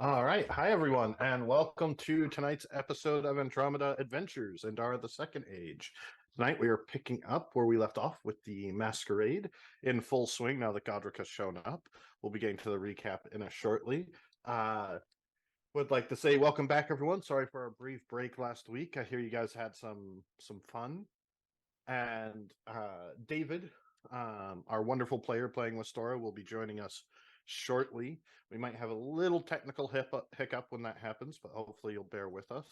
All right. Hi, everyone, and welcome to tonight's episode of Andromeda Adventures, Endara the Second Age. Tonight, we are picking up where we left off with the masquerade in full swing now that Godric has shown up. We'll be getting to the recap in a shortly. Would like to say welcome back, everyone. Sorry for our brief break last week. I hear you guys had some fun. And David, our wonderful player playing with Stora, will be joining us shortly. We might have a little technical hiccup when that happens, but hopefully you'll bear with us.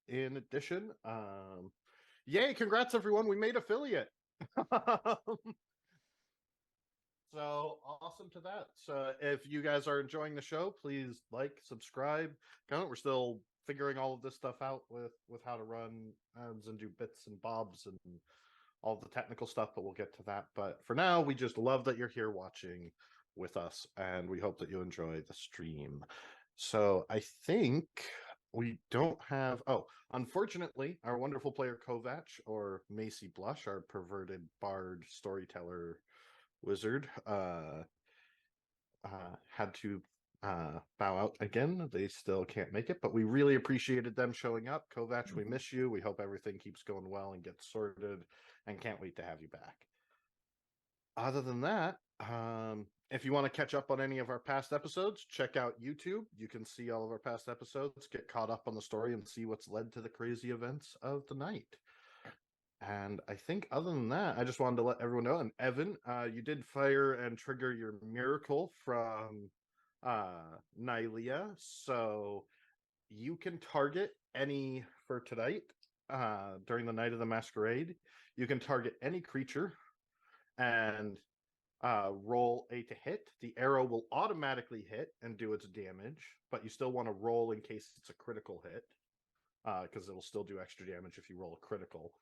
In addition, yay, congrats everyone, we made affiliate. So awesome to that. So if you guys are enjoying the show, please like, subscribe, comment. We're still figuring all of this stuff out with how to run ads and do bits and bobs and all the technical stuff, but we'll get to that. But for now, we just love that you're here watching with us, and we hope that you enjoy the stream. So I think we don't have, unfortunately, our wonderful player Kovac, or Macy Blush, our perverted bard storyteller wizard, had to bow out again. They still can't make it, but we really appreciated them showing up. Kovac, we miss you. We hope everything keeps going well and gets sorted, and can't wait to have you back. Other than that, if you want to catch up on any of our past episodes, check out YouTube. You can see all of our past episodes, get caught up on the story, and see what's led to the crazy events of the night. And I think other than that, I just wanted to let everyone know. And Evan, you did fire and trigger your miracle from Nylea, so you can target any for tonight. During the night of the masquerade, you can target any creature and roll a to hit. The arrow will automatically hit and do its damage, but you still want to roll in case it's a critical hit, because it'll still do extra damage if you roll a critical.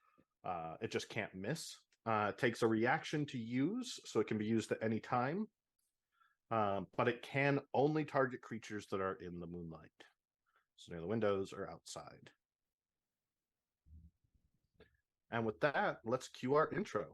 It just can't miss. It takes a reaction to use, so it can be used at any time. But it can only target creatures that are in the moonlight, so near the windows or outside. And with that, let's cue our intro.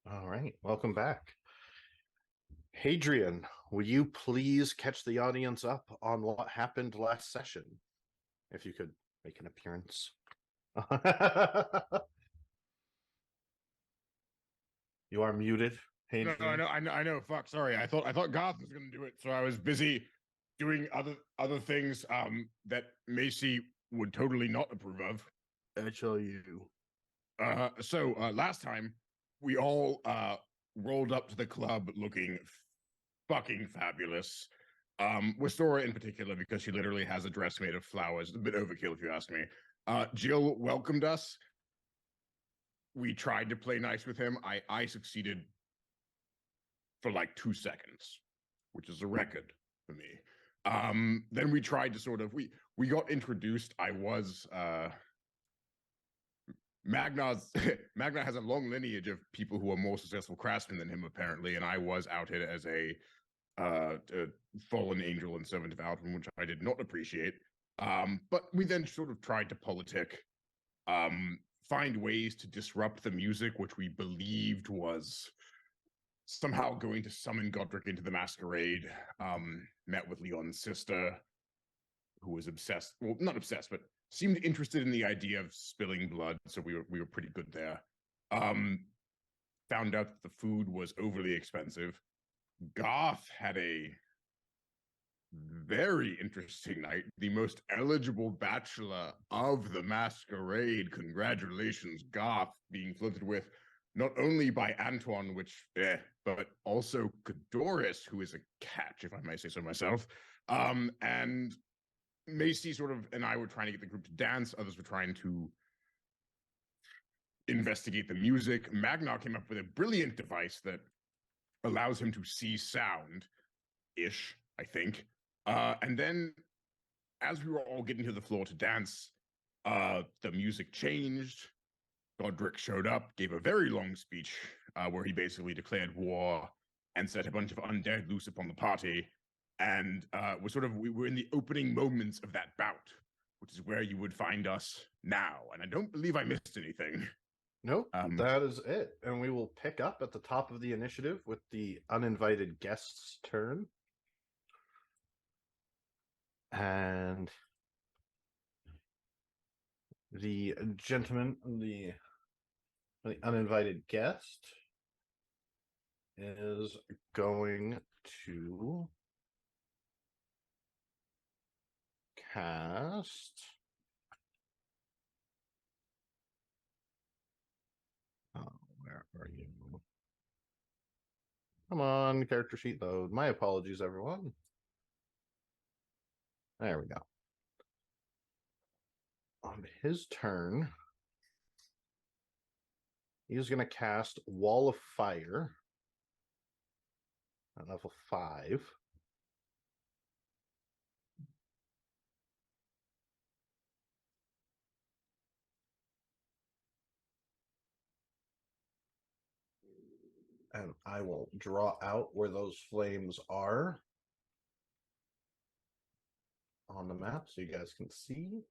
All right, welcome back. Hadrian, will you please catch the audience up on what happened last session? If you could make an appearance. You are muted, Hadrian. No, I know. Fuck, sorry. I thought Garth was going to do it, so I was busy doing other things that Macy would totally not approve of. I tell you. So last time we all rolled up to the club looking fucking fabulous. With Sora in particular, because she literally has a dress made of flowers. A bit overkill, if you ask me. Jill welcomed us. We tried to play nice with him. I succeeded for like 2 seconds, which is a record for me. Then we tried to sort of we got introduced. I was Magna has a long lineage of people who are more successful craftsmen than him, apparently, and I was outed as a fallen angel and servant of Alton, which I did not appreciate. But we then sort of tried to politic, find ways to disrupt the music, which we believed was somehow going to summon Godric into the masquerade. Met with Leon's sister, who was obsessed, well, not obsessed, but seemed interested in the idea of spilling blood, so we were pretty good there. Found out that the food was overly expensive. Garth had a very interesting night. The most eligible bachelor of the masquerade. Congratulations, Garth, being flirted with. not only by Antoine, but also Cadoris, who is a catch, if I may say so myself. And Macy and I were trying to get the group to dance. Others were trying to investigate the music. Magnar came up with a brilliant device that allows him to see sound-ish, I think. And then, as we were all getting to the floor to dance, the music changed. Godric showed up, gave a very long speech where he basically declared war and set a bunch of undead loose upon the party. And we were in the opening moments of that bout, which is where you would find us now. And I don't believe I missed anything. Nope, that is it. And we will pick up at the top of the initiative with the uninvited guest's turn. And the gentleman, the uninvited guest, is going to cast... Oh, where are you? Come on, character sheet load. My apologies, everyone. There we go. On his turn, he's going to cast Wall of Fire at level 5. And I will draw out where those flames are on the map so you guys can see.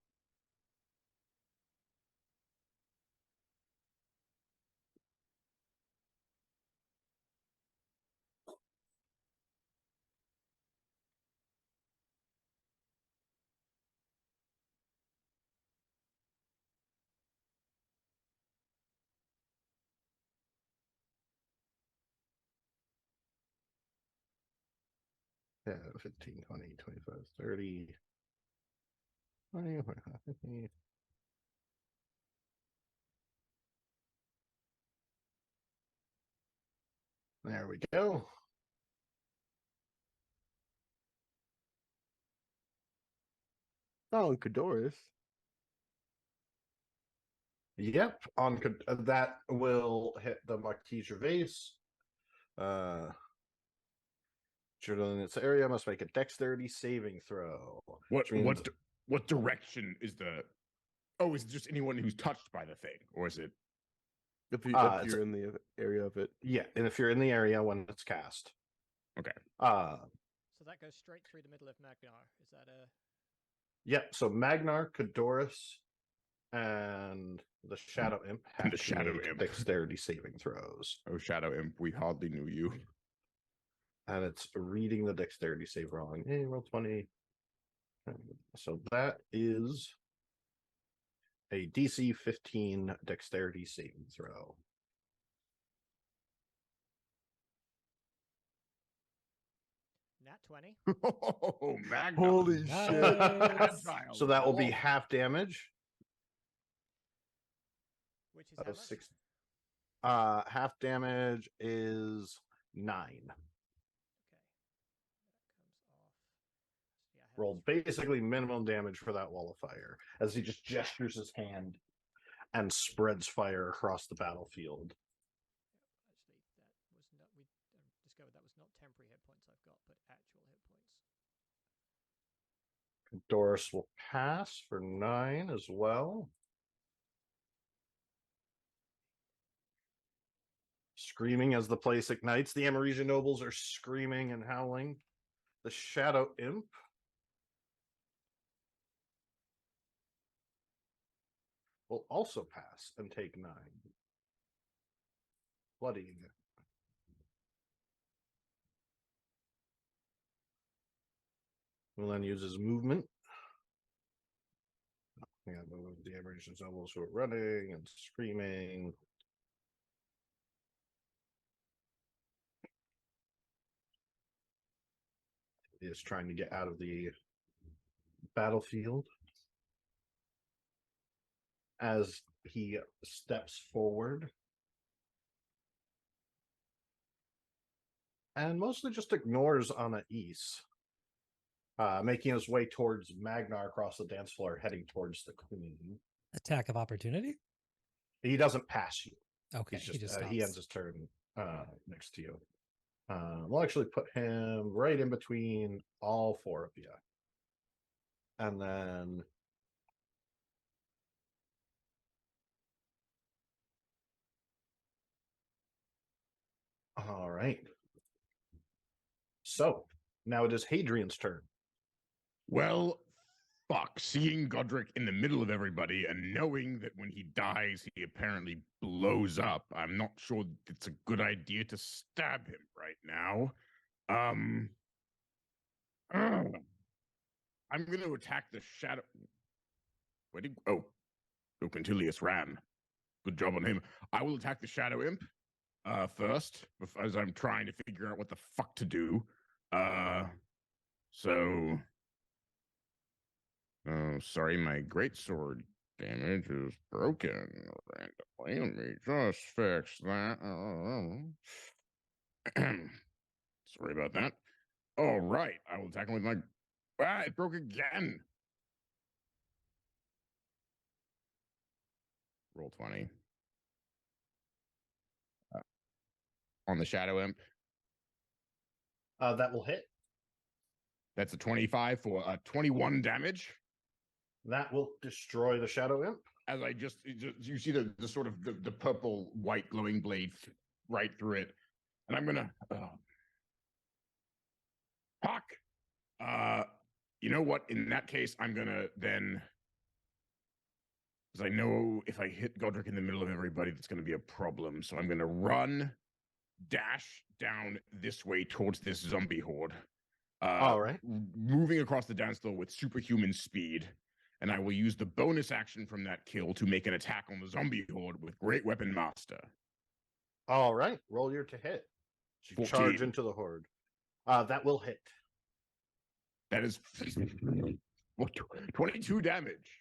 Yeah, 15, 20, 25, 30, 20, 25, 50. There we go. Oh, Cadoris. Yep, on that will hit the Marquis Gervais. Children in its area must make a dexterity saving throw. What direction is the? Oh, is it just anyone who's touched by the thing, or is it? If you're in the area of it. Yeah, and if you're in the area when it's cast. Okay. So that goes straight through the middle of Magnar. Is that a? Yep. So Magnar, Cadoris, and the Shadow Imp have the Shadow Imp dexterity saving throws. Oh, Shadow Imp, we hardly knew you. And it's reading the dexterity save wrong. Hey, roll 20. So that is a DC 15 dexterity saving throw. Nat 20. Oh, Magnar. Holy shit. So that will be half damage. Which is how much? Half damage is 9. Okay. That comes off. Yeah, Roll basically minimum damage for that wall of fire as he just gestures his hand and spreads fire across the battlefield. Actually, that was not. We discovered that was not temporary hit points I've got, but actual hit points. Doris will pass for 9 as well. Screaming as the place ignites. The Amarisia nobles are screaming and howling. The Shadow Imp will also pass and take 9. Bloodying it. Will then use his movement. Yeah, move the Amarisia nobles who are running and screaming. He is trying to get out of the battlefield. As he steps forward, and mostly just ignores Anais, making his way towards Magnar across the dance floor, heading towards the queen. Attack of opportunity. He doesn't pass you. Okay, He's he just he ends stops. his turn next to you. We'll actually put him right in between all four of you. And then all right. So now it is Hadrian's turn. Well, fuck. Seeing Godric in the middle of everybody and knowing that when he dies, he apparently blows up, I'm not sure it's a good idea to stab him right now. I'm going to attack the shadow. Where did... Oh, Quintilius ran. Good job on him. I will attack the Shadow Imp first, as I'm trying to figure out what the fuck to do. So... Oh, sorry, my greatsword damage is broken randomly. Let me just fix that. Sorry about that. All right, I will attack him with my... Ah, it broke again. Roll 20. On the Shadow Imp. That will hit. That's a 25 for 21 damage. That will destroy the Shadow Imp. As you see the sort of the purple white glowing blade right through it, and I'm gonna fuck. You know what? In that case, I'm gonna then, because I know if I hit Godric in the middle of everybody, that's gonna be a problem. So I'm gonna run, dash down this way towards this zombie horde. All right, moving across the dance floor with superhuman speed. And I will use the bonus action from that kill to make an attack on the zombie horde with Great Weapon Master. All right, roll your to hit. So you 14. charge into the horde. That will hit. That is 22 damage. 22 damage.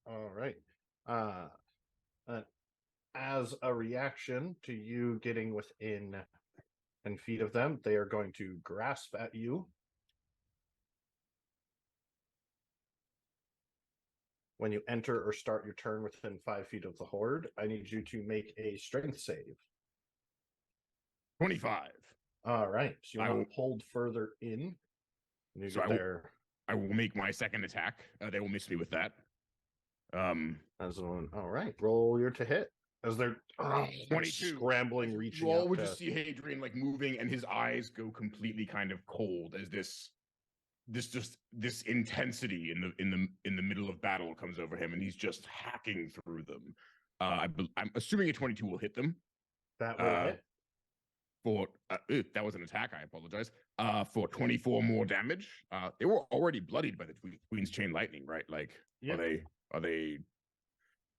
All right. As a reaction to you getting within 10 feet of them, they are going to grasp at you. When you enter or start your turn within 5 feet of the horde, I need you to make a strength save. 25. All right. So you I want will to hold further in. You So get there. I will make my second attack. They will miss me with that. As one. All right. Roll your to hit. As they're 22. Scrambling, reaching You all out would to... just see Hadrian like moving, and his eyes go completely kind of cold as this intensity in the middle of battle comes over him, and he's just hacking through them. I'm assuming a 22 will hit them. That will hit. For that was an attack. I apologize. For 24 more damage. They were already bloodied by the Queen's Chain Lightning, right? Like, Yeah. Are they?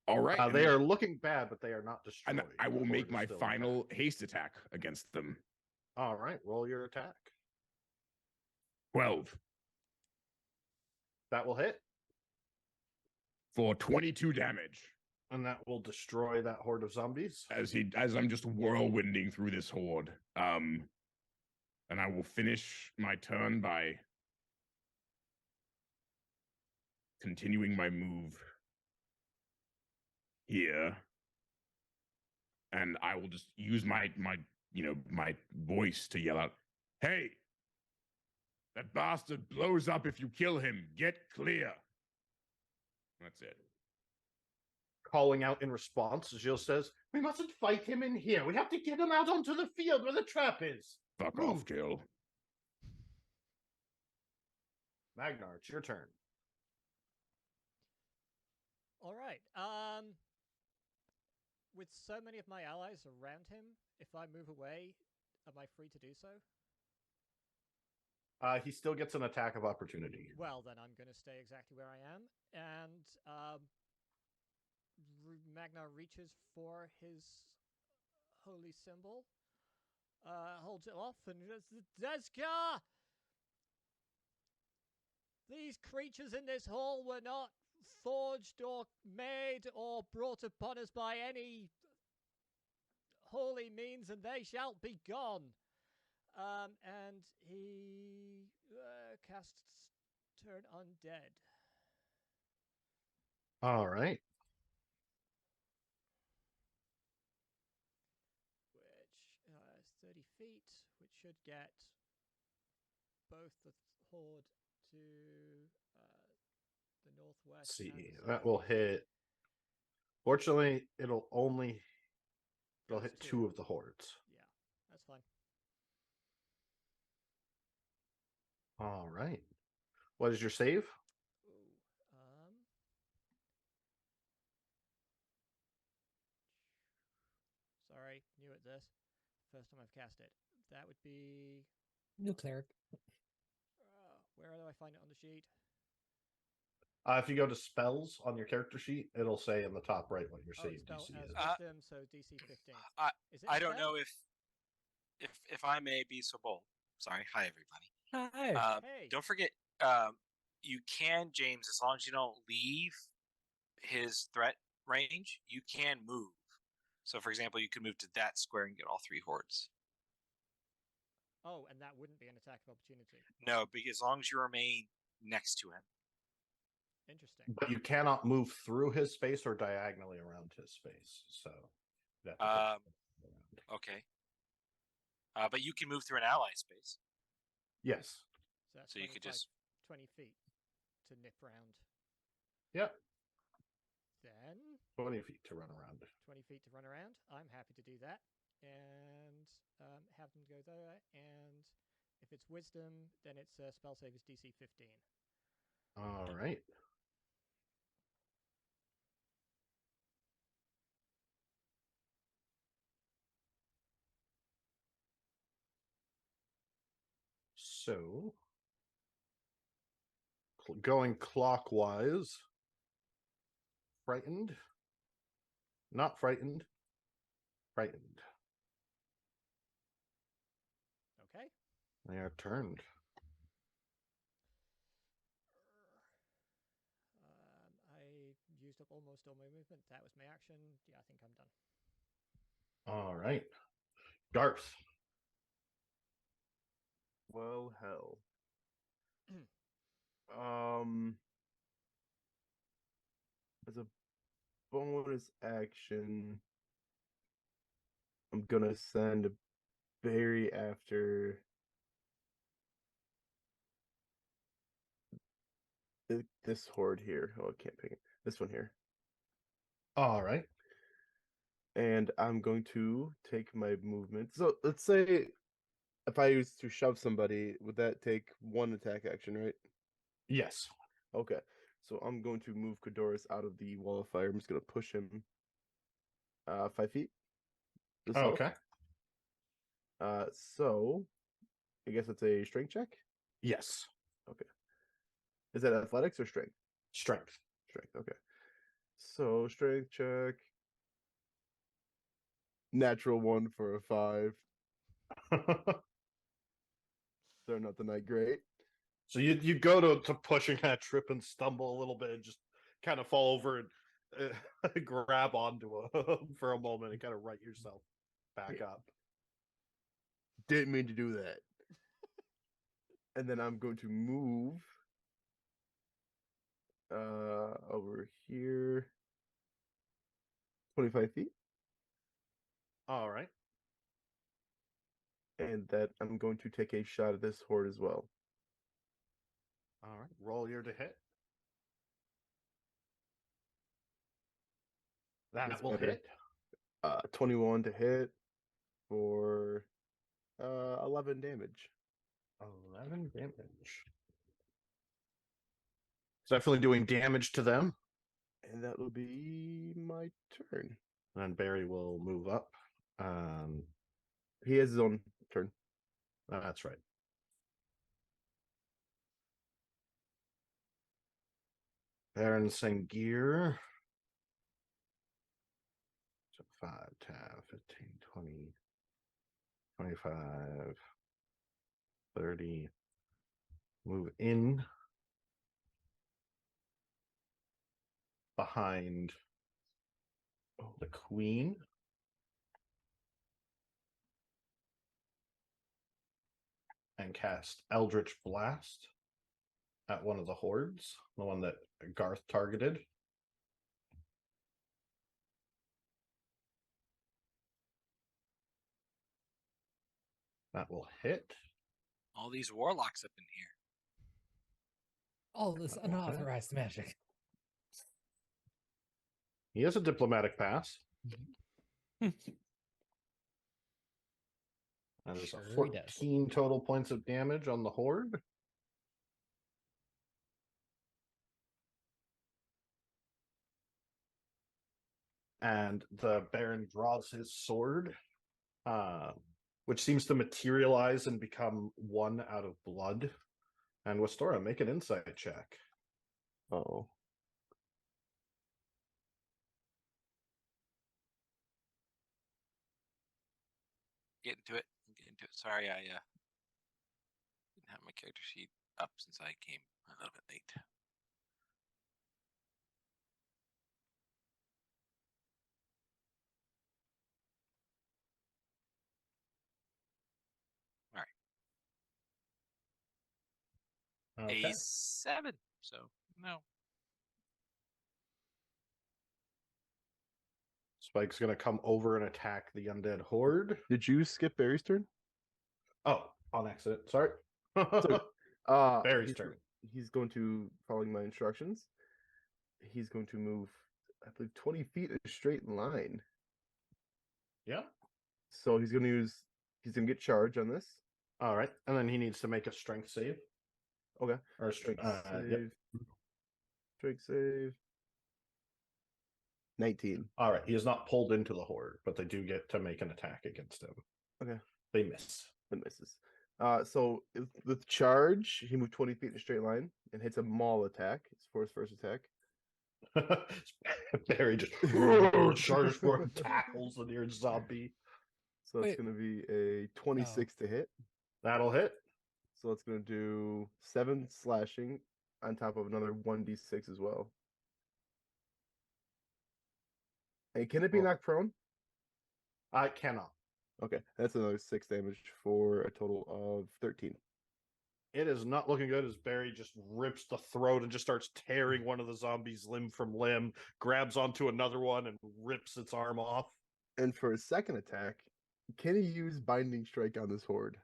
All right. They are looking bad, but they are not destroyed. And I will The make horde is my still final intact. haste attack against them. All right. Roll your attack. 12 That will hit. for 22 damage. And that will destroy that horde of zombies. As I'm just whirlwinding through this horde. And I will finish my turn by continuing my move here. And I will just use my voice to yell out, "Hey, that bastard blows up if you kill him. Get clear." That's it. Calling out in response, Gilles says, "We mustn't fight him in here. We have to get him out onto the field where the trap is." Fuck off, Jill. Magnar, it's your turn. All right. With so many of my allies around him, if I move away, am I free to do so? He still gets an attack of opportunity. Well, then I'm going to stay exactly where I am, and Magnar reaches for his holy symbol, holds it off, and Dezka! These creatures in this hall were not forged or made or brought upon us by any holy simply means, and they shall be gone. And he casts Turn Undead. All right. Which is 30 feet, which should get both the horde to the northwest. Let's see, and that will hit. Fortunately, it'll Goes hit to- two of the hordes. Yeah, that's fine. All right. What is your save? Ooh, sorry, new at this. First time I've cast it. That would be. New cleric. Where do I find it on the sheet? If you go to spells on your character sheet, it'll say in the top right what your save Spell DC as is. wisdom, so DC 15. Is it I don't spell? know if I may be so bold. Sorry. Hi everybody. Hi. Hey. Don't forget, you can, James, as long as you don't leave his threat range, you can move. So, for example, you could move to that square and get all three hordes. Oh, and that wouldn't be an attack of opportunity. No, because as long as you remain next to him. Interesting. But you cannot move through his space or diagonally around his space. So you'd have to take it around. Okay. But you can move through an ally space. Yes. So that's So you could 25, just 20 feet to nip round. Yep. Then 20 feet to run around. 20 feet to run around. I'm happy to do that. And have them go there. And if it's wisdom, then it's spell save is DC 15. All right. So, going clockwise. Frightened. Not frightened. Frightened. Okay. They are turned. I used up almost all my movement. That was my action. Yeah, I think I'm done. All right. Garth. Well, hell. As a bonus action, I'm gonna send a berry after this horde here. Oh, I can't pick it. This one here. All right. And I'm going to take my movement. So let's say if I use to shove somebody, would that take one attack action, right? Yes. Okay. So I'm going to move Kodoris out of the wall of fire. I'm just going to push him 5 feet. Oh, south. okay. So I guess it's a strength check. Yes. Okay. Is that athletics or strength? Strength. Strength. Okay. So strength check. Natural 1 for a 5. They're not the night great. So you go to push and kind of trip and stumble a little bit and just kind of fall over and grab onto for a moment and kind of right yourself back up. Didn't mean to do that. And then I'm going to move over here 25 feet. All right. And that I'm going to take a shot at this horde as well. All right. Roll your to hit. That That's will better. hit. 21 to hit for 11 damage. 11 damage. It's definitely doing damage to them. And that will be my turn. And Barry will move up. He has his own turn. That's right. Baron Sangir. So 5, 10, 15, 20, 25, 30. Move in behind the queen. and cast Eldritch Blast at one of the hordes, the one that Garth targeted. That will hit. All these warlocks up in here. All this Okay. unauthorized magic. He has a diplomatic pass. That is Sure a he does. 14 total points of damage on the horde. And the Baron draws his sword, which seems to materialize and become one out of blood. And Wastora, make an insight check. Oh. Get into it. Get into it. Sorry, I didn't have my character sheet up since I came a little bit late. Okay. A 7. So no. Spike's going to come over and attack the undead horde. Did you skip Barry's turn? Oh, on accident. Sorry. Barry's he's, turn. He's going to, following my instructions, he's going to move, I believe, 20 feet in a straight line. Yeah. So he's going to get charge on this. All right. And then he needs to make a strength save. Okay. Or Strength save. yep. Strength save. 19. All right. He is not pulled into the horde, but they do get to make an attack against him. Okay. They miss. It misses. So with charge, he moved 20 feet in a straight line and hits a maul attack. It's for his first attack. Barry just charges for tackles the nearest zombie. So it's Wait. going to be a 26 to hit. That'll hit. So it's going to do 7 slashing on top of another 1d6 as well. And can it be Well- knocked prone? I cannot. Okay, that's another 6 damage for a total of 13. It is not looking good as Barry just rips the throat and just starts tearing one of the zombies limb from limb, grabs onto another one and rips its arm off. And for his second attack, can he use Binding Strike on this horde?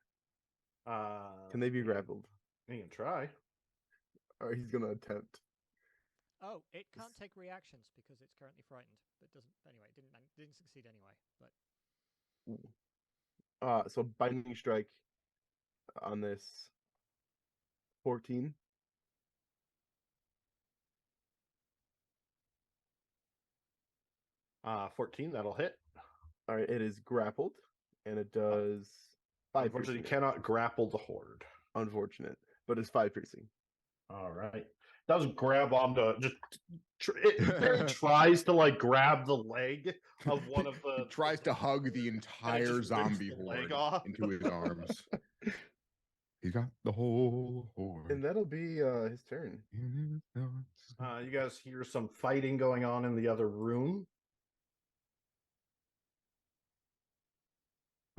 Can they be grappled? He can try. Or he's going to attempt. Oh, it can't take reactions because it's currently frightened. But doesn't anyway. Didn't succeed anyway. But So Binding Strike on this 14. Uh, 14, that'll hit. All right, it is grappled, and it does 5 Unfortunately, you piercing. cannot grapple the horde. Unfortunate, but it's 5 piercing. All right. Does grab onto just Barry tries to like grab the leg of one of the. He tries to hug the and it entire just rips zombie the leg horde off. into his arms. He got the whole horde. And that'll be his turn. in his arms. You guys hear some fighting going on in the other room.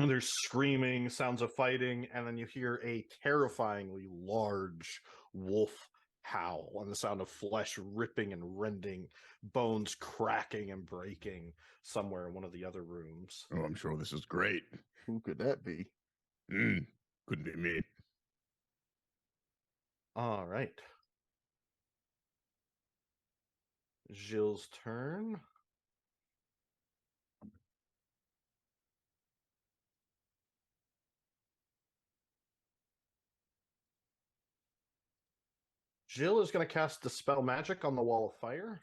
And there's screaming, sounds of fighting, and then you hear a terrifyingly large wolf howl and the sound of flesh ripping and rending, bones cracking and breaking somewhere in one of the other rooms. Oh, I'm sure this is great. Who could that be? Couldn't be me. All right. Gilles' turn. Gilles is going to cast Dispel Magic on the Wall of Fire.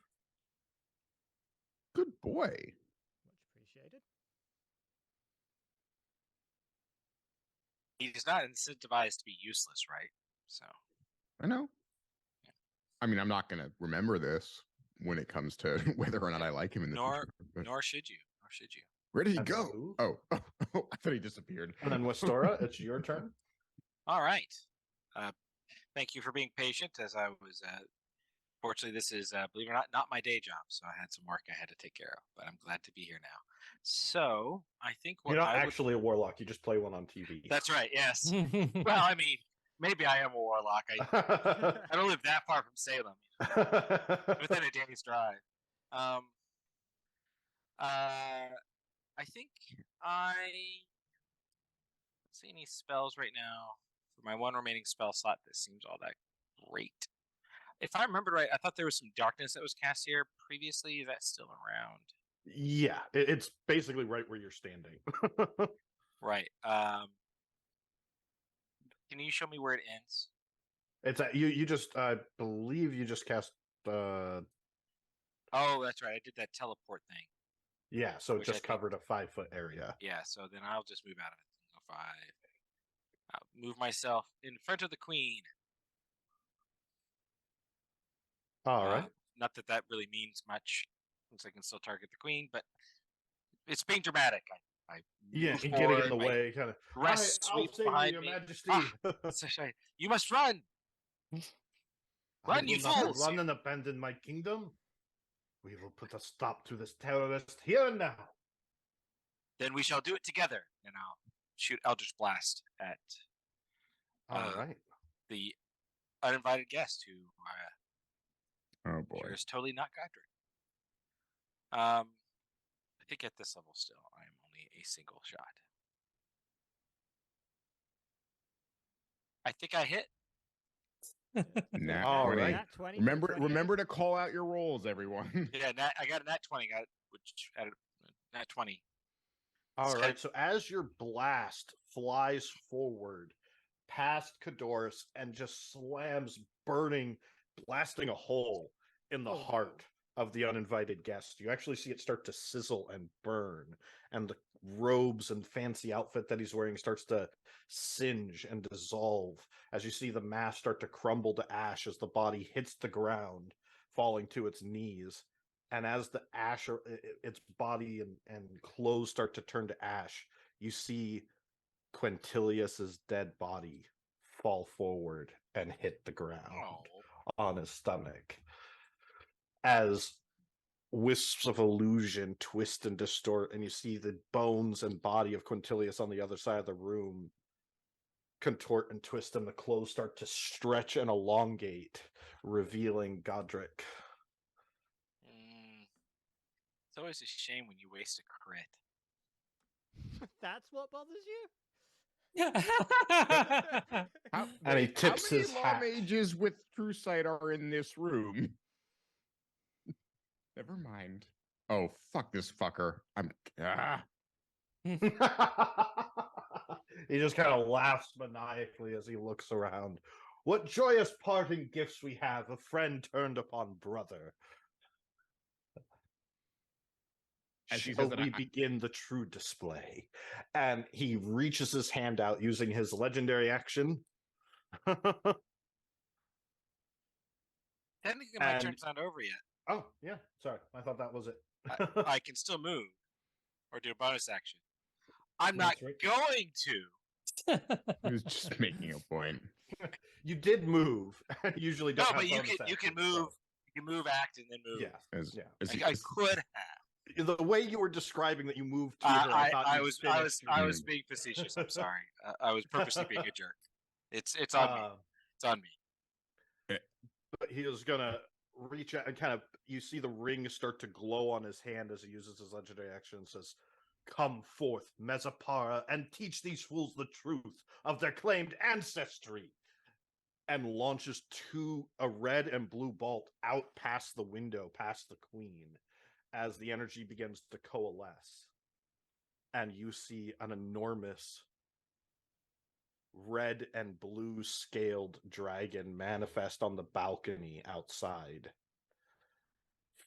Good boy. much appreciated. He's not incentivized to be useless, right? So I know. I mean, I'm not going to remember this when it comes to whether or not I like him in the Nor- future. But nor should you. Nor should you. where did he And go? move. Oh, I thought he disappeared. And then Wastora, it's your turn. All right. Thank you for being patient as I was fortunately this is believe it or not my day job, so I had some work I had to take care of, but I'm glad to be here now. So I think what You're not I would. actually a warlock. You just play one on TV. That's right. Yes. Well, I mean, maybe I am a warlock. I don't live that far from Salem. Within a day's drive. I think I don't see any spells right now for my one remaining spell slot. This seems all that great. If I remember right, I thought there was some darkness that was cast here previously. Is that still around? Yeah, it's basically right where you're standing. Right. Can you show me where it ends? It's you just I believe you just cast Oh, that's right. I did that teleport thing. yeah, so it Which I just think- covered a 5-foot area. Yeah, so then I'll just move out of it. Go 5. I'll move myself in front of the queen. All right. Not that that really means much, since I can still target the queen, but it's being dramatic. I Yeah, move and getting in forward, the my way, kind of. dress I'll sweeps save you, behind Your me. Majesty. So you must run. I Run, you will not fools! run and abandon my kingdom. We will put a stop to this terrorist here and now. Then we shall do it together. And I'll shoot Eldritch Blast at All right. the uninvited guest who Oh boy. sure is totally not Godric. I think at this level still, I am only a single shot. I think I hit. Nat All 20. right. Nat 20 for the Remember, 20th. remember to call out your rolls, everyone. Yeah, I got a nat 20. Which added nat 20. All It's right. So as your blast flies forward past Cadorus and just slams, blasting a hole in the Oh, no. heart of the uninvited guest, you actually see it start to sizzle and burn, and the robes and fancy outfit that he's wearing starts to singe and dissolve as you see the mask start to crumble to ash as the body hits the ground, falling to its knees. And as the ash, its body and clothes start to turn to ash, you see Quintilius's dead body fall forward and hit the ground Oh, on his stomach. As wisps of illusion twist and distort, and you see the bones and body of Quintilius on the other side of the room contort and twist, and the clothes start to stretch and elongate, revealing Godric. it's always a shame when you waste a crit. That's what bothers you? Yeah. And he tips how many his law hat. mages with true sight are in this room? Never mind. Oh, fuck this fucker. He just kind of laughs maniacally as he looks around. What joyous parting gifts we have, a friend turned upon brother. As he Shall says that, we begin the true display? And he reaches his hand out using his legendary action. Technically, my And- turn's not over yet. Oh, yeah. Sorry. I thought that was it. I can still move or do a bonus action. I'm not That's right. going to. he was just making a point. You did move. Usually No, don't have but you bonus can actions, move. so- You can move, act, and then move. Yes. As, Yeah. as he- I could have. The way you were describing that you moved to her, I thought I you was finished your I was move. being facetious. I'm sorry. I was purposely being a jerk. It's on me. It's on me. But he was gonna reach out and kind of, you see the ring start to glow on his hand as he uses his legendary action and says, "Come forth, Mezzapara, and teach these fools the truth of their claimed ancestry," and launches a red and blue bolt out past the window, past the queen, as the energy begins to coalesce. And you see an enormous red and blue scaled dragon manifest on the balcony outside,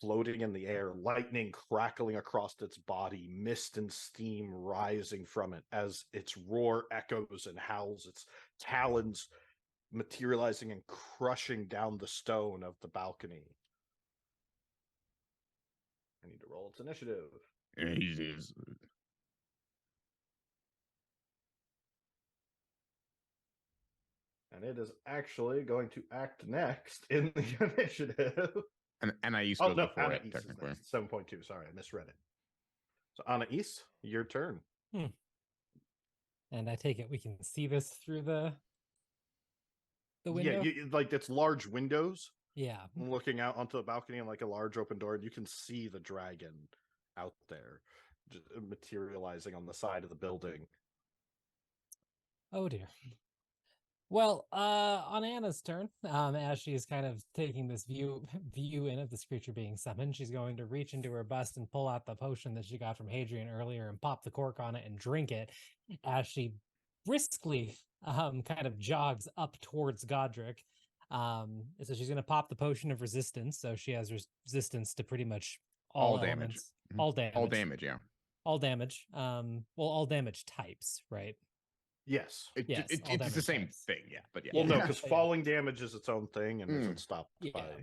floating in the air, lightning crackling across its body, mist and steam rising from it as its roar echoes and howls, its talons materializing and crushing down the stone of the balcony. I need to roll its initiative. Yeah, he's And it is actually going to act next in the initiative. and I used Oh, to no, before Anna it, East is technically. next. 7.2. Sorry, I misread it. So Anais, your turn. And I take it we can see this through the Yeah, window. like it's large windows Yeah. looking out onto the balcony and like a large open door, and you can see the dragon out there just materializing on the side of the building. Oh dear. Well, on Anna's turn, as she's kind of taking this view in of this creature being summoned, she's going to reach into her bust and pull out the potion that she got from Hadrian earlier and pop the cork on it and drink it as she briskly kind of jogs up towards Godric. So she's going to pop the potion of resistance, so she has resistance to pretty much all damage. elements, all damage, All damage, yeah. all damage. Well, all damage types, right? Yes. Yes, all It's the damage same types. thing, yeah. But yeah. Well, no, Yeah. because falling damage is its own thing and isn't stopped Yeah. by. Okay,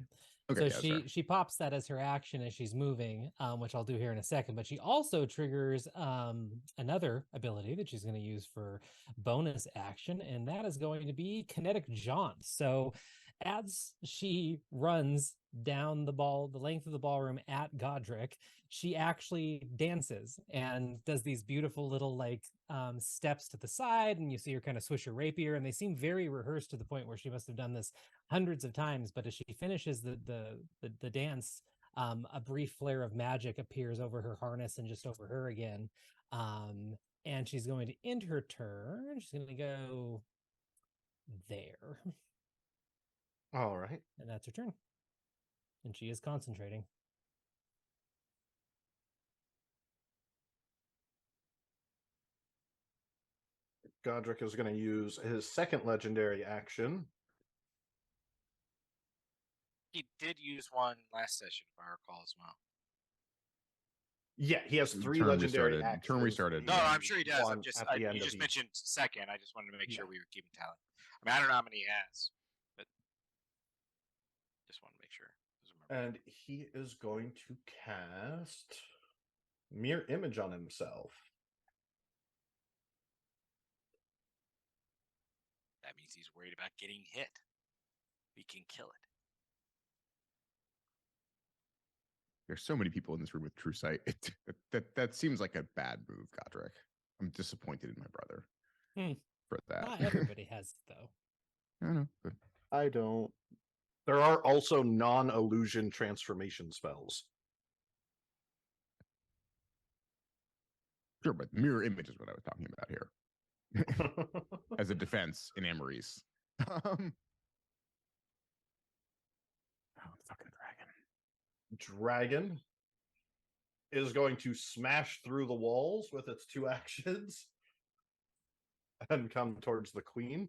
So yeah, that's fair. she pops that as her action as she's moving, which I'll do here in a second. But she also triggers another ability that she's going to use for bonus action, and that is going to be kinetic jaunt. So as she runs down the length of the ballroom at Godric, she actually dances and does these beautiful little steps to the side, and you see her kind of swish her rapier, and they seem very rehearsed to the point where she must have done this hundreds of times. But as she finishes the dance, a brief flare of magic appears over her harness and just over her again. And she's going to end her turn. She's going to go there. All right. And that's her turn. And she is concentrating. Godric is going to use his second legendary action. He did use one last session, if I recall, as well. Yeah, he has three Turn legendary restarted. actions. Turn restarted. No, Yeah. I'm sure he does. One I'm just, at the end you of just each. mentioned second. I just wanted to make sure Yeah. we were keeping tally. I mean, I don't know how many he has, but just wanted to make sure. And he is going to cast Mirror Image on himself. That means he's worried about getting hit. We can kill it. There's so many people in this room with true sight. That seems like a bad move, Godric. I'm disappointed in my brother for that. Not everybody has it, though. I know, but I don't. There are also non-illusion transformation spells. sure, but mirror image is what I was talking about here as a defense in Amaris. Oh, fucking dragon. Dragon is going to smash through the walls with its two actions and come towards the queen.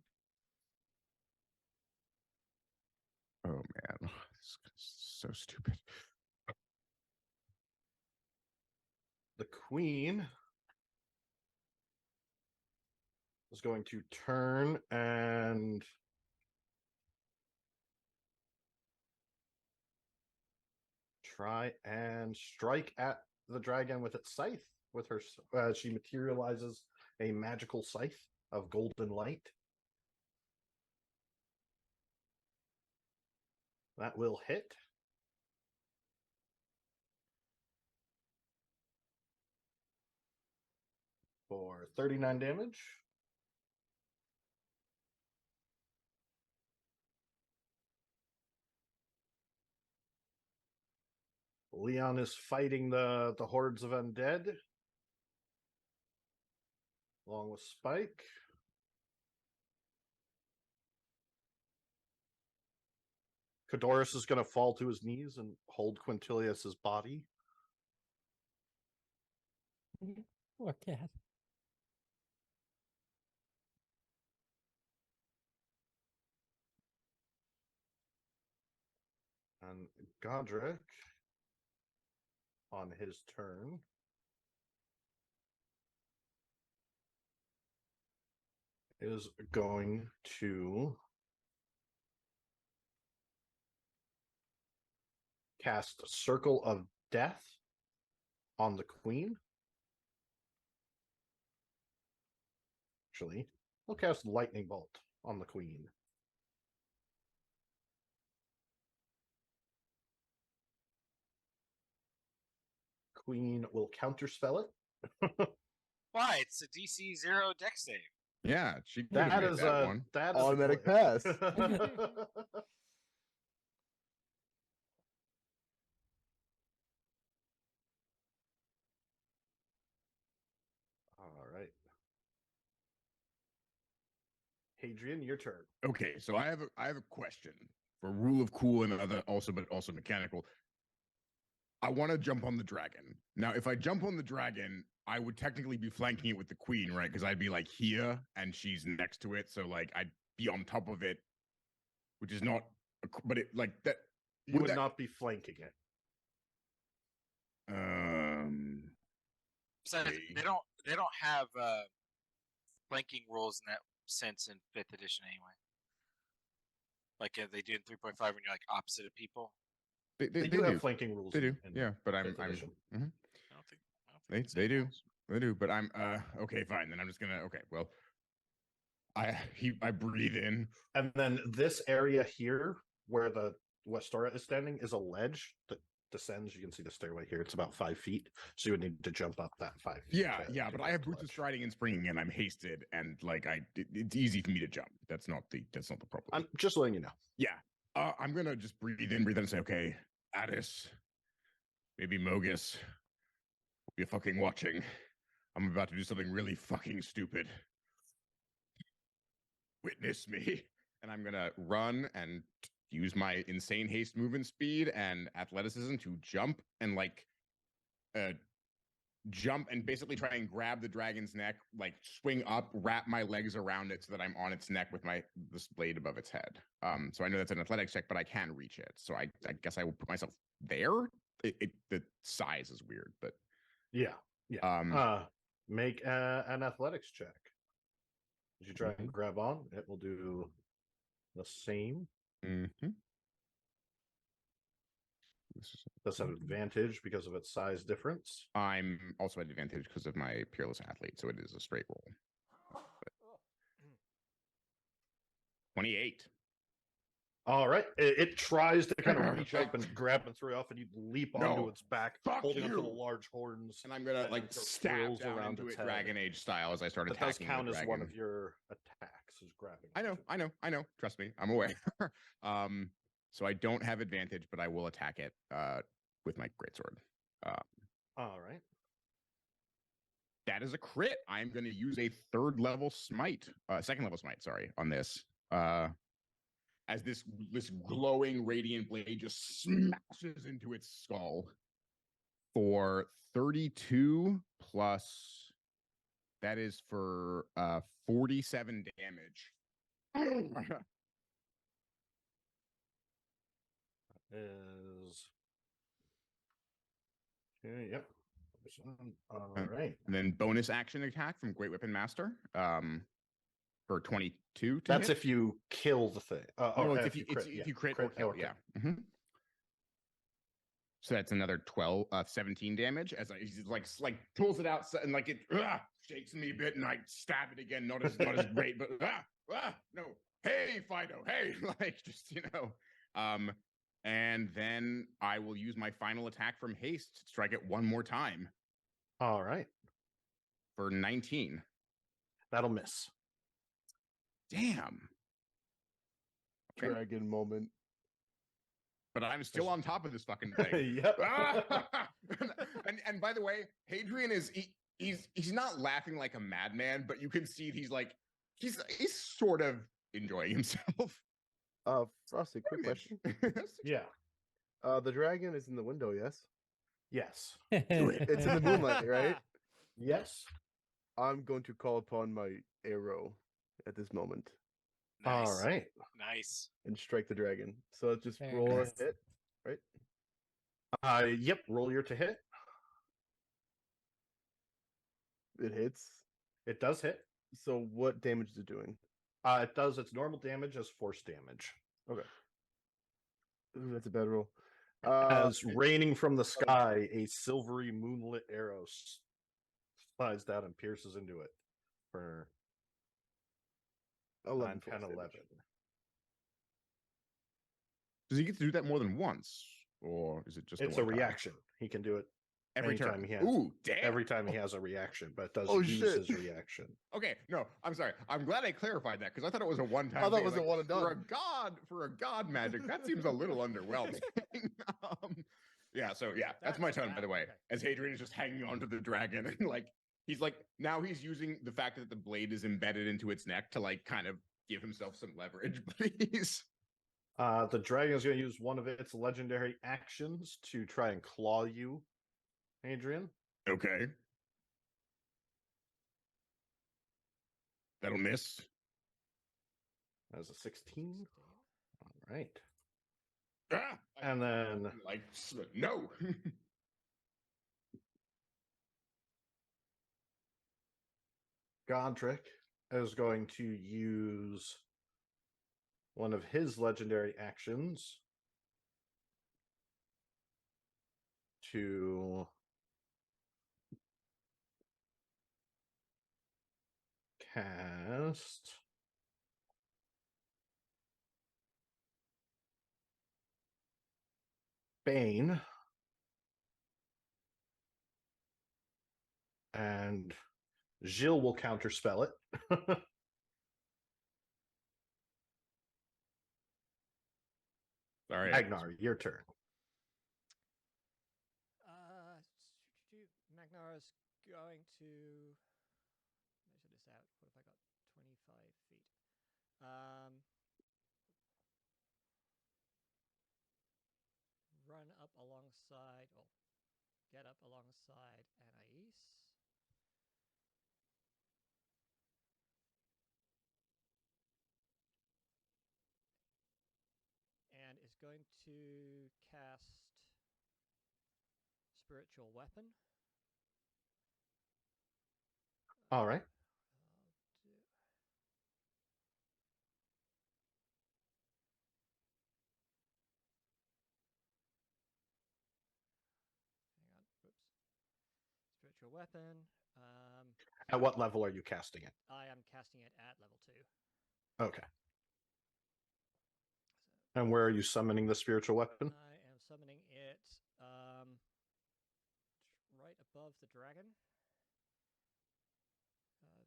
Oh man, this is so stupid. The queen is going to turn and try and strike at the dragon with its scythe. With her, she materializes a magical scythe of golden light. That will hit. For 39 damage. Leon is fighting the hordes of undead. Along with Spike. Cadorus is going to fall to his knees and hold Quintilius's body. Poor cat. And Godric, on his turn, is going to cast Circle of Death on the queen. Actually, we'll cast Lightning Bolt on the queen. queen will counterspell it. Why? It's a DC 0 deck save. Yeah, she could That have made is that a one. that is a Automatic glitch. pass. All right. Hadrian, your turn. Okay, so I have a question for rule of cool and other but also mechanical. I want to jump on the dragon. Now, if I jump on the dragon, I would technically be flanking it with the queen, right? Because I'd be like here and she's next to it, so like I'd be on top of it, which is not. But it like that. You would not be flanking it. So they don't have flanking rules in that sense in 5th edition anyway. Like they do in 3.5 when you're like opposite of people. They do have flanking rules. They do, in yeah. But I'm. I don't think They do. They do. But I'm. Okay, fine. Then I'm just gonna. Okay, well. I breathe in, and then this area here, where the Westora is standing, is a ledge that descends. You can see the stairway here. It's about 5 feet, so you would need to jump up that 5 feet. Yeah. But I have boots of striding and springing, and I'm hasted, and like it's easy for me to jump. That's not the problem. I'm just letting you know. Yeah. I'm gonna just breathe in, and say, okay, Addis, maybe Mogus, you're fucking watching. I'm about to do something really fucking stupid. Witness me. And I'm gonna run and use my insane haste movement speed and athleticism to jump and jump and basically try and grab the dragon's neck, like swing up, wrap my legs around it so that I'm on its neck with this blade above its head. So I know that's an athletics check, but I can reach it. So I guess I will put myself there. The size is weird, but yeah. Make an athletics check. As you try and grab on, it will do the same. Mm-hmm. Does have advantage because of its size difference. I'm also at advantage because of my peerless athlete, so it is a straight roll. But 28. All right. It tries to kind of reach up and grab and throw off, and you leap onto its back, holding onto the large horns. And I'm gonna like stab down around into its it Dragon Age style as I start attacking. That does count the as dragon. one of your attacks, is grabbing. I know. Trust me, I'm aware. So I don't have advantage, but I will attack it with my greatsword. All right. That is a crit. I'm going to use a second level smite, sorry, on this. As this glowing radiant blade just smashes into its skull for 32 plus. That is for 47 damage. Is okay, yep. All right. And then bonus action attack from Great Weapon Master. For 22. That's hit. if you kill the thing. If you crit or kill, yeah. Mm-hmm. So that's another 17 damage as he's like pulls it out and like it shakes me a bit, and I stab it again. Not as great, but no. Hey, Fido. Hey, like just and then I will use my final attack from haste to strike it one more time. All right. For 19. That'll miss. Damn. Okay. Dragon moment. But I'm still on top of this fucking thing. Yep. and by the way, Hadrian is he's not laughing like a madman, but you can see he's sort of enjoying himself. Frosty, quick question. Yeah. The dragon is in the window, yes? Yes. It's in the moonlight, right? Yes. I'm going to call upon my arrow at this moment. Nice. All right. Nice. And strike the dragon. So let's just Very roll nice. a hit, right? Yep. Roll your to hit. It hits. It does hit. So what damage is it doing? It does its normal damage as force damage. Okay. Ooh, that's a bad roll. As raining from the sky, a silvery moonlit arrow slides down and pierces into it for 11 10, 11. Does he get to do that more than once, or is it just? It's a reaction. He can do it Every Anytime turn. he has- Ooh, damn. Every time he has a reaction, but it does Oh, use shit. his reaction. Okay, no, I'm sorry. I'm glad I clarified that because I thought it was a one-time. I thought thing. it was a one and For a done. god magic, that seems a little underwhelming. Yeah, so yeah, that's my turn, by the way. Okay. As Hadrian is just hanging onto the dragon, and like he's using the fact that the blade is embedded into its neck to like kind of give himself some leverage. But he's The dragon is going to use one of its legendary actions to try and claw you, Adrian. okay. That'll miss. As a 16. All right. Ah! And then Like no. Godric is going to use one of his legendary actions to cast Bane, and Gilles will counterspell it. All right. Agnar, your turn. Magnar is going to measure this out. What have I got? 25 feet. Run up alongside, or get up alongside Anais. And is going to cast Spiritual Weapon. All right. Hang on. Whoops. Spiritual Weapon. At what level are you casting it? I am casting it at level 2. Okay. And where are you summoning the spiritual weapon? I am summoning it right above the dragon.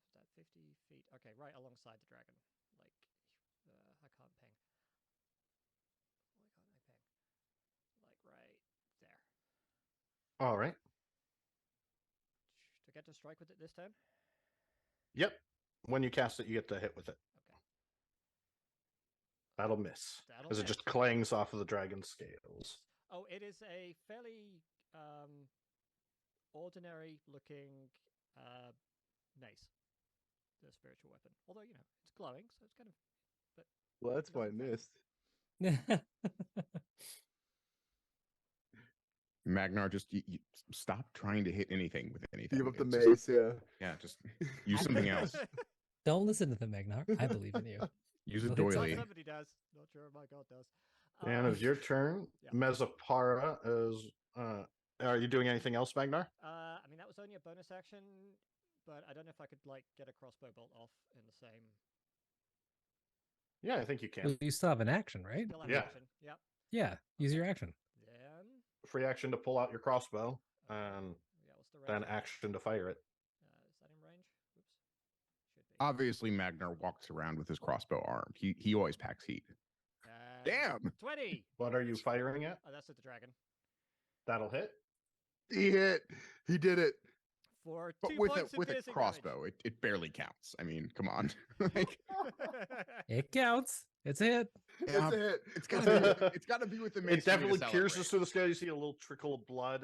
Is that 50 feet? Okay, right alongside the dragon. Like, I can't ping. Why can't I ping? Like, right there. All right. To get to strike with it this turn? Yep. When you cast it, you get to hit with it. Okay. That'll miss. That'll As it miss. just clangs off of the dragon's scales. Oh, it is a fairly ordinary looking mace. The spiritual weapon. Although, you know, it's glowing, so it's kind of. But Well, that's it why I doesn't missed. Magnar, just stop trying to hit anything with anything. Give up the It's just- mace, yeah. yeah, just use something else. Don't listen to the Magnar. I believe in you. Use a Well, it's doily. Somebody does. Not sure if my god does. And of your turn, yeah. Mezapara is. Are you doing anything else, Magnar? I mean, that was only a bonus action, but I don't know if I could like get a crossbow bolt off in the same. Yeah, I think you can. Well, you still have an action, right? Still have Yeah. action. Yep. Yeah, use your action. Then. Free action to pull out your crossbow, and Yeah. What's the range? then action to fire it. Is that in range? Oops. Should be. Obviously, Magnar walks around with his crossbow armed. He always packs heat. Damn! 20. What are you firing at? Oh, that's at the dragon. That'll hit. He hit. He did it. For But 2 with points a of with a piercing crossbow, it barely counts. I mean, come on. Like, damage. It counts. It's a hit. It's a hit. it's gotta be with the mace. It definitely pierces through the skull. You see a little trickle of blood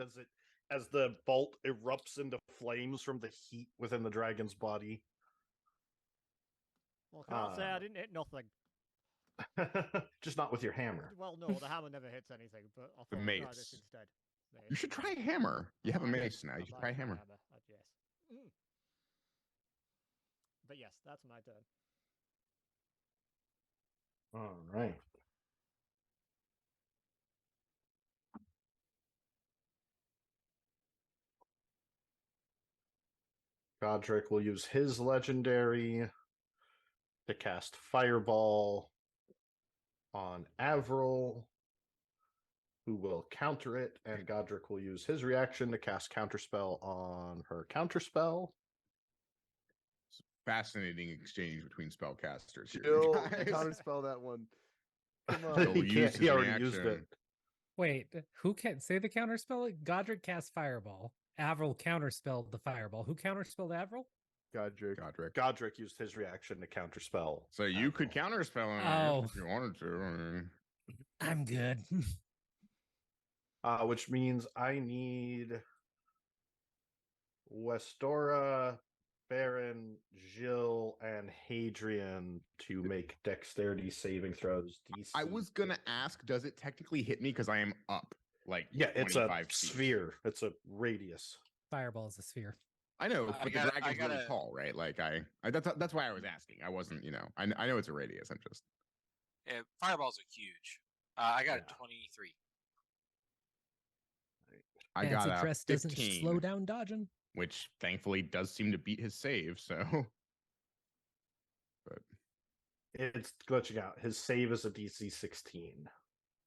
as the bolt erupts into flames from the heat within the dragon's body. Well, I can't say I didn't hit nothing. Just not with your hammer. Well, no, the hammer never hits anything, but I thought The I'd try this mace. instead. You should try a hammer. You have a mace now. You should try a hammer. Yes. But yes, that's my turn. All right. Godric will use his legendary to cast Fireball on Avril. who will counter it, and Godric will use his reaction to cast Counterspell on her Counterspell. Fascinating exchange between spellcasters here, Chill. guys. Counterspell that one. Come He'll on. he use can't. his He already used it. reaction. Wait, who can say the counterspell? Godric cast Fireball. Avril counterspelled the Fireball. Who counterspelled Avril? Godric. Godric. Godric used his reaction to counterspell. So you could Avril. counterspell him I Oh. guess, if you wanted to. I mean, I'm good. Which means I need Westora, Baron, Jill, and Hadrian to make dexterity saving throws. DC. I was gonna ask, does it technically hit me because I am up like Yeah, it's a 25 feet? sphere. It's a radius. Fireball is a sphere. I know, I but gotta- the I dragon's really gotta- tall, right? Like that's why I was asking. I wasn't, I know it's a radius. I'm just Yeah, fireballs are huge. I got Yeah. a 23. I Fancy got a dress 15, doesn't slow down dodging. which thankfully does seem to beat his save. So, but It's glitching out. His save is a DC 16.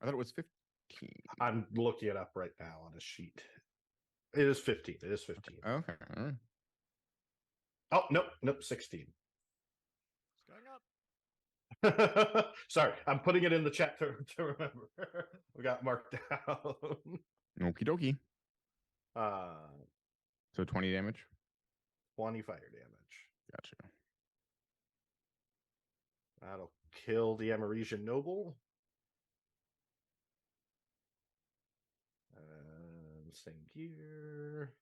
I thought it was 15. I'm looking it up right now on his sheet. It is 15. It is 15. Okay, all right. Oh, nope, 16. It's going up. Sorry, I'm putting it in the chat to remember. We got marked down. Okie dokie. Uh, So 20 damage. 20 fire damage. Gotcha. That'll kill the Ameresian Noble. Same gear.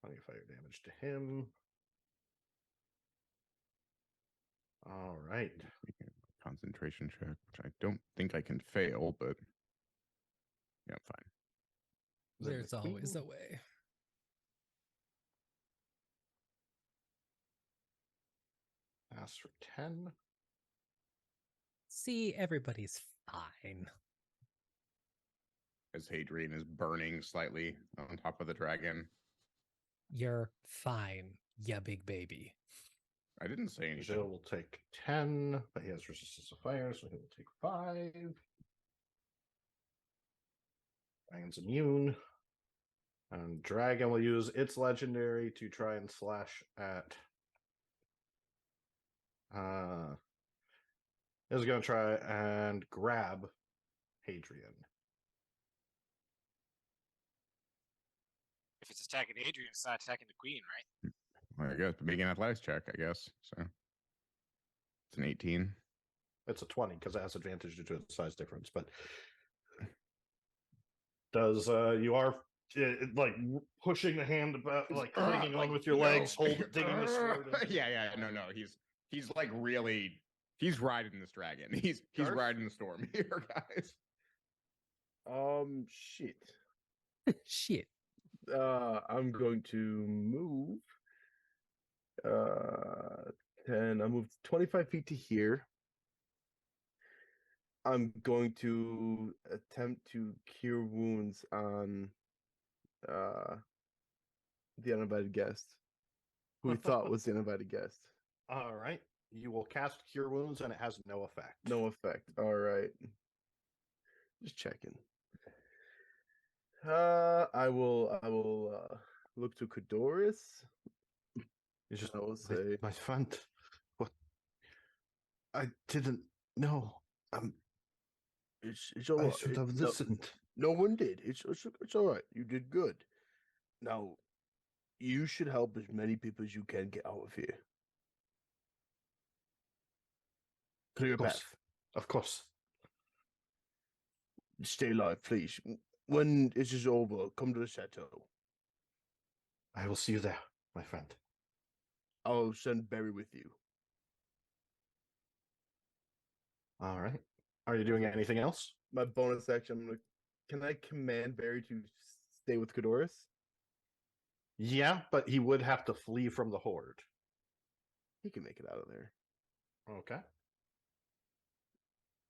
20 fire damage to him. All right. Concentration check, which I don't think I can fail, but yeah, fine. Then the There's always queen. a way. Pass for 10. See, everybody's fine. As Hadrian is burning slightly on top of the dragon. You're fine, ya big baby. I didn't say anything. Jill will take 10, but he has resistance to fire, so he will take 5. Dragon's immune. And Dragon will use its legendary to try and slash at. Is going to try and grab Hadrian. If it's attacking Adrian, it's not attacking the queen, right? Well, I guess, but make an athletics check, I guess. So it's an 18. It's a 20 because it has advantage due to its size difference. But does you are like pushing the hand about, like clinging on with your legs, digging the sword. Yeah. No. He's like really. He's riding this dragon. He's Garth? riding the storm here, guys. Shit. Shit. I'm going to move 10. I moved 25 feet to here. I'm going to attempt to cure wounds on the uninvited guest, who we thought was the uninvited guest. All right. You will cast Cure Wounds and it has no effect. No effect. All right. Just checking. I will look to Cadoris. You just I will say my friend. What? I didn't know. it's all I right. should have listened. No one did. It's all right. You did good. Now, you should help as many people as you can get out of here. Clear a Of course. path. Of course. Stay alive, please. When this is over, come to the chateau. I will see you there, my friend. I'll send Barry with you. All right. Are you doing anything else? My bonus action, can I command Barry to stay with Cadoris? Yeah, but he would have to flee from the horde. He can make it out of there. Okay.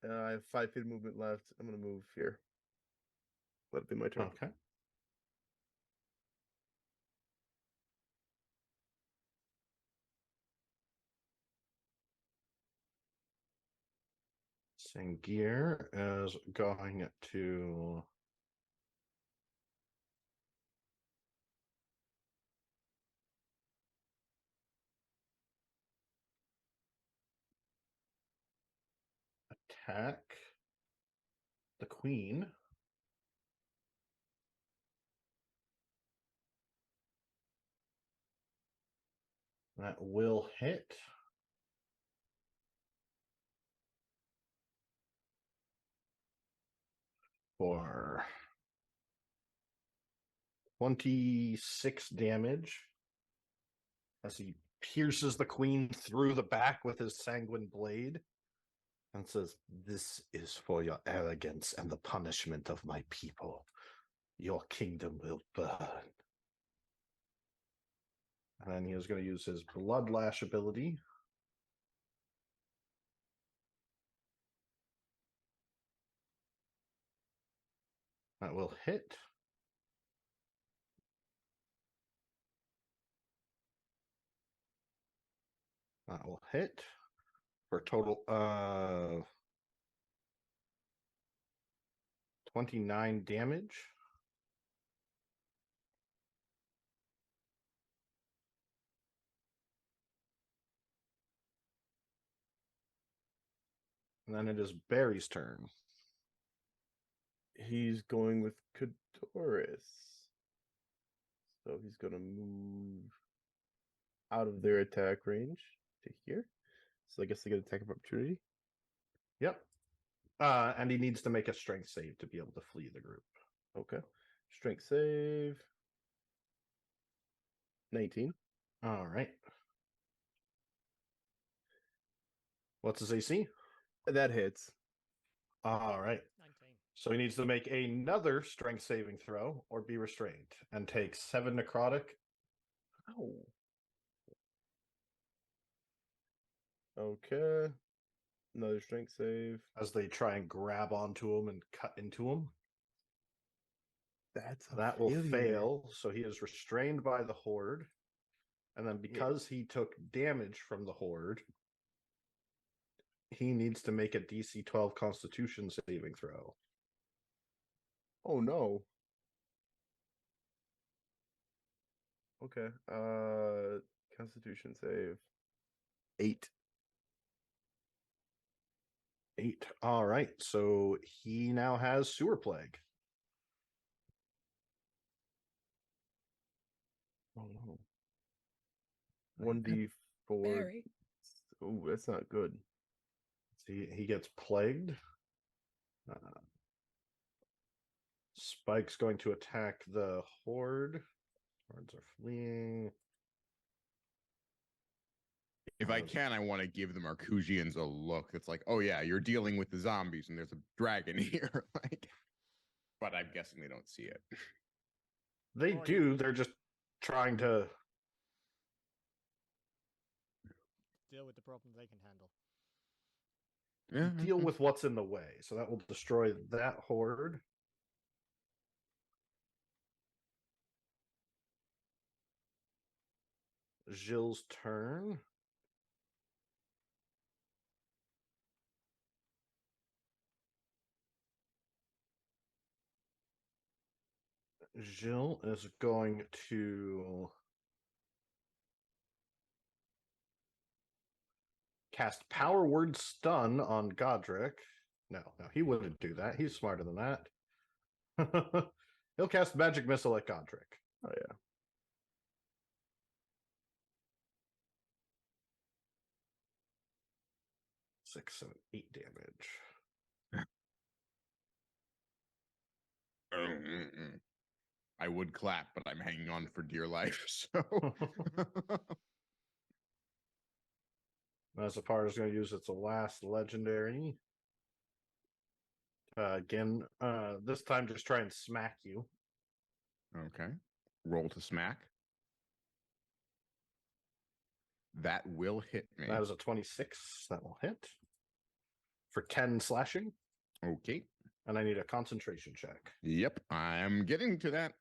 I have 5 feet of movement left. I'm going to move here. Let it be my turn. Okay. Sangir is going to attack the queen. That will hit. For 26 damage as he pierces the queen through the back with his sanguine blade and says, "This is for your arrogance and the punishment of my people. Your kingdom will burn." And then he is going to use his Bloodlash ability. That will hit. That will hit for a total of 29 damage. And then it is Barry's turn. He's going with Kadoris. So he's going to move out of their attack range to here. So I guess they get attack of opportunity. Yep. And he needs to make a strength save to be able to flee the group. Okay. Strength save. 19. All right. What's his AC? That hits. All right. 19. So he needs to make another strength saving throw or be restrained and take 7 necrotic. Ow. Okay. Another strength save. As they try and grab onto him and cut into him. That's a That will failure. fail. So he is restrained by the horde. And then because he took damage from the horde, he needs to make a DC 12 Constitution saving throw. Oh no. Okay. Constitution save. 8. 8. All right. So he now has sewer plague. Oh no. 1d4. Barry. Oh, that's not good. See, he gets plagued. Spike's going to attack the horde. Hordes are fleeing. If I can, I want to give the Marcusians a look. It's like, oh yeah, you're dealing with the zombies, and there's a dragon here. Like, but I'm guessing they don't see it. They Well, do. They're just trying to. Deal with the problems they can handle. Yeah. Deal with what's in the way. So that will destroy that horde. Gilles' turn. Gilles is going to cast Power Word Stun on Godric. No, he wouldn't do that. He's smarter than that. He'll cast Magic Missile at Godric. Oh yeah. Six, 7, 8 damage. I would clap, but I'm hanging on for dear life. So Mazapar is going to use its last legendary. Again, this time just try and smack you. okay, roll to smack. That will hit me. That is a 26. That will hit for 10 slashing. Okay. And I need a concentration check. Yep, I'm getting to that.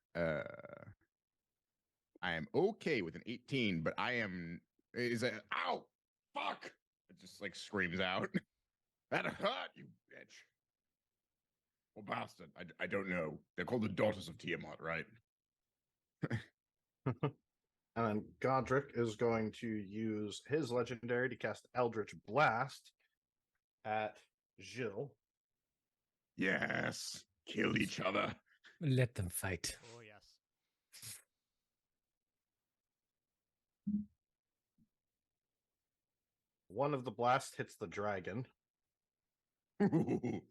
I am okay with an 18, but I am ow, fuck! It just like screams out. That hurt, you bitch. Or bastard. I don't know. They're called the Daughters of Tiamat, right? And then Godric is going to use his legendary to cast Eldritch Blast at Gilles. Yes. Kill each other. Let them fight. Oh yes. One of the blasts hits the dragon. Does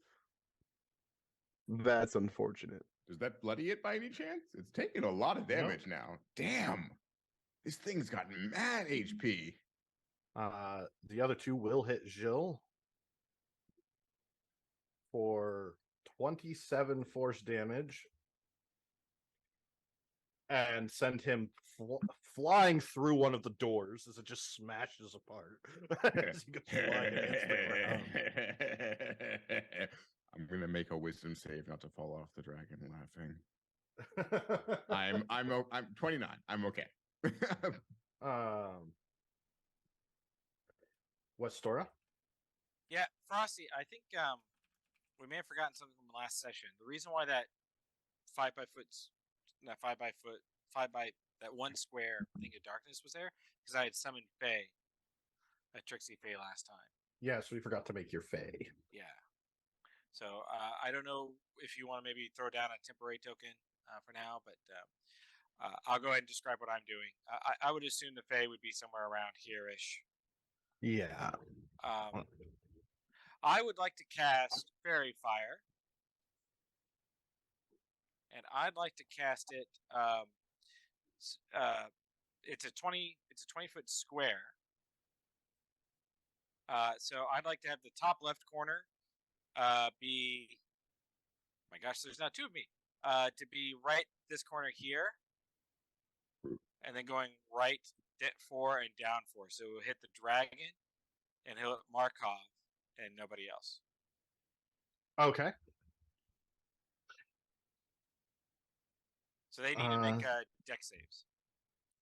That's unfortunate. that bloody it by any chance? It's taking a lot of damage now. Damn. This thing's got mad HP. The other two will hit Gilles for 27 force damage and send him flying through one of the doors as it just smashes apart as he goes flying against the ground. I'm gonna make a wisdom save not to fall off the dragon laughing. I'm 29. I'm okay. Westora? Yeah, Frosty, I think we may have forgotten something from the last session. The reason why that 5 by that 1 square thing of darkness was there because I had summoned Faye, a Trixie Faye last time. Yes, we forgot to make your Fae. Yeah. So I don't know if you want to maybe throw down a temporary token for now, but I'll go ahead and describe what I'm doing. I would assume the Fae would be somewhere around here-ish. Yeah. I would like to cast Fairy Fire. And I'd like to cast it. It's a 20-foot square. So I'd like to have the top left corner be. Oh my gosh, there's now 2 of me. To be right this corner here, and then going right 4 and down 4. So we'll hit the dragon, and he'll hit Markov, and nobody else. Okay. So they need to make deck saves.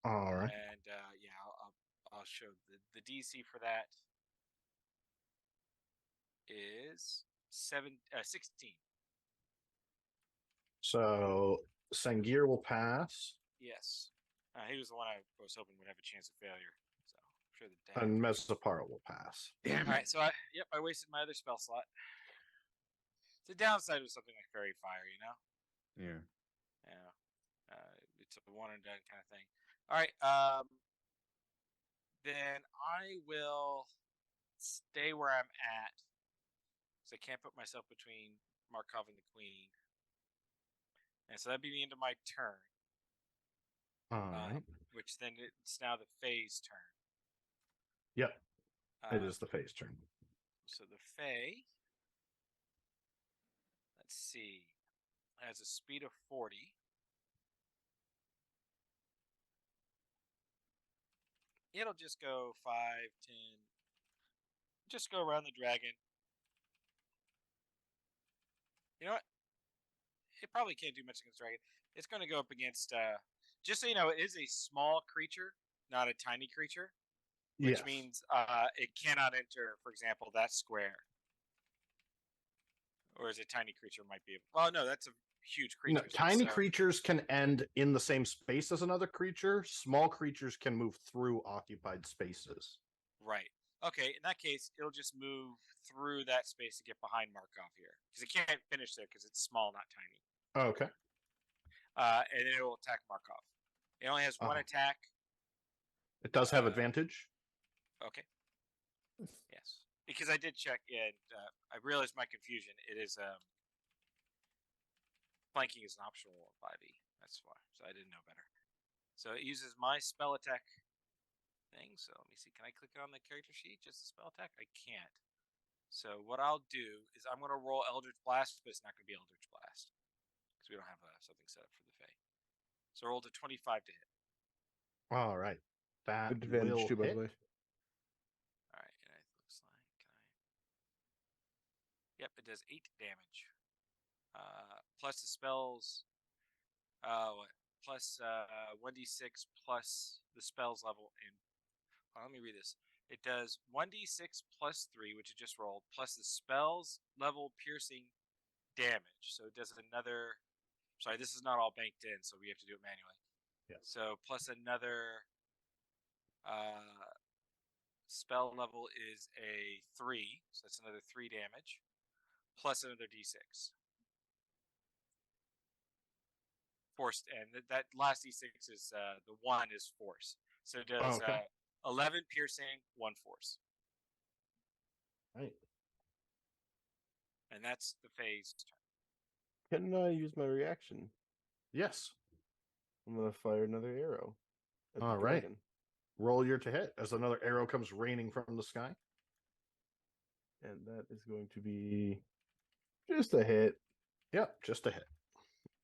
All right. And yeah, I'll show the DC for that is 16. So Sangir will pass, Yes, he was the one I was hoping would have a chance of failure. So I'm sure the deck. and Mesopara will pass. Damn All it. right, so I wasted my other spell slot. The downside was something like Fairy Fire, you know. Yeah. Yeah, it's a one and done kind of thing. All right, then I will stay where I'm at, because I can't put myself between Markov and the Queen, and so that'd be the end of my turn. All right. Which then it's now the Fae's turn. Yep. It is the Fae's turn. So the Fae, let's see, has a speed of 40. It'll just go 5, 10. Just go around the dragon. You know what? It probably can't do much against the dragon. It's going to go up against, just so you know, it is a small creature, not a tiny creature. Which means it cannot enter, for example, that square. Or as a tiny creature might be. Well, no, that's a huge creature. No, tiny creatures can end in the same space as another creature. Small creatures can move through occupied spaces. Right. Okay, in that case, it'll just move through that space to get behind Markov here. Because it can't finish there because it's small, not tiny. Okay. And then it will attack Markov. It only has 1 attack. It does have advantage. Okay. Yes. Because I did check, and I realized my confusion. It is flanking is an optional 5e. That's why. So I didn't know better. So it uses my spell attack thing. So let me see. Can I click on the character sheet? Just the spell attack? I can't. So what I'll do is I'm going to roll Eldritch Blast, but it's not going to be Eldritch Blast because we don't have something set up for the Fae. So I rolled a 25 to hit. All right. That Advantage will too, by hit. the way. All right, and it looks like Yep, it does 8 damage. Plus the spells. Plus 1d6 plus the spells level in. Let me read this. It does 1d6 plus 3, which it just rolled, plus the spell's level piercing damage. So it does another. Sorry, this is not all banked in, so we have to do it manually. Yeah. So plus another spell level is a 3, so that's another 3 damage, plus another d6. Force, and that last d6 is the 1 is force. So it does 11 piercing, 1 force. Right. And that's the phase turn. Can I use my reaction? Yes. I'm gonna fire another arrow at the All right. dragon. Roll your to hit as another arrow comes raining from the sky. And that is going to be just a hit Yep, just a hit.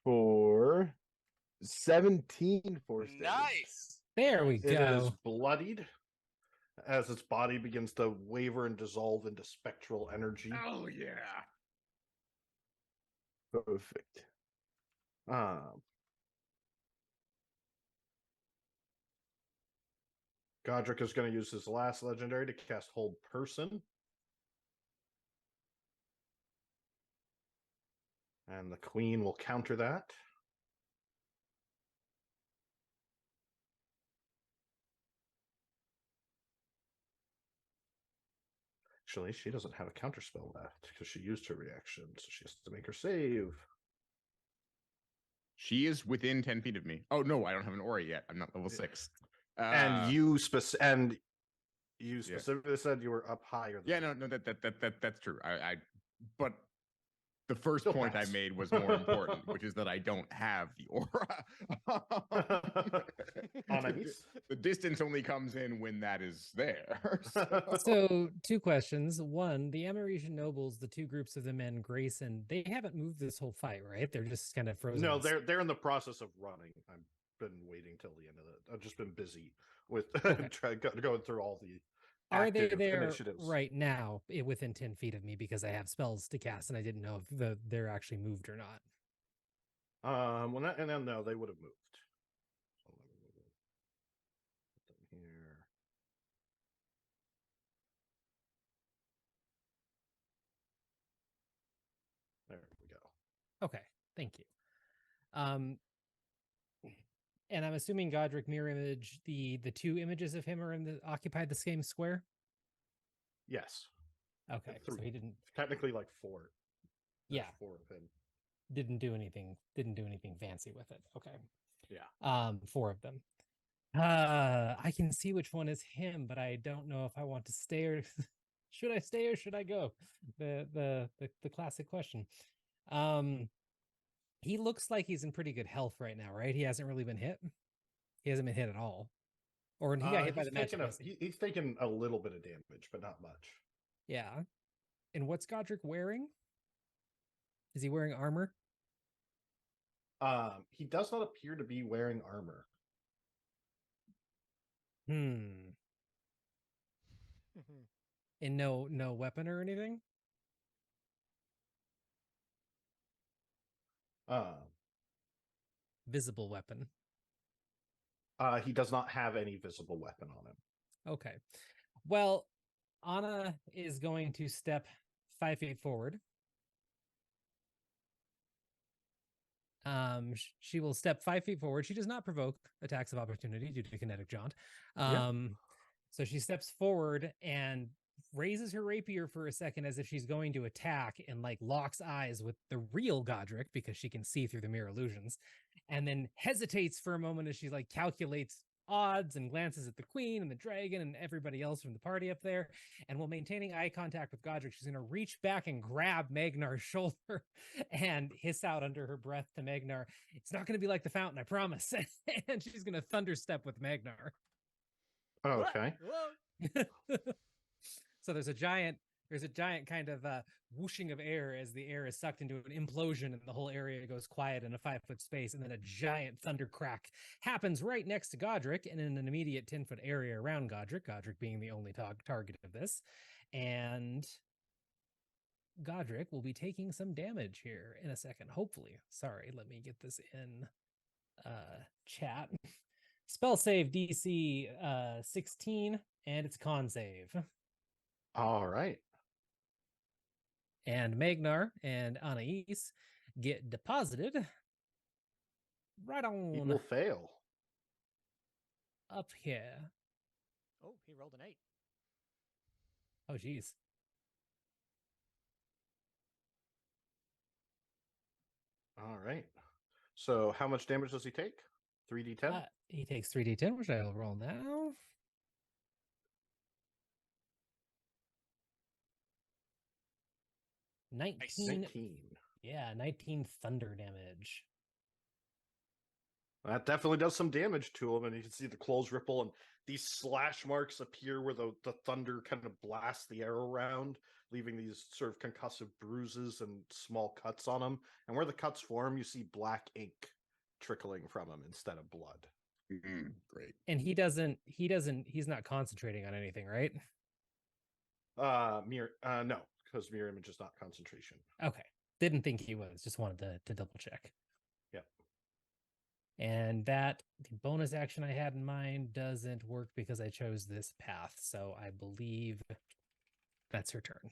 for 17 force damage. Nice. There we It is go. bloodied as its body begins to waver and dissolve into spectral energy. Oh yeah. Perfect. Godric is going to use his last legendary to cast Hold Person. And the Queen will counter that. Actually, she doesn't have a counterspell left because she used her reaction, so she has to make her save. She is within 10 feet of me. Oh no, I don't have an aura yet. I'm not level 6. And you specifically said you were up higher than Yeah, that. no, that's true. But the first Still point pass. I made was more important, which is that I don't have the aura. Nice. The distance only comes in when that is there. So, two questions. One, the Amarisian nobles, the two groups of the men, Grayson, they haven't moved this whole fight, right? They're just kind of frozen. No, they're in the process of running. I've been waiting till the end of it. I've just been busy with going through all the Are they active there initiatives. right now within 10 feet of me because I have spells to cast and I didn't know if they're actually moved or not? No, they would have moved. So let me put them here. There we go. Okay, thank you. And I'm assuming Godric mirror image, the two images of him are occupy the same square? Yes. Okay, so he didn't Technically like 4. Yeah. 4 of him. Didn't do anything fancy with it. Okay. Yeah. 4 of them. I can see which one is him, but I don't know if I want to stay or should I stay or should I go? The classic question. He looks like he's in pretty good health right now, right? He hasn't really been hit. He hasn't been hit at all. Or he got hit by the magic. He's taken a little bit of damage, but not much. Yeah. And what's Godric wearing? Is he wearing armor? He does not appear to be wearing armor. And no weapon or anything? Visible weapon. He does not have any visible weapon on him. Okay. Well, Anna is going to step 5 feet forward. She will step 5 feet forward. She does not provoke attacks of opportunity due to kinetic jaunt. So she steps forward and raises her rapier for a second as if she's going to attack and like locks eyes with the real Godric because she can see through the mirror illusions, and then hesitates for a moment as she like calculates odds and glances at the queen and the dragon and everybody else from the party up there. And while maintaining eye contact with Godric, she's going to reach back and grab Magnar's shoulder and hiss out under her breath to Magnar, "It's not going to be like the fountain, I promise." And she's going to thunder step with Magnar. Okay. So there's a giant kind of whooshing of air as the air is sucked into an implosion and the whole area goes quiet in a 5-foot space, and then a giant thunder crack happens right next to Godric and in an immediate 10-foot area around Godric being the only target of this. And Godric will be taking some damage here in a second, hopefully. Sorry, let me get this in chat. Spell save DC 16, and it's a con save. All right. And Magnar and Anais get deposited right He on will fail. up here. Oh, he rolled an 8. Oh, geez. All right. So how much damage does he take? 3d10? He takes 3d10, which I'll roll now. Nice. 19. Yeah, 19 thunder damage. That definitely does some damage to him, and you can see the clothes ripple, and these slash marks appear where the thunder kind of blasts the air around, leaving these sort of concussive bruises and small cuts on him. And where the cuts form, you see black ink trickling from him instead of blood. Great. And he's not concentrating on anything, right? No, because mirror image is not concentration. Okay. Didn't think he was, just wanted to double check. Yep. And the bonus action I had in mind doesn't work because I chose this path. So I believe that's her turn.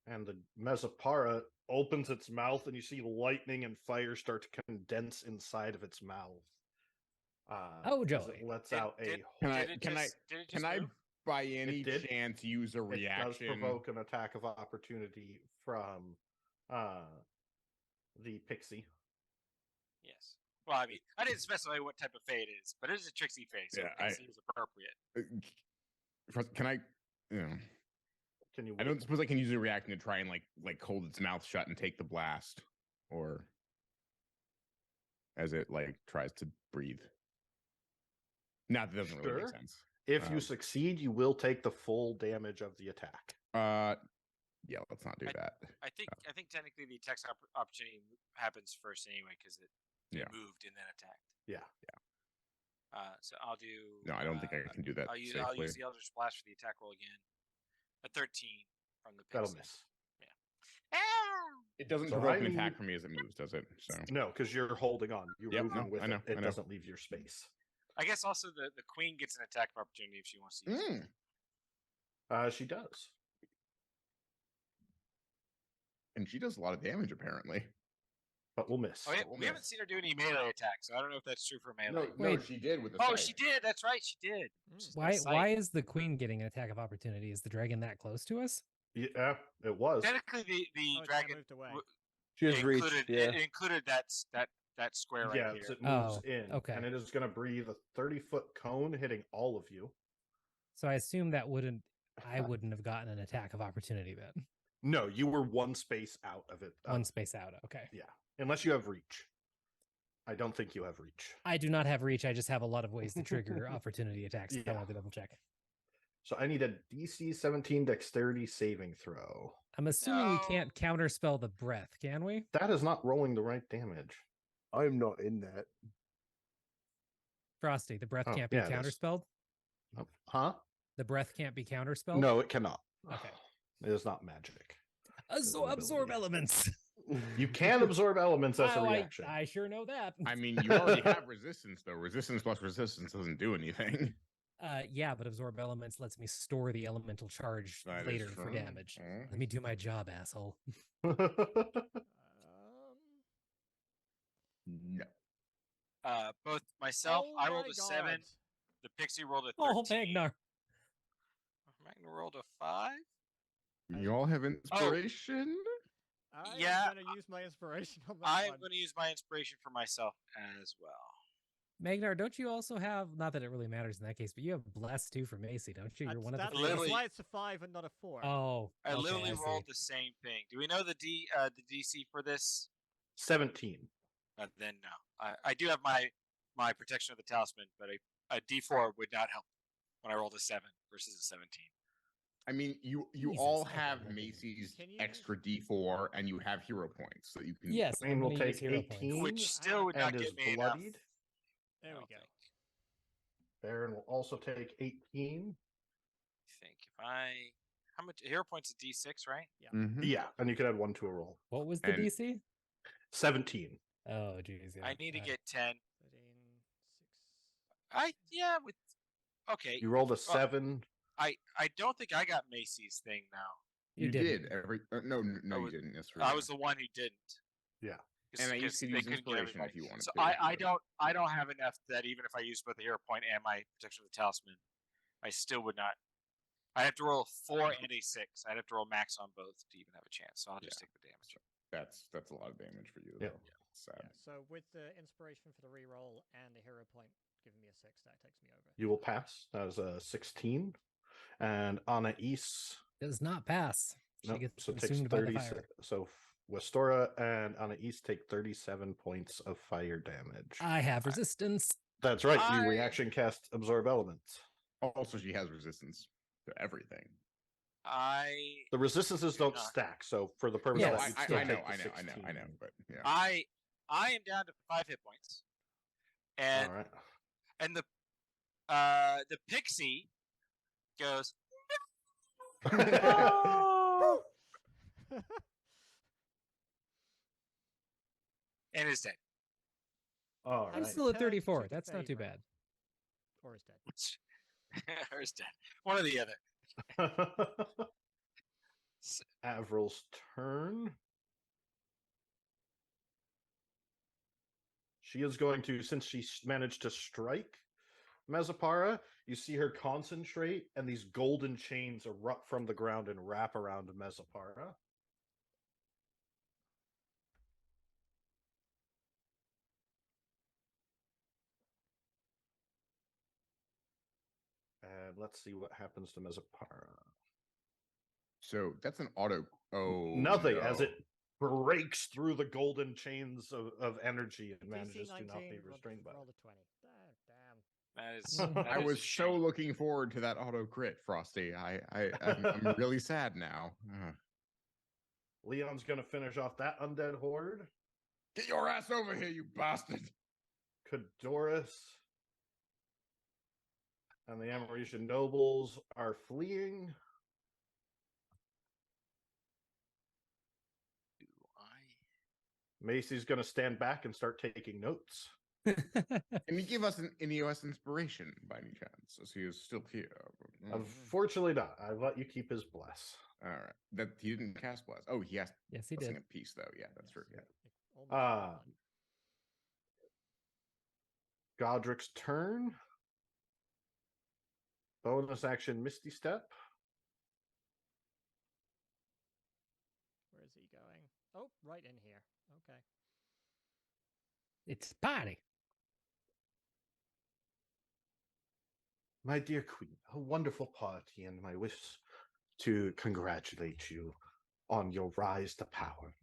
And the Mesopara opens its mouth, and you see lightning and fire start to condense inside of its mouth. Oh, as joy. it lets out a. Did it just I move? by any did. chance use a It reaction? does provoke an attack of opportunity from the pixie. Yes. Well, I mean, I didn't specify what type of fey it is, but it is a tricksy fey, so Yeah, it seems appropriate. Can I? You know, Can you? I don't suppose I can use a reaction to try and like hold its mouth shut and take the blast, or as it like tries to breathe. No, that doesn't really make Sure. sense. If you succeed, you will take the full damage of the attack. Yeah, let's not do that. I think technically the attack opportunity happens first anyway because it moved and then attacked. Yeah. So I'll do. No, I don't think I can do that I'll use safely. the Elder Splash for the attack roll again. A 13 from the That'll pixie. miss. It doesn't So provoke I an attack need- from me as it moves, does it? So No, because you're holding on. You're Yep, moving no, with I know, it. It I know. doesn't leave your space. I guess also the queen gets an attack of opportunity if she wants to use it. She does. and she does a lot of damage apparently. But we'll miss. Oh, yeah, we haven't seen her do any melee attacks, so I don't know if that's true for melee. No, Wait. she did with the. Oh, scythe. she did. That's right, she did. She's got a Why sight. is the queen getting an attack of opportunity? Is the dragon that close to us? Yeah, it was. Technically, the Oh, it's kinda dragon moved away. She has reached. included Yeah. it included that square right Yeah, here. as it moves Oh, in, okay. and it is going to breathe a 30-foot cone hitting all of you. So I assume I wouldn't have gotten an attack of opportunity then. No, you were one space out of it. One space out. Okay. Yeah, unless you have reach. I don't think you have reach. I do not have reach. I just have a lot of ways to trigger opportunity attacks. I Yeah. wanted to double check. So I need a DC 17 dexterity saving throw. I'm assuming we No. can't counterspell the breath, can we? That is not rolling the right damage. I'm not in that. Frosty, the breath Oh, can't be yeah, it is. counterspelled? Huh? The breath can't be counterspelled? No, it cannot. Okay. It is not magic. Absorb ability. elements. You can absorb elements as a Wow, reaction. I sure know that. I mean, you already have resistance though. Resistance plus resistance doesn't do anything. Yeah, but absorb elements lets me store the elemental charge That is later for true. damage. Mm. Let me do my job, asshole. No. Both myself, Oh I rolled my a 7. God. The pixie rolled a 13. Oh, Magnar. Magnar rolled a 5. You all have inspiration. I'm Yeah, gonna use my inspiration on that I'm one. going to use my inspiration for myself as well. Magnar, don't you also have, not that it really matters in that case, but you have Bless too for Macy, don't you? You're one of the That's three. Literally- why it's a 5 and not a 4. Oh, I okay, literally see. rolled the same thing. Do we know the DC for this? 17. Then no. I do have my protection of the talisman, but a D4 would not help when I rolled a 7 versus a 17. I mean, you Jesus, all okay, have okay. Macy's Can you- extra D4, and you have hero points, so you can. Yes, Bane I'm will gonna use take hero 18. points. Which still would not and is get me enough. bloodied. There I we don't go. think. Baron will also take 18. I think if how much hero points is D6, right? Mhm. Yeah, and you can add 1 to a roll. What was the And- DC? 17. Oh, geez. Yeah. I need to Alright. get 10. 13, 6. With okay. You rolled a 7. I don't think I got Macy's thing now. You did didn't. every. No, I you was- didn't. Yes, I was the one who didn't. Yeah. And you could they use couldn't get inspiration everybody. if you wanted So to. I don't have enough that even if I use both the hero point and my protection of the talisman, I still would not. I have to roll a 4 and a 6. I'd have to roll max on both to even have a chance. So I'll just take the damage. That's a lot of damage for you. Yeah. Though. Sad. Yeah, so with the inspiration for the reroll and the hero point giving me a 6, that takes me over. You will pass. That was a 16. And Anais, Does not pass. She no, gets so takes consumed by the 30. fire. So Westora and Anais take 37 points of fire damage. I have resistance. That's right. You I- reaction cast Absorb Elements. Also, she has resistance to everything. The resistances don't not. stack, so for the purpose Yeah, of I, that, you'd I, still I know, take the I know, 16. I know, but yeah. I am down to 5 hit points, and All right. and the pixie goes and is dead. All I'm right. still at Turn to 34. the That's not too favourite. bad. Or is dead. Or is dead. One or the other. Avril's turn. She is going to, since she managed to strike Mezapara, you see her concentrate, and these golden chains erupt from the ground and wrap around Mezapara. And let's see what happens to Mezapara. So that's an auto. Oh, Nothing, no. as it breaks through the golden chains of energy and DC manages to not 19, be restrained by roll it. the 20. Damn. That is. I that is was a so shame. looking forward to that auto crit, Frosty. I'm really sad now. Leon's going to finish off that undead horde. Get your ass over here, you bastard! Cadoris and the Amarisian nobles are fleeing. Do I? Macy's going to stand back and start taking notes. Can you give us an NEOS inspiration by any chance, as he is still here? Unfortunately, not. I let you keep his bless. All right. That he didn't cast blast. Oh, he has Yes, he blessing did. of peace though. Yeah, that's true. Yeah. Almost Ah. one. Godric's turn. Bonus action Misty Step. Where is he going? Oh, right in here. Okay. It's party. My dear queen, a wonderful party, and my wish to congratulate you on your rise to power.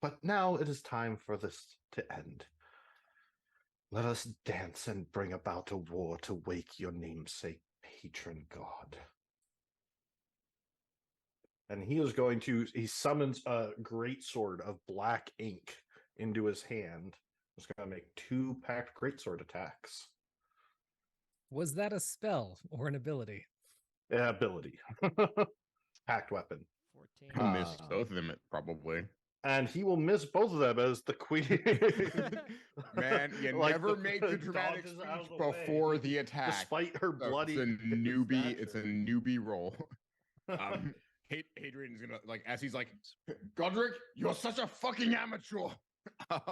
But now it is time for this to end. Let us dance and bring about a war to wake your namesake patron god. And he is going to, he summons a great sword of black ink into his hand. He's going to make 2 packed greatsword attacks. Was that a spell or an ability? Ability. Packed weapon. 14. Missed both of them, probably. And he will miss both of them as the queen. Man, you Like never the- make the dramatic dodges out of speech the way, before the attack. Despite her So bloody. It's a newbie. It's a stature. newbie roll. Hadrian's gonna like as he's like, Godric, you're such a fucking amateur. I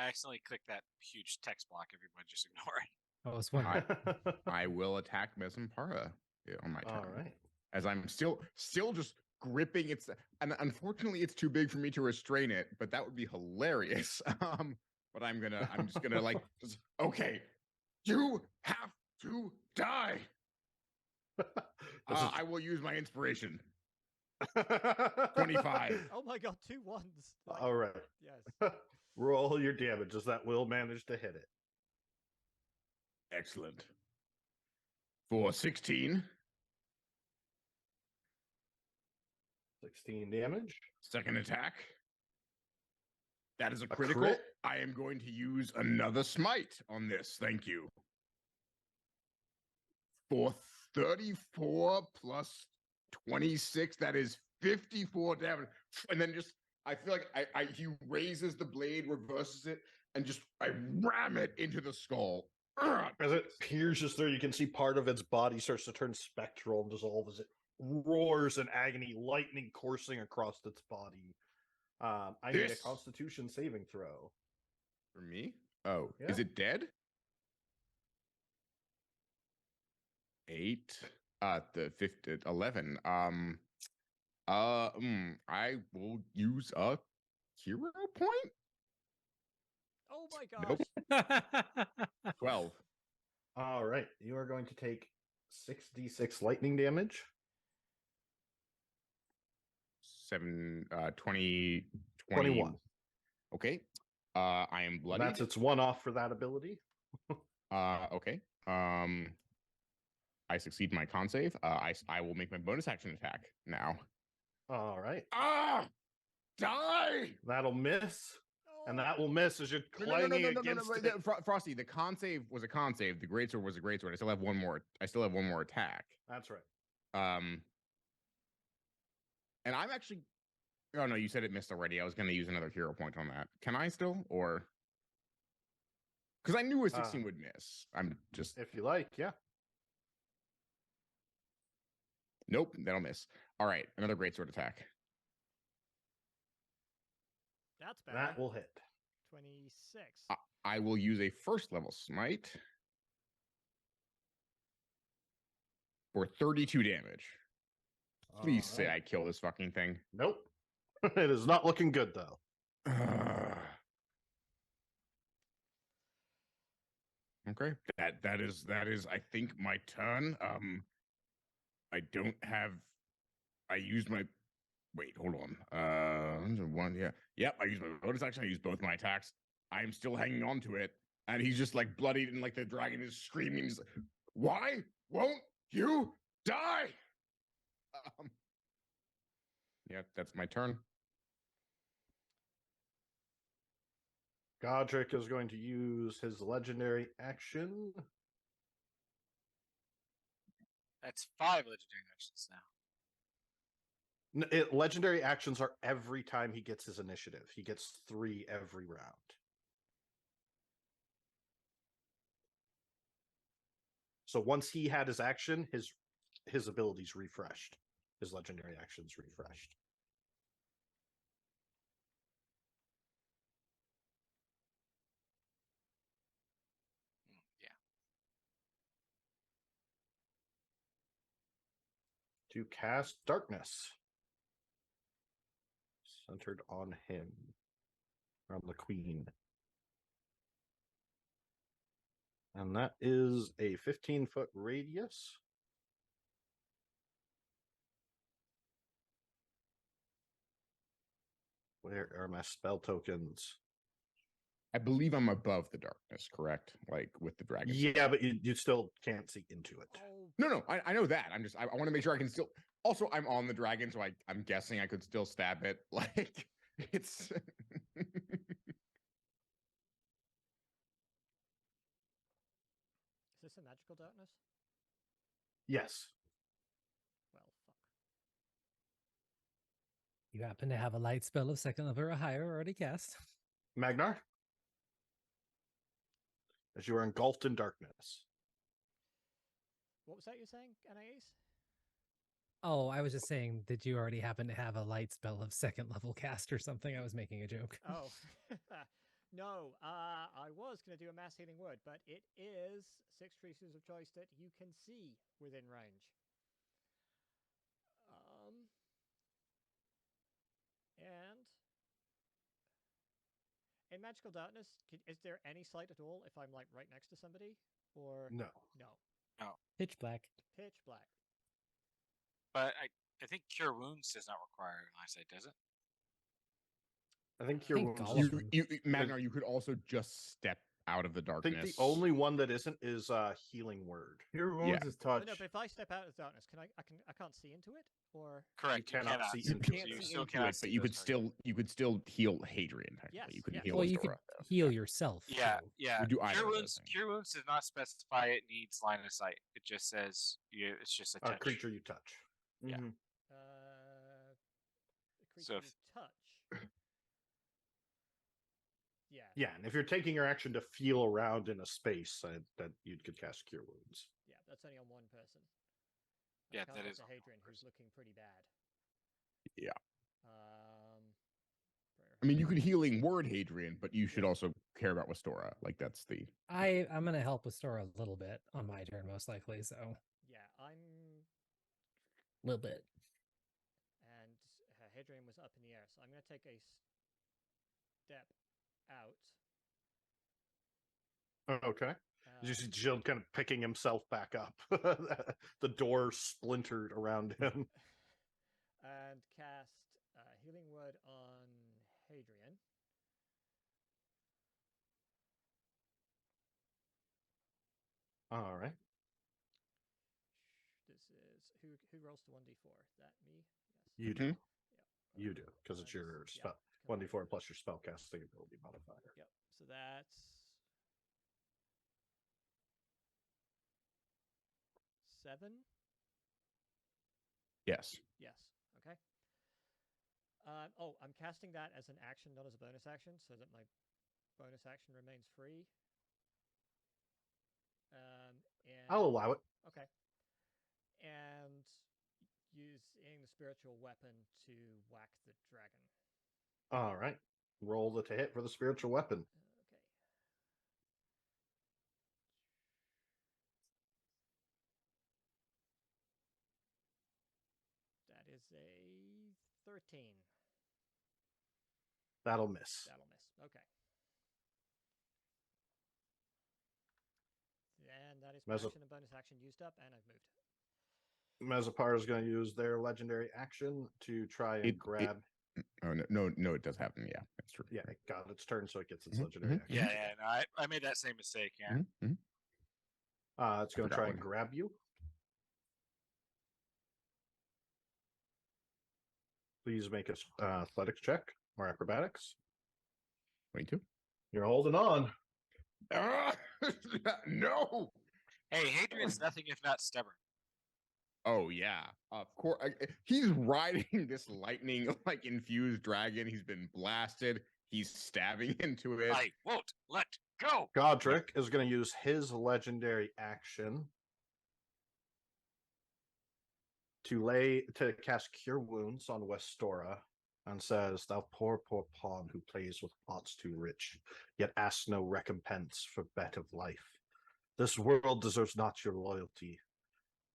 accidentally clicked that huge text block. Everyone just ignore it. I was wondering. I will attack Mesampara on my turn. All right. As I'm still just gripping its, and unfortunately it's too big for me to restrain it, but that would be hilarious. But I'm just gonna like, okay, you have to die. This is- I will use my inspiration. 25. Oh my god, 2 ones. Like, All right. yes. Roll your damage as that will manage to hit it. Excellent. For 16. 16 damage. Second attack. That is a A critical. crit? I am going to use another smite on this. Thank you. For 34 plus 26, that is 54 damage. And then just I feel like he raises the blade, reverses it, and just I ram it into the skull. As it pierces through, you can see part of its body starts to turn spectral and dissolve as it roars in agony, lightning coursing across its body. I need a This- Constitution saving throw. For me? Oh, Yeah. is it dead? 8. The 5th, 11. I will use a hero point. Oh my Nope. gosh. 12. All right, you are going to take 6d6 lightning damage. 7, 20, 21. Okay. I am And bloodied. that's its one off for that ability. Okay. I succeed my con save. I will make my bonus action attack now. All right, Ah! Die! that'll miss, and Oh, that will miss as you're clanging against it. Frosty, the con save was a con save. The greatsword was a greatsword. I still have one more. I still have one more attack. That's right. And I'm actually. Oh no, you said it missed already. I was going to use another hero point on that. Can I still, or? Because I knew a 16 would miss. I'm just. If you like, yeah. Nope, that'll miss. All right, another greatsword attack. that's better. That will hit. 26. I will use a first level smite for 32 damage. Please say I kill this fucking thing. Nope. It is not looking good though. Okay. That is I think my turn. I don't have I used my wait, hold on. One, yeah. Yep, I used my bonus action. I used both my attacks. I'm still hanging on to it. And he's just like bloodied and like the dragon is screaming. He's like, why won't you die? Yeah, that's my turn. Godric is going to use his legendary action. That's 5 legendary actions now. Legendary actions are every time he gets his initiative. He gets 3 every round. So once he had his action, his abilities refreshed. His legendary actions refreshed. Yeah. To cast darkness. Centered on him. On the queen. And that is a 15-foot radius. Where are my spell tokens? I believe I'm above the darkness, correct? Like with the dragon. Yeah, but you still can't see into it. Oh, No, I know that. I want to make sure I can still. Also, I'm on the dragon, so I'm guessing I could still stab it. Like it's. is this a magical darkness? Yes. Well, fuck. You happen to have a light spell of second level or higher already cast. Magnar? As you are engulfed in darkness. What was that you're saying, Anais? Oh, I was just saying that you already happen to have a light spell of second level cast or something. I was making a joke. Oh. No, I was going to do a mass healing word, but it is 6 creatures of choice that you can see within range. And in magical darkness, is there any sight at all if I'm like right next to somebody? Or No. no? Pitch black. Pitch black. But I think Cure Wounds does not require eyesight, does it? I think I your think wounds all is- of them. Magnar, you could also just step out of the I darkness. think the only one that isn't is healing word. Your wounds is touch. No, but if I step out of darkness, I can't see into it, or Correct. You cannot cannot see see You into into it. can't You see still into cannot it, see but you those could still heal Hadrian. Technically, Yes, you couldn't yes. heal. Well, you could Astora, though. heal yourself. Yeah, too. yeah. You do either Cure of those Wounds. things. Cure Wounds does not specify it needs line of sight. It just says you. It's just a A touch. creature you touch. Yeah. Mhm. a creature So you if- touch. Yeah. Yeah, and if you're taking your action to feel around in a space, that you could cast Cure Wounds. Yeah, that's only on one person. Yeah, Can't that get is to on one Hadrian, who's person. looking pretty bad. Yeah. Prayer I mean, you Hand. could healing word Hadrian, but you should also care about Westora. Like that's the I'm gonna help with Stora a little bit on my turn, most likely. So Yeah, I'm. a little bit. And Hadrian was up in the air, so I'm going to take a step out. Okay. You see Jill kind of picking himself back up. The door splintered around him. And cast Healing Word on Hadrian. All right. This is who rolls to 1d4? That me? Yes. You do. Yep. You do, because it's your Yep, spell. combined. 1d4 plus your spellcasting ability modifier. Yep. So that's 7. yes. Yes. Okay. I'm casting that as an action, not as a bonus action, so that my bonus action remains free. And I'll allow it. Okay. And using the spiritual weapon to whack the dragon. All right. Roll the to hit for the spiritual weapon. Okay. That is a 13. That'll miss. That'll miss. Okay. And that is my Meso- action and bonus action used up, and I've moved. Mezapar is going to use their legendary action to try and grab. Oh no, it does happen. Yeah, that's true. Yeah, it got its turn, so it gets its Mhm, legendary mhm. action. Yeah, no, I made that same mistake. Yeah. Mhm, mhm. It's going to forgot try one. and grab you. Please make a athletics check or acrobatics. 22. You're holding on. Ah! No. Hey, Hadrian's nothing if not stubborn. Oh yeah, of course. He's riding this lightning like infused dragon. He's been blasted. He's stabbing into it. I won't let go. Godric is going to use his legendary action to cast Cure Wounds on Westora, and says, "Thou poor pawn who plays with pots too rich, yet asks no recompense for bet of life. This world deserves not your loyalty.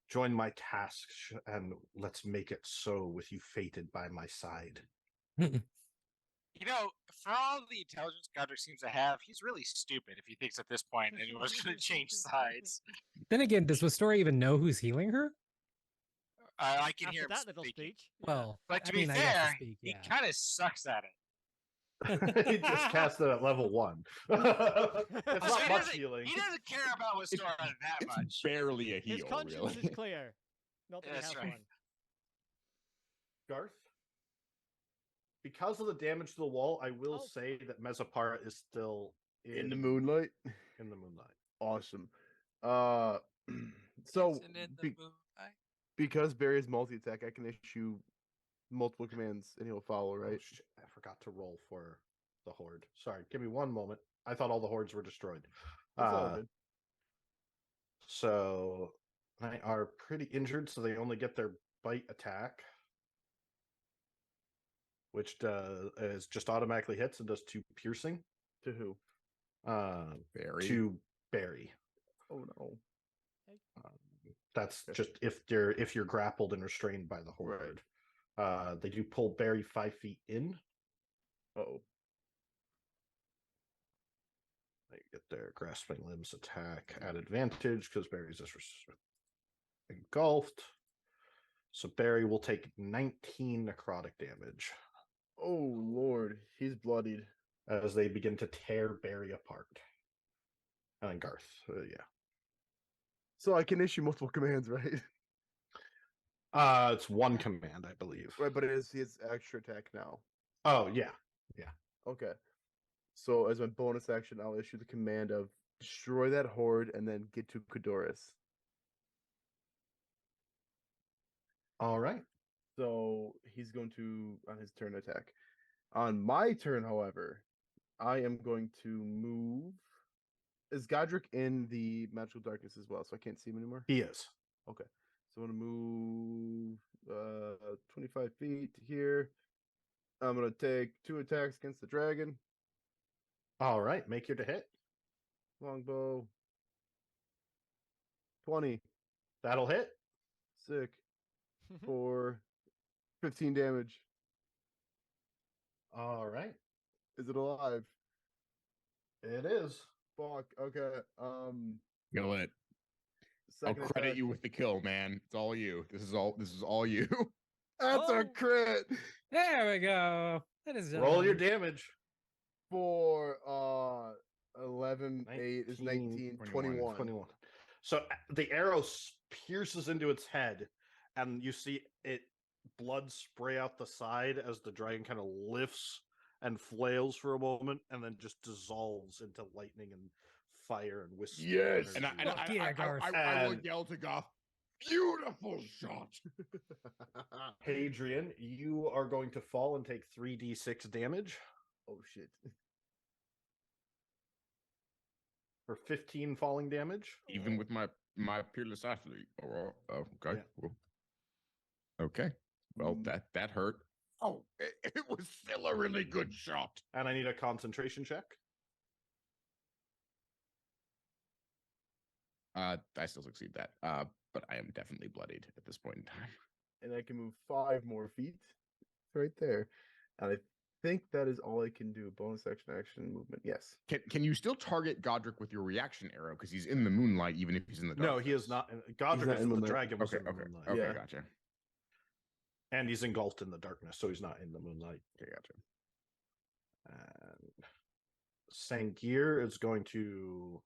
Join my tasks, and let's make it so with you fated by my side." You know, for all the intelligence Godric seems to have, he's really stupid if he thinks at this point anyone's going to change sides. Then again, does Story even know who's healing her? I can hear After him that little speaking. speech. Well, But to I be mean, I guess to fair, speak, he yeah. kind of sucks at it. He just cast it at level 1. It's So not he much doesn't- healing. He doesn't care about Westora that It's much. barely a His heal, conscience really. is clear. Not that he That's has right. one. Garth? Because of the damage to the wall, I will Oh. say that Mezapara is still In the moonlight. In the moonlight. Awesome. So Isn't it the moonlight? because Barry is multi-attack, I can issue multiple commands and he'll follow, Oh, right? shit, I forgot to roll for the horde. Sorry, give me one moment. I thought all the hordes were destroyed. That's all good. So they are pretty injured, so they only get their bite attack, which is just automatically hits and does 2 piercing. To who? Barry. To Barry. Oh no. That's Okay. just if you're grappled and restrained by the horde. They do pull Barry 5 feet in. Uh-oh. They get their grasping limbs attack at advantage because Barry's just engulfed. So Barry will take 19 necrotic damage Oh Lord, he's bloodied. as they begin to tear Barry apart. And then Garth, yeah. So I can issue multiple commands, right? It's 1 command, I believe. Right, but it is his extra attack now. Oh yeah, Okay. So as my bonus action, I'll issue the command of destroy that horde and then get to Kodoris. all right. So he's going to on his turn attack. On my turn, however, I am going to move. Is Godric in the magical darkness as well? So I can't see him anymore. He is. Okay. So I'm gonna move 25 feet to here. I'm gonna take 2 attacks against the dragon. All right, make your to hit. Longbow. 20. That'll hit. Sick. For 15 damage. All right, Is it alive? it is. Fuck. Okay. Kill it. I'll Second credit attack. you with the kill, man. It's all you. This is all you. That's a Oh. crit There we go. That is Roll your damage. for 11, 8 is 19, 19, 21. 21. So the arrow pierces into its head, and you see it blood spray out the side as the dragon kind of lifts and flails for a moment, and then just dissolves into lightning and fire and wisps. of Yes. And energy. Fuck yeah, Garth. I will And- yell to Goth, beautiful shot. Hadrian, you are going to fall and take 3d6 damage Oh shit. for 15 falling damage. Even with my peerless athlete. Oh, okay. Yeah. Cool. Okay. Well, that hurt. Oh, it was still a really good shot. And I need a concentration check. I still succeed that. But I am definitely bloodied at this point in time. And I can move 5 more feet. Right there. And I think that is all I can do. Bonus action movement. Yes. Can you still target Godric with your reaction arrow? Because he's in the moonlight, even if he's in the dark. No, he is not. Godric not is in the moonlight. dragon. Was Okay, in the okay. moonlight. Okay, Yeah. gotcha. And he's engulfed in the darkness, so he's not in the moonlight. Okay, gotcha. And Sangir is going to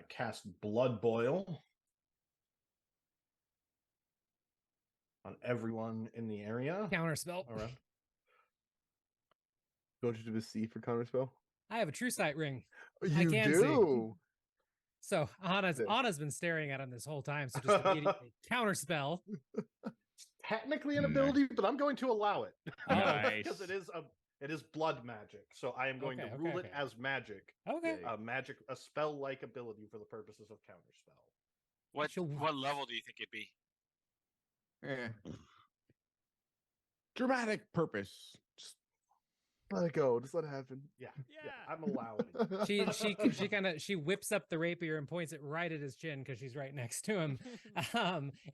cast Blood Boil on everyone in the area. Counterspell. Around. Don't you do the C for counterspell? I have a true sight ring. You can see. do. So Sick. Anna's been staring at him this whole time. So just immediately counterspell. Technically an Nice. ability, but I'm going to allow it because Nice. it is blood magic. So I am going Okay, to okay, rule okay. it as magic, Okay. Okay. a spell-like ability for the purposes of counterspell. What level do you think it'd be? Dramatic purpose. Just Let it go. Just let it happen. Yeah, Yeah. I'm allowing. She whips up the rapier and points it right at his chin because she's right next to him,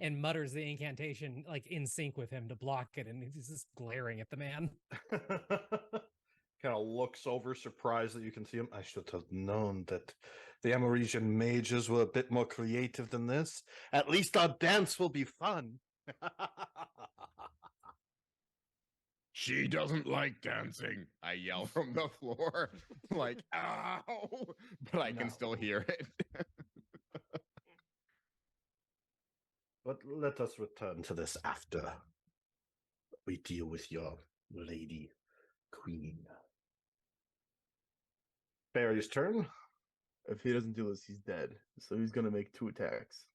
and mutters the incantation like in sync with him to block it, and he's just glaring at the man. Kind of looks over, surprised that you can see him. I should have known that the Ameresian mages were a bit more creative than this. At least our dance will be fun. She doesn't like dancing. I yell from the floor, like, ow! But I can No. still hear it. But let us return to this after we deal with your lady queen. Barry's turn. If he doesn't do this, he's dead. So he's gonna make 2 attacks.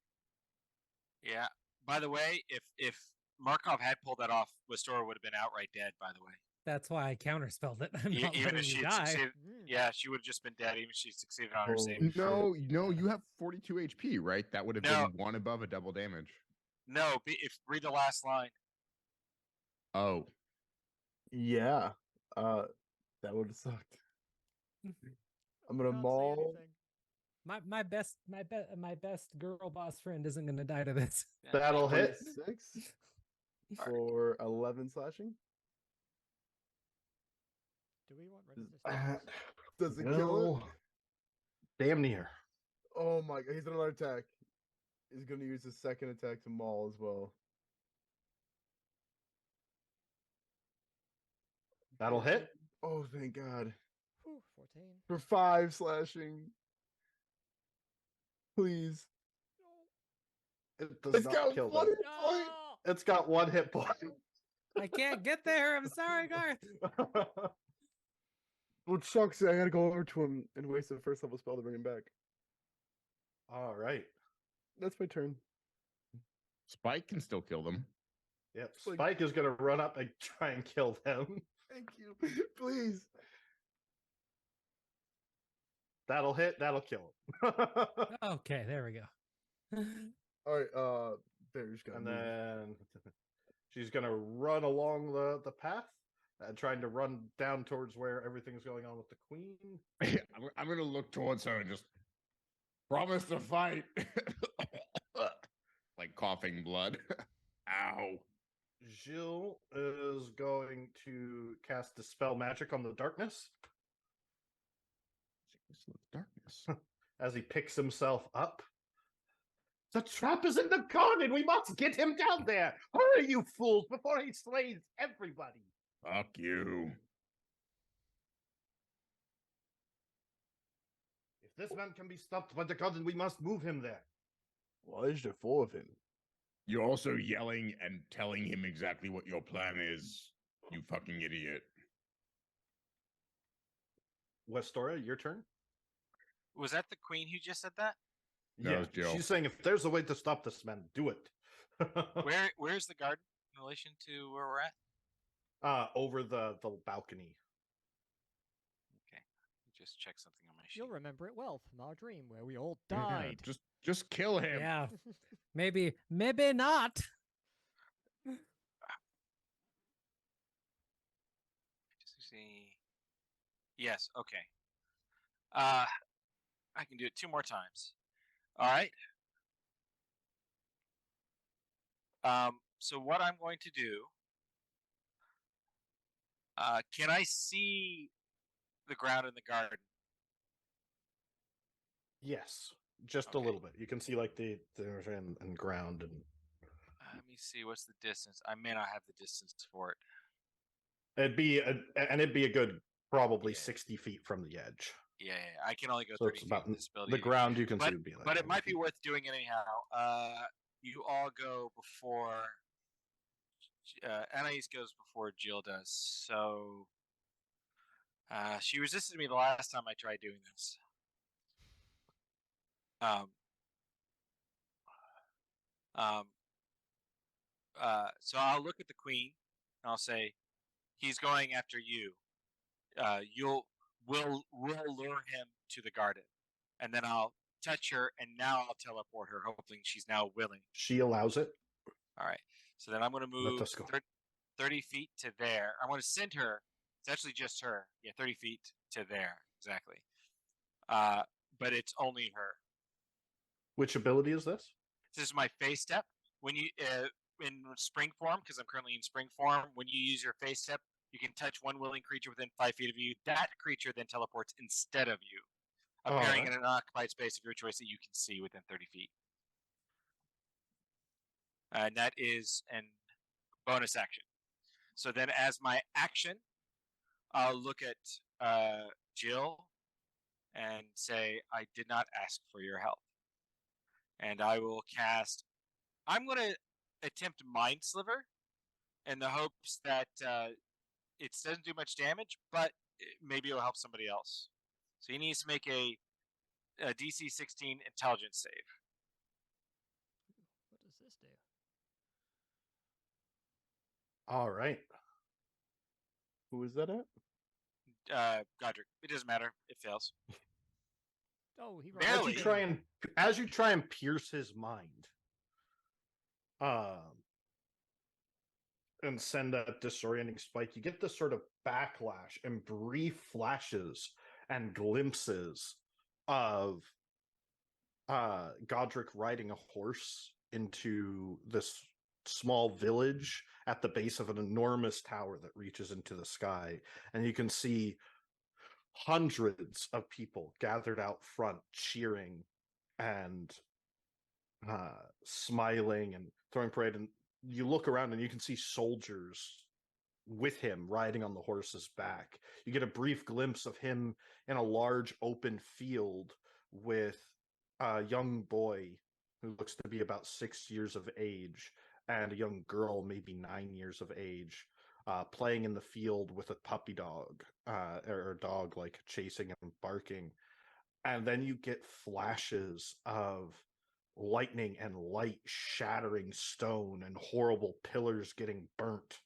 Yeah. By the way, if Markov had pulled that off, Wistora would have been outright dead. By the way, That's why I counterspelled it. I'm E- not even letting if you she had die. succeeded, Mm. yeah, she would have just been dead. Even if she succeeded on her Holy save. shit. No, you have 42 HP, right? That would have No. been 1 above a double damage. No, if read the last line. Oh, Yeah. That would have sucked. I'm gonna Can't say maul. anything. My best girl boss friend isn't gonna die to this. That'll hit. 26 for 11 slashing. Do we want resistance? Does it kill it? No. Damn near. Oh my god, he's another attack. He's gonna use his second attack to maul as well. That'll hit. Oh thank god. Whew, 14. For 5 slashing. Please. It does It's not got kill one them. hit point. No! It's got 1 hit point. I can't get there. I'm sorry, Garth. Which sucks. I gotta go over to him and waste a first level spell to bring him back. All right. That's my turn. Spike can still kill them. Yep. Like- Spike is gonna run up and try and kill them. Thank you. Please. That'll hit. That'll kill him. Okay, there we go. All right. Bear's got And then she's gonna run along the path, trying to run down towards where everything's going on with the queen. I'm gonna look towards her and just promise to fight. Like coughing blood. Ow. Jill is going to cast Dispel Magic on the darkness Darkness. as he picks himself up. The trap is in the garden. We must get him down there. Hurry, you fools, before he slays everybody. Fuck you. If this man can be stopped by the garden, we must move him there. Why is there 4 of him? You're also yelling and telling him exactly what your plan is, you fucking idiot. Westoria, your turn. Was that the queen who just said that? No, it was Jill. She's saying if there's a way to stop this man, do it. Where's the garden in relation to where we're at? Over the balcony. Okay, just check something on my sheet. You'll remember it well from our dream where we all Yeah, died. just kill him. Yeah, maybe not. Just see. Yes. Okay. I can do it 2 more times. All right. So what I'm going to do? Can I see the ground in the garden? Yes, just a Okay. little bit. You can see like the and ground and Let me see. What's the distance? I may not have the distance for it. it'd be a good probably Yeah. 60 feet from the edge. Yeah, I can only go So 30 it's feet about with this ability. the ground you can see would be like. But it 20 might be feet. worth doing it anyhow. You all go before. Anais goes before Jill does. So she resisted me the last time I tried doing this. So I'll look at the queen and I'll say, "He's going after you. We'll lure him to the garden, and then I'll touch her, and now I'll teleport her, hoping she's now willing." She allows it. All right. So then I'm going to move us go. 30 feet to there. I'm going to send her. It's actually just her. Yeah, 30 feet to there. Exactly. But it's only her. Which ability is this? This is my phase step. When you in spring form, because I'm currently in spring form, when you use your phase step, you can touch one willing creature within 5 feet of you. That creature then teleports instead of you, appearing in an occupied space of your choice that you can see within 30 feet. And that is an bonus action. So then, as my action, I'll look at Jill and say, "I did not ask for your help." And I will cast. I'm going to attempt Mind Sliver in the hopes that it doesn't do much damage, but maybe it'll help somebody else. So he needs to make a DC 16 intelligence save. What does this do? All right. Who is that at? Godric. It doesn't matter. It fails. Oh, he Barely. rolled As you try and pierce his mind, and send that disorienting spike, you get this sort of backlash and brief flashes and glimpses of Godric riding a horse into this small village at the base of an enormous tower that reaches into the sky, and you can see hundreds of people gathered out front cheering and smiling and throwing parade, and you look around and you can see soldiers with him riding on the horse's back. You get a brief glimpse of him in a large open field with a young boy who looks to be about 6 years of age and a young girl, maybe 9 years of age, playing in the field with a puppy dog, or a dog like chasing and barking. And then you get flashes of lightning and light shattering stone and horrible pillars getting burnt.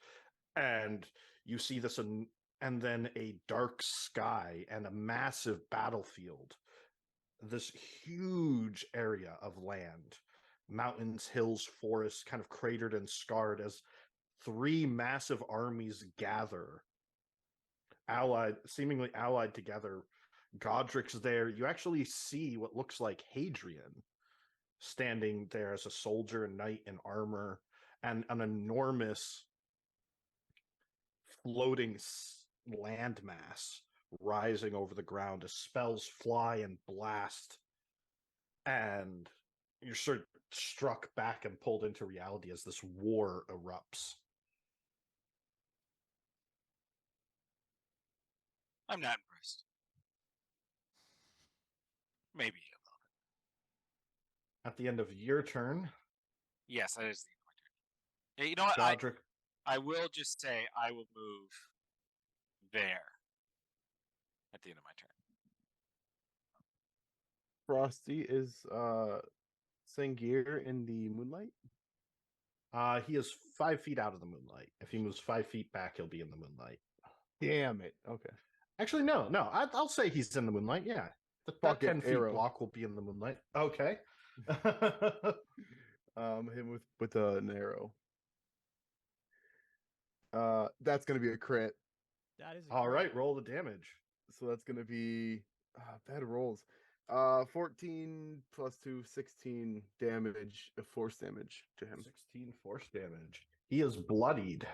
And you see this, and then a dark sky and a massive battlefield. This huge area of land, mountains, hills, forests, kind of cratered and scarred as three massive armies gather, seemingly allied together. Godric's there. You actually see what looks like Hadrian standing there as a soldier, knight in armor, and an enormous floating landmass rising over the ground as spells fly and blast. And you're sort of struck back and pulled into reality as this war erupts. I'm not impressed. Maybe a little bit. At the end of your turn, Yes, that is the end of my turn. Hey, you know what? Godric. I will just say I will move there at the end of my turn. Frosty is Sangir in the moonlight. He is 5 feet out of the moonlight. If he moves 5 feet back, he'll be in the moonlight. Damn it. Okay. Actually, no. I'll say he's in the moonlight. Yeah, that Pocket 10 feet arrow. block will be in the moonlight. Okay. Him with an arrow. That's gonna be a crit. That is All right, roll the damage. So that's gonna be bad rolls. 14 plus 2, 16 damage, force damage to him. 16 force damage. He is bloodied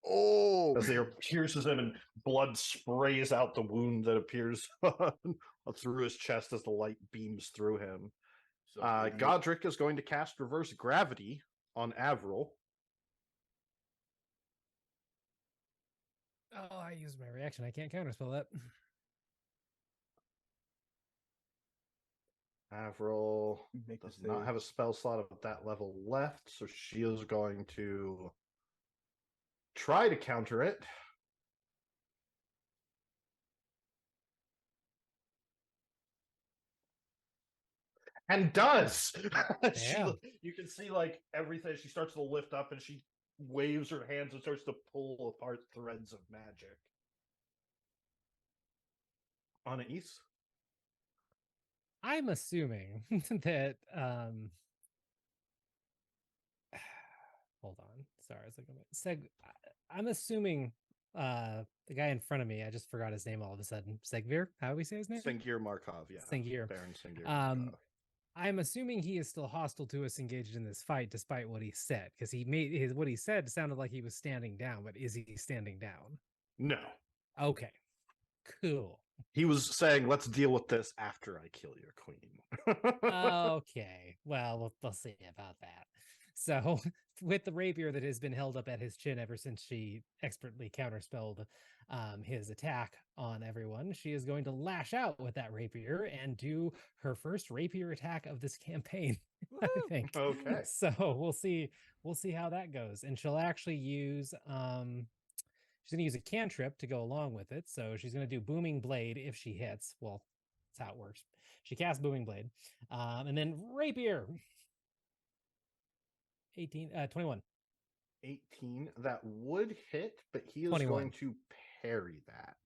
Oh, as the pierces him, and blood sprays out the wound that appears through his chest as the light beams through him. So Godric is going to cast Reverse Gravity on Avril. Oh, I used my reaction. I can't counterspell that. Avril make does the not save. have a spell slot at that level left, so she is going to try to counter it. And does. Damn. You can see like everything. She starts to lift up and she waves her hands and starts to pull apart threads of magic. Anais? I'm assuming that hold on. Sorry, I was like I'm assuming the guy in front of me, I just forgot his name all of a sudden. Segvir? How do we say his name? Sengir Markov, yeah. Sengir. Baron Sengir Um, Markov. I'm assuming he is still hostile to us engaged in this fight, despite what he said, because he made what he said sounded like he was standing down, but is he standing down? No. Okay. Cool. He was saying, let's deal with this after I kill your queen. Okay. Well, we'll see about that. So, with the rapier that has been held up at his chin ever since she expertly counterspelled his attack on everyone, she is going to lash out with that rapier and do her first rapier attack of this campaign. I think. Okay. So we'll see how that goes, and she'll actually use she's going to use a cantrip to go along with it. So she's going to do Booming Blade if she hits. Well, that's how it works. She casts Booming Blade, and then rapier. 21. 18. That would hit, but he is 21. going to parry that.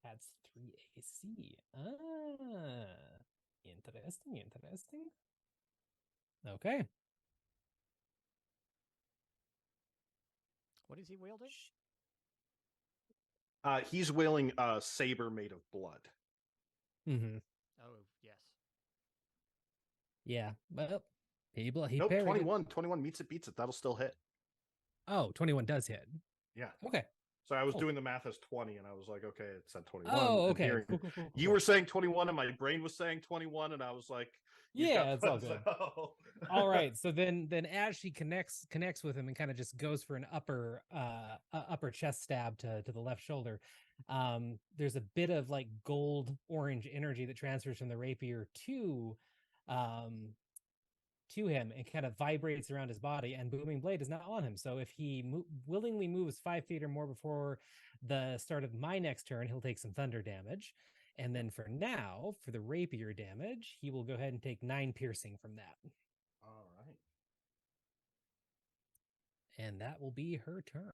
That's 3 AC. Interesting. Okay. What is he wielding? He's wielding a saber made of blood. Mm-hmm. Oh, yes. Yeah. Well, he Nope, parried it. 21. 21 meets it, beats it. That'll still hit. Oh, 21 does hit. Yeah. Okay. So I was Cool. doing the math as 20, and I was like, okay, it said 21. Oh, and okay. hearing- Cool. You were saying 21, and my brain was saying 21, and I was like, you've Yeah, got it's all the- good. Oh. All right. So then as she connects with him and kind of just goes for an upper chest stab to the left shoulder, there's a bit of like gold orange energy that transfers from the rapier to him and kind of vibrates around his body, and Booming Blade is not on him. So if he willingly moves 5 feet or more before the start of my next turn, he'll take some thunder damage. And then for now, for the rapier damage, he will go ahead and take 9 piercing from that. All right. And that will be her turn.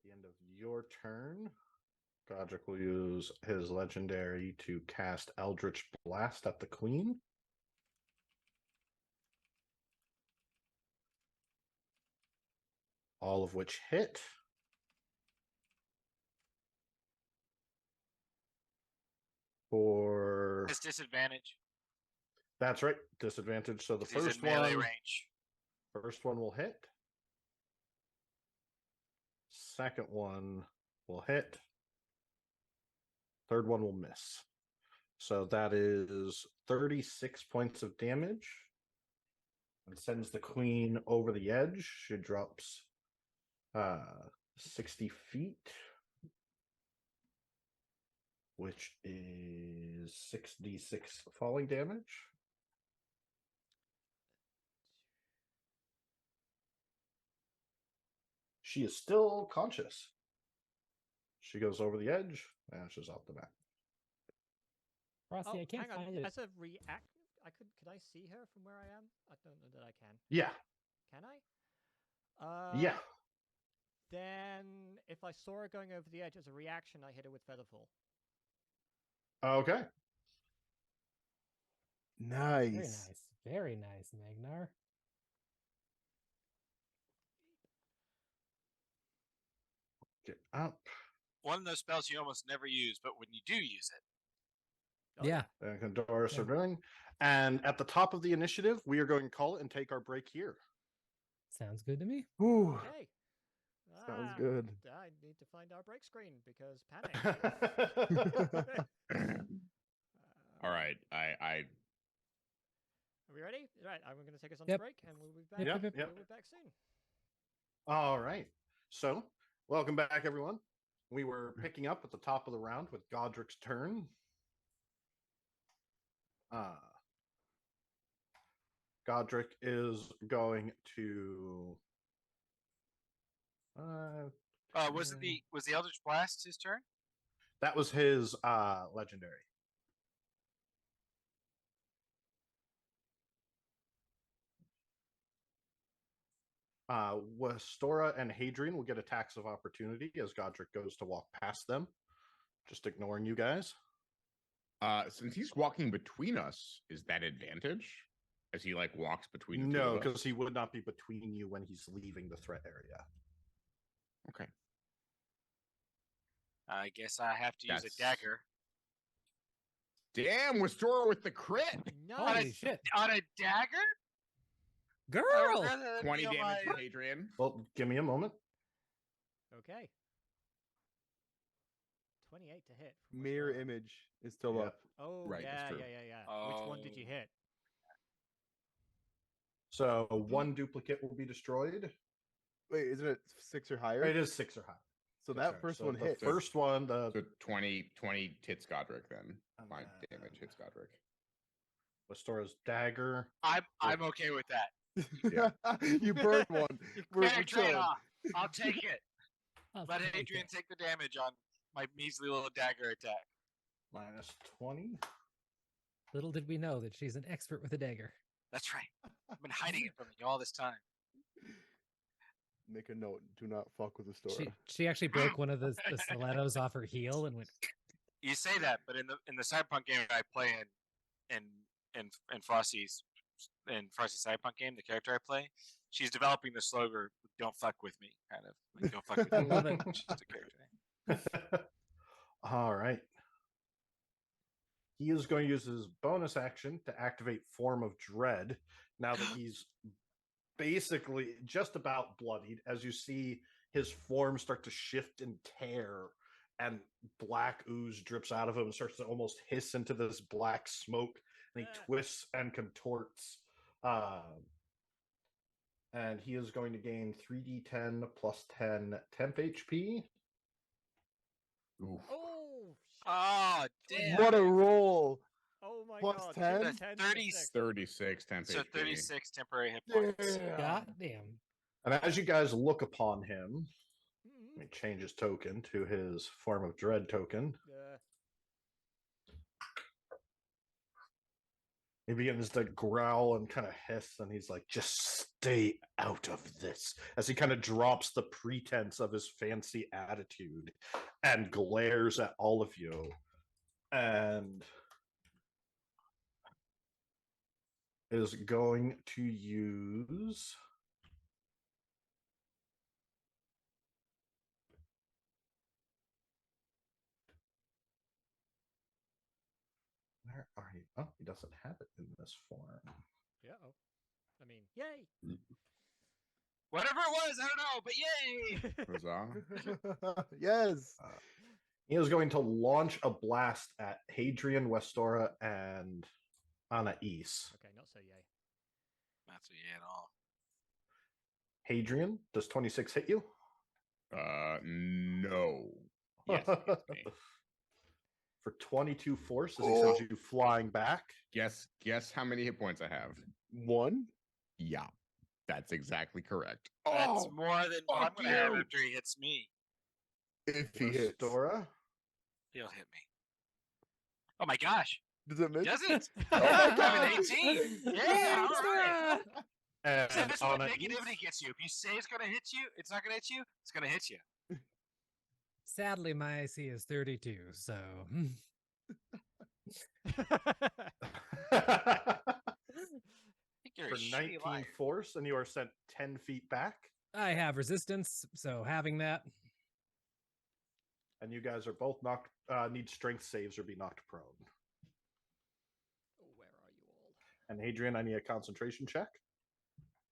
The end of your turn, Godric will use his legendary to cast Eldritch Blast at the Queen. All of which hit. For It's disadvantage. that's right, disadvantage. So the 'cause he's in first melee one, range. first one will hit. Second one will hit. Third one will miss. So that is 36 points of damage. And sends the queen over the edge. She drops 60 feet. Which is 6d6 falling damage. She is still conscious. She goes over the edge, vanishes off the map. Frosty, Oh, I can't hang on. find it. As a react, could I see her from where I am? I don't know that I can. Yeah. Can I? Yeah. Then, if I saw her going over the edge as a reaction, I hit her with Featherfall. Okay. Nice. Very nice. Very nice, Magnar. Get up. One of those spells you almost never use, but when you do use it, Oh, Yeah. And Condoris Yeah. are doing. And at the top of the initiative, we are going to call it and take our break here. Sounds good to me. Whew. Okay. Sounds Ah, good. I need to find our break screen because panic. All right, I Are we ready? Right, I'm going to take us on Yep. the break, and we'll be back. Yep, yep, yep. We'll be back soon. All right. So, welcome back, everyone. We were picking up at the top of the round with Godric's turn. Godric is going to. was the Eldritch Blast his turn? That was his legendary. Wastora and Hadrian will get attacks of opportunity as Godric goes to walk past them, just ignoring you guys. since he's walking between us, is that advantage? As he like walks between the two No, of us? because he would not be between you when he's leaving the threat area. Okay. I guess I have to use a That's- dagger. Damn, Wastora with the crit. Holy shit. On a dagger? I would Girl! rather that 20 be on damage my- to Hadrian. Well, give me a moment. Okay. 28 to hit. from Mirror Wastora. image is still Yep. up. Oh, Right, that's yeah, true. yeah. Which one did you Oh. hit? So one duplicate will be destroyed. Wait, isn't it 6 or higher? It is 6 or higher. So That's that right. first So one the hit. First one, the So 20 hits Godric then. And 5 then- damage hits Godric. Wastora's dagger. I'm okay with that. You burned one. We're Yeah, chilling. I'll take it. I'll Let take Adrian it. take the damage on my measly little dagger attack. Minus 20. Little did we know that she's an expert with a dagger. That's right. I've been hiding it from you all this time. Make a note. Do not fuck with the store. She actually broke one of the stilettos off her heel and went. You say that, but in the Cyberpunk game I play in Frosty's Cyberpunk game, the character I play, she's developing the slogan "Don't fuck with me," kind of like "Don't fuck with me." Love it. It's just a character name. All right. He is going to use his bonus action to activate Form of Dread. Now that he's basically just about bloodied, as you see his form start to shift and tear, and black ooze drips out of him and starts to almost hiss into this black smoke, and he twists and contorts. And he is going to gain 3d10 plus 10 temp HP. Oof. Oh, shit. Oh damn! What a roll! Oh my Plus god. 10? That's 10 30 6. 36 temp So HP. 36 temporary hit points. Yeah. God damn. And as you guys look upon him, Let me change his token to his form of dread token. He begins to growl and kind of hiss, and he's like, just stay out of this. As he kind of drops the pretense of his fancy attitude and glares at all of you. And is going to use... Where are you? Oh, he doesn't have it in this form. Yeah. Oh. I mean, yay! Whatever it was, I don't know, but yay! Huzzah. Yes. He is going to launch a blast at Hadrian, Westora, and Anais. Okay, not so yay. Not so yay at all. Hadrian, does 26 hit you? No. Yes. it hits me. For 22 force, as he sends you flying back. Guess how many hit points I have? 1. Yeah, that's exactly correct. That's Oh, more than what I'm fuck gonna have you. after he hits me. if he hits. Westora. He'll hit me. Oh my gosh. Does it miss? Does it? Oh my I'm God. an 18. Yeah, all right. And See, this is what Anais. negativity gets you. If you say it's gonna hit you, it's not gonna hit you. It's gonna hit you. Sadly, my AC is 32, so I think you're For a shitty 19 liar. force, and you are sent 10 feet back. I have resistance, so having that. And you guys are both knocked, need strength saves or be knocked prone. Oh, where are you all? And Hadrian, I need a concentration check.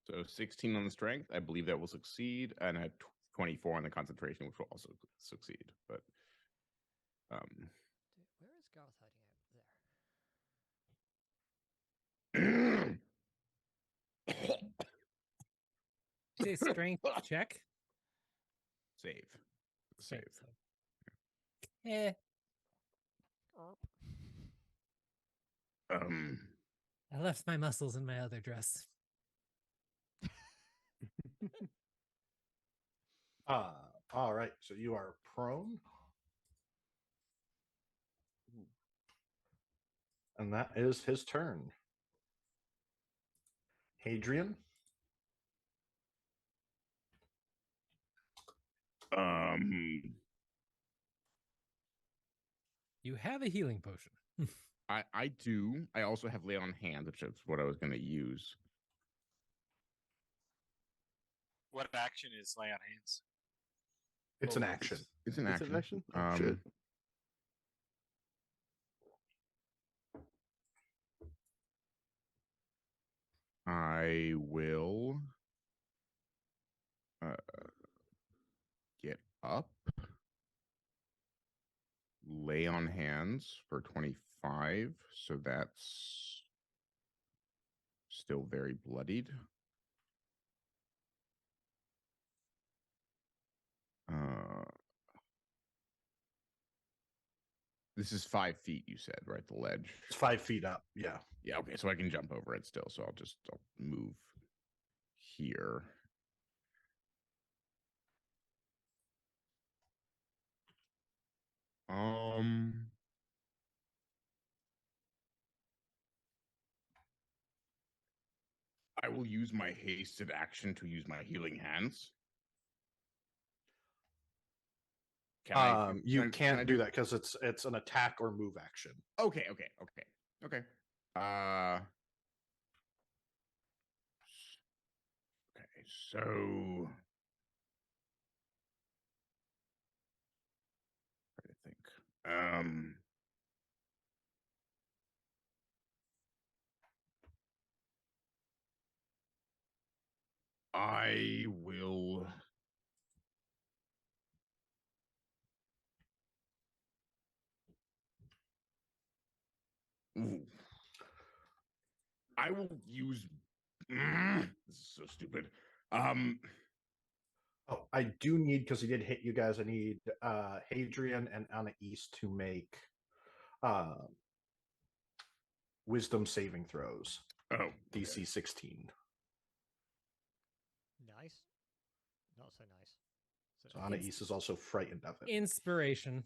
So 16 on the strength, I believe that will succeed, and at 24 on the concentration, which will also succeed. But Where is Garth hiding out? There. Say strength check. save. Save. Eh, I left my muscles in my other dress. All right. So you are prone. And that is his turn. Hadrian. You have a healing potion. I do. I also have lay on hands, which is what I was going to use. What action is lay on hands? It's an action. It's an It's action. an action? Oh, shit. I will get up, lay on hands for 25, so that's still very bloodied. This is 5 feet, you said, right? The ledge. It's 5 feet up. Yeah. Yeah, okay, so I can jump over it still, so I'll move here. I will use my hasted action to use my healing hands. You can't do that because it's an attack or move action. Okay. Okay, so I think I will I will use this is so stupid. Oh, I do need, because he did hit you guys, I need Hadrian and Anais to make wisdom saving throws. Oh, DC 16. Nice. Not so nice. So Anais is also frightened of it. Inspiration.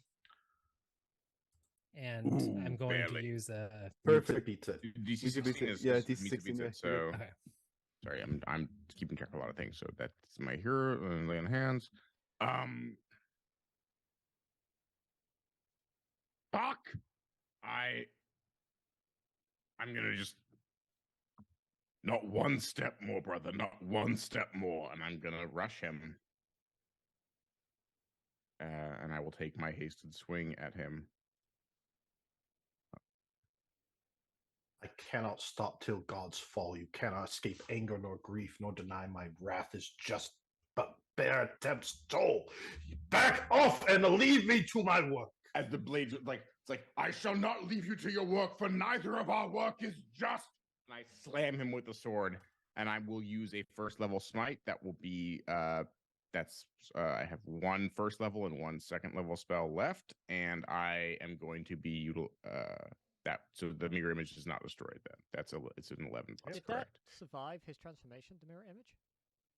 And Ooh, I'm going to barely. use a Perfect. Beats it. DC Meets it, 16 beats is it. Yeah, is DC meets it, 16, beats yeah, it. you're good. So okay. sorry, I'm keeping track of a lot of things. So that's my hero and lay on hands. Fuck. I'm gonna just not one step more, brother. Not one step more, and I'm gonna rush him. And I will take my hasted swing at him. I cannot stop till gods fall. You cannot escape anger nor grief, nor deny my wrath is just but bare attempts toll. Back off and leave me to my work. As the blades, it's like, I shall not leave you to your work, for neither of our work is just. And I slam him with the sword, and I will use a first level smite. That will be I have one first level and one second level spell left, and I am going to be that. So the mirror image is not destroyed. It's an 11 plus. Did Correct. that survive his transformation, the mirror image?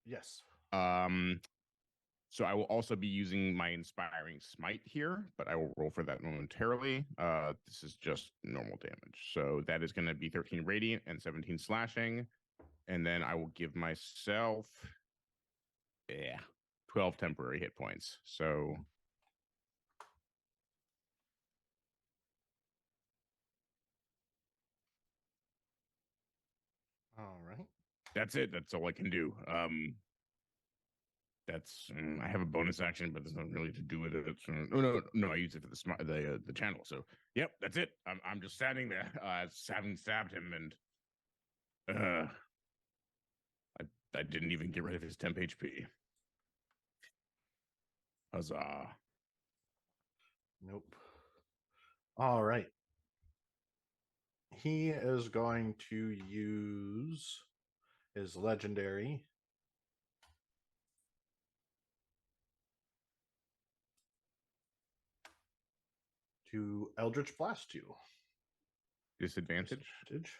Yes. So I will also be using my inspiring smite here, but I will roll for that momentarily. This is just normal damage. So that is going to be 13 radiant and 17 slashing. And then I will give myself 12 temporary hit points. So All right. that's it. That's all I can do. I have a bonus action, but there's nothing really to do with it. No, I use it for the channel. So yep, that's it. I'm just standing there, having stabbed him, and I didn't even get rid of his temp HP. Huzzah! Nope. All right. He is going to use his legendary to Eldritch Blast you. Disadvantage. Disadvantage.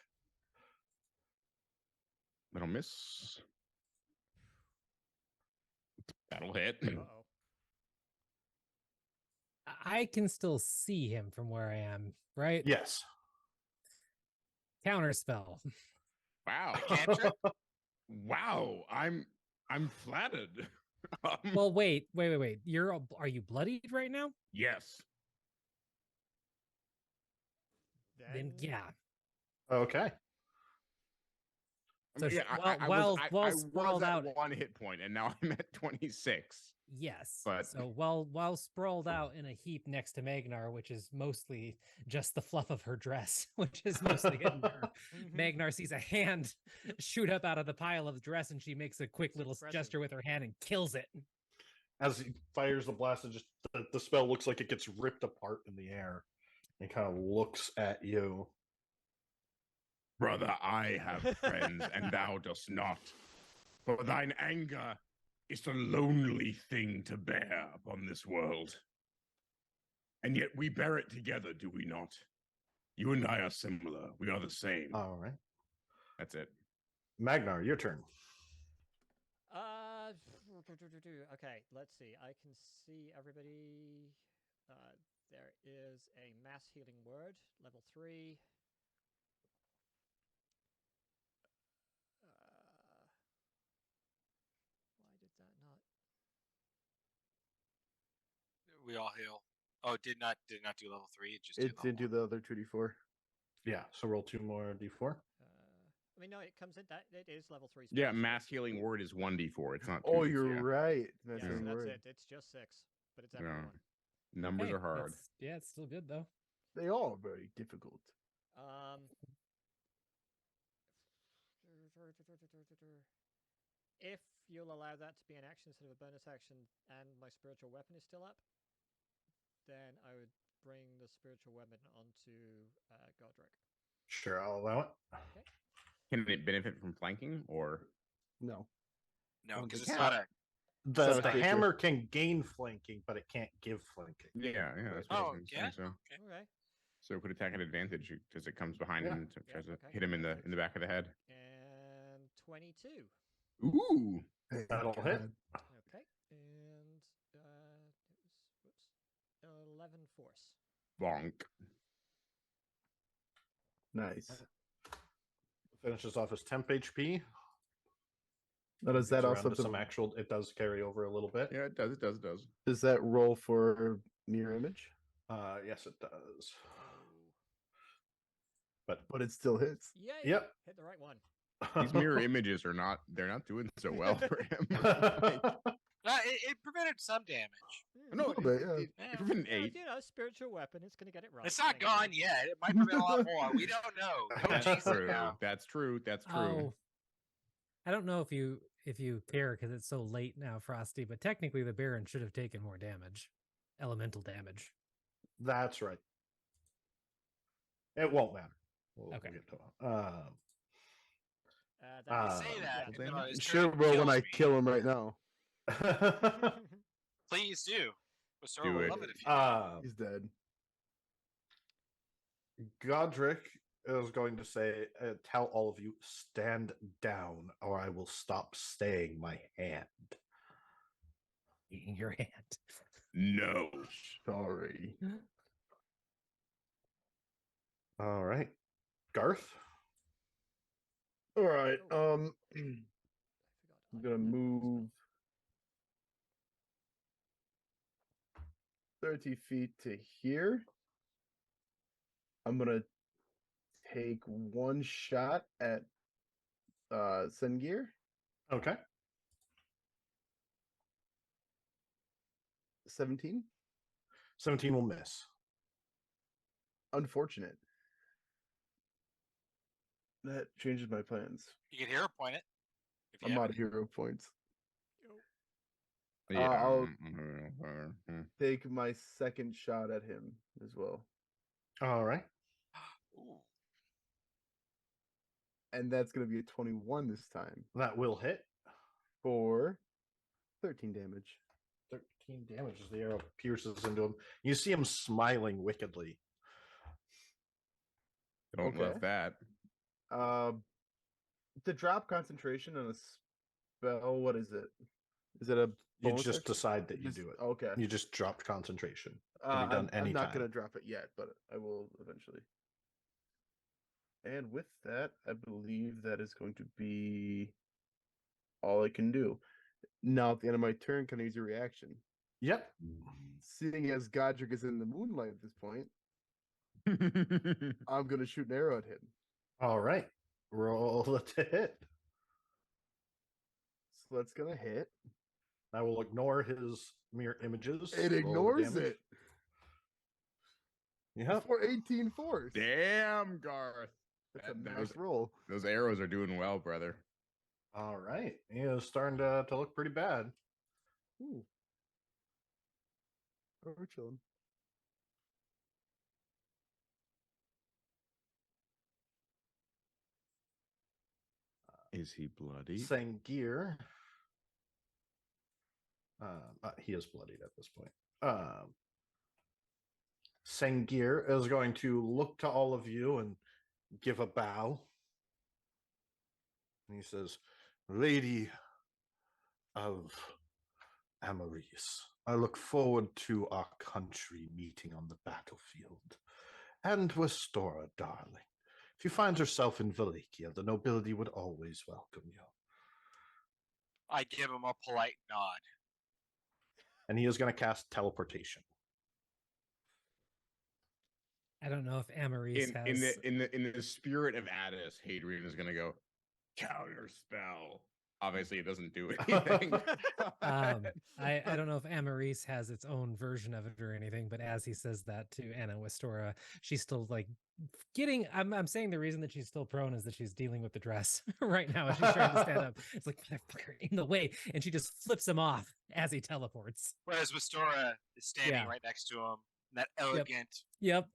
That'll miss. That'll hit. Uh-oh. I can still see him from where I am, right? Yes. Counterspell. Wow. Cantrip? Wow. I'm flattered. Well, wait. Are you bloodied right now? Yes. Then yeah. Okay. So I while was sprawled at out, 1 hit point, and now I'm at 26. yes. But So while sprawled out in a heap next to Magnar, which is mostly just the fluff of her dress, which is mostly hidden her, Magnar sees a hand shoot up out of the pile of the dress, and she makes a quick little gesture with her hand and kills it. As he fires the blast, and just the spell looks like it gets ripped apart in the air. And kind of looks at you. brother, I have friends, and thou dost not. For thine anger is a lonely thing to bear upon this world. And yet we bear it together, do we not? You and I are similar. We are the same. All right. That's it. Magnar, your turn. Okay, let's see. I can see everybody. There is a mass healing word, level 3. Why did that not? We all heal. Oh, did not do level 3. It just It did did do level the other 2d4. Yeah, so roll 2 more d4. I mean, no, it comes in that it is level 3. Yeah, spell, so mass it's- healing word is 1d4. It's not 2d4. Oh, you're right. That's Yeah, the so that's word. it. It's just 6, but it's Yeah. everyone. Numbers Hey, are hard. it's still good though. They are very difficult. If you'll allow that to be an action instead of a bonus action, and my spiritual weapon is still up, then I would bring the spiritual weapon onto Godric. Sure, I'll allow it. Okay. Can it benefit from flanking, or No. No, because they it's can't. not a. The creature. hammer can gain flanking, but it can't give flanking. yeah, that's what I Oh, was yeah. saying. So, Okay. Okay. so it could attack at advantage because it comes behind Yeah. him and tries to okay. hit him in the back of the head. And 22. Ooh, That'll hit. Okay. And 11 force. Bonk. Nice. Finishes off as temp HP. Now, does Gets that around also to some actual? It does carry over a little bit. Yeah, it does. It does. It does. does that roll for mirror image? Yes, it does. Oh. But It still hits. Yay! Yep. Hit the right one. These mirror images are not. They're not doing so well for him. It prevented some damage. No, little bit, yeah. If we're an Yeah, 8, you know, spiritual weapon. It's gonna get it right. It's not Thank you. gone yet. It might prevent a lot more. We don't know. Don't that's jinx it true. now. That's true. That's true. Oh, I don't know if you care because it's so late now, Frosty. But technically, the Baron should have taken more damage, elemental damage. That's right. It won't matter. We'll Okay. get to it. You say that. well, even damn though it. his Sure, turn bro, when kills I me. kill him right now. Please do. Basura Do will it. love it if you do. He's dead. Godric is going to say, tell all of you, stand down, or I will stop staying my hand. In your hand. No. Sorry. All right. Garth? All right. Oh. I'm gonna move 30 feet to here. I'm gonna take one shot at Sengir. Okay. 17. 17 will miss. Unfortunate. That changes my plans. You can hero point it. If you I'm have out of any. hero points. Yeah. I'll take my second shot at him as well. All right. Ooh. And that's going to be a 21 this time That will hit. for 13 damage. 13 damage as the arrow pierces into him. You see him smiling wickedly. Don't love Okay. that. To drop concentration on a spell, what is it? Is it a You bonus just action? decide that you Just- do it. Okay. You just dropped concentration. Can be done I'm not anytime. going to drop it yet, but I will eventually. And with that, I believe that is going to be all I can do. Now, at the end of my turn, can I use a reaction? Yep. Seeing as Godric is in the moonlight at this point, I'm going to shoot an arrow at him. All right. Roll it to hit. So that's going to hit. I will ignore his mirror images. It Roll the ignores damage. it. Yep. For 18 force. Damn, Garth. That's a That nice was- roll. Those arrows are doing well, brother. All right. He is starting to look pretty bad. Ooh. Oh, we're chilling. Is he bloody? Sangir. He is bloodied at this point. Sangir is going to look to all of you and give a bow. And he says, Lady of Amaris, I look forward to our country meeting on the battlefield. And Westora, darling, if you find yourself in Valikia, the nobility would always welcome you. I give him a polite nod. And he is going to cast teleportation. I don't know if Amaris has. In the spirit of Addis, Hadrian is gonna go counter spell. Obviously, it doesn't do anything. I don't know if Amaris has its own version of it or anything, but as he says that to Anna Westora, she's still like getting. I'm saying the reason that she's still prone is that she's dealing with the dress right now as she's trying to stand up. It's like, motherfucker, in the way, and she just flips him off as he teleports. Whereas Westora is standing Yeah. right next to him, that elegant Yep.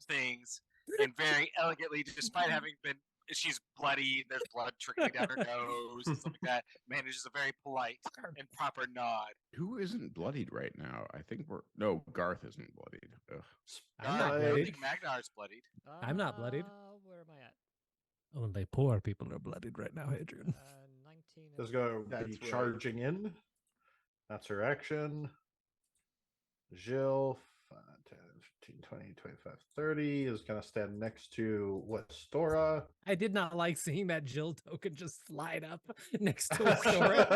things, and very elegantly, despite having been, she's bloody, there's blood trickling down her nose, and stuff like that, manages a very polite and proper nod. Who isn't bloodied right now? I think Garth isn't bloodied. Ugh. I'm not I don't bloodied. think Magnar's bloodied. I'm not bloodied. Where am I at? Only poor people are bloodied right now, Hadrian. 19. Is going to That's be right. charging in. That's her action. Jill, 10, 15, 20, 25, 30 is going to stand next to Westora. I did not like seeing that Jill token just slide up next to Westora.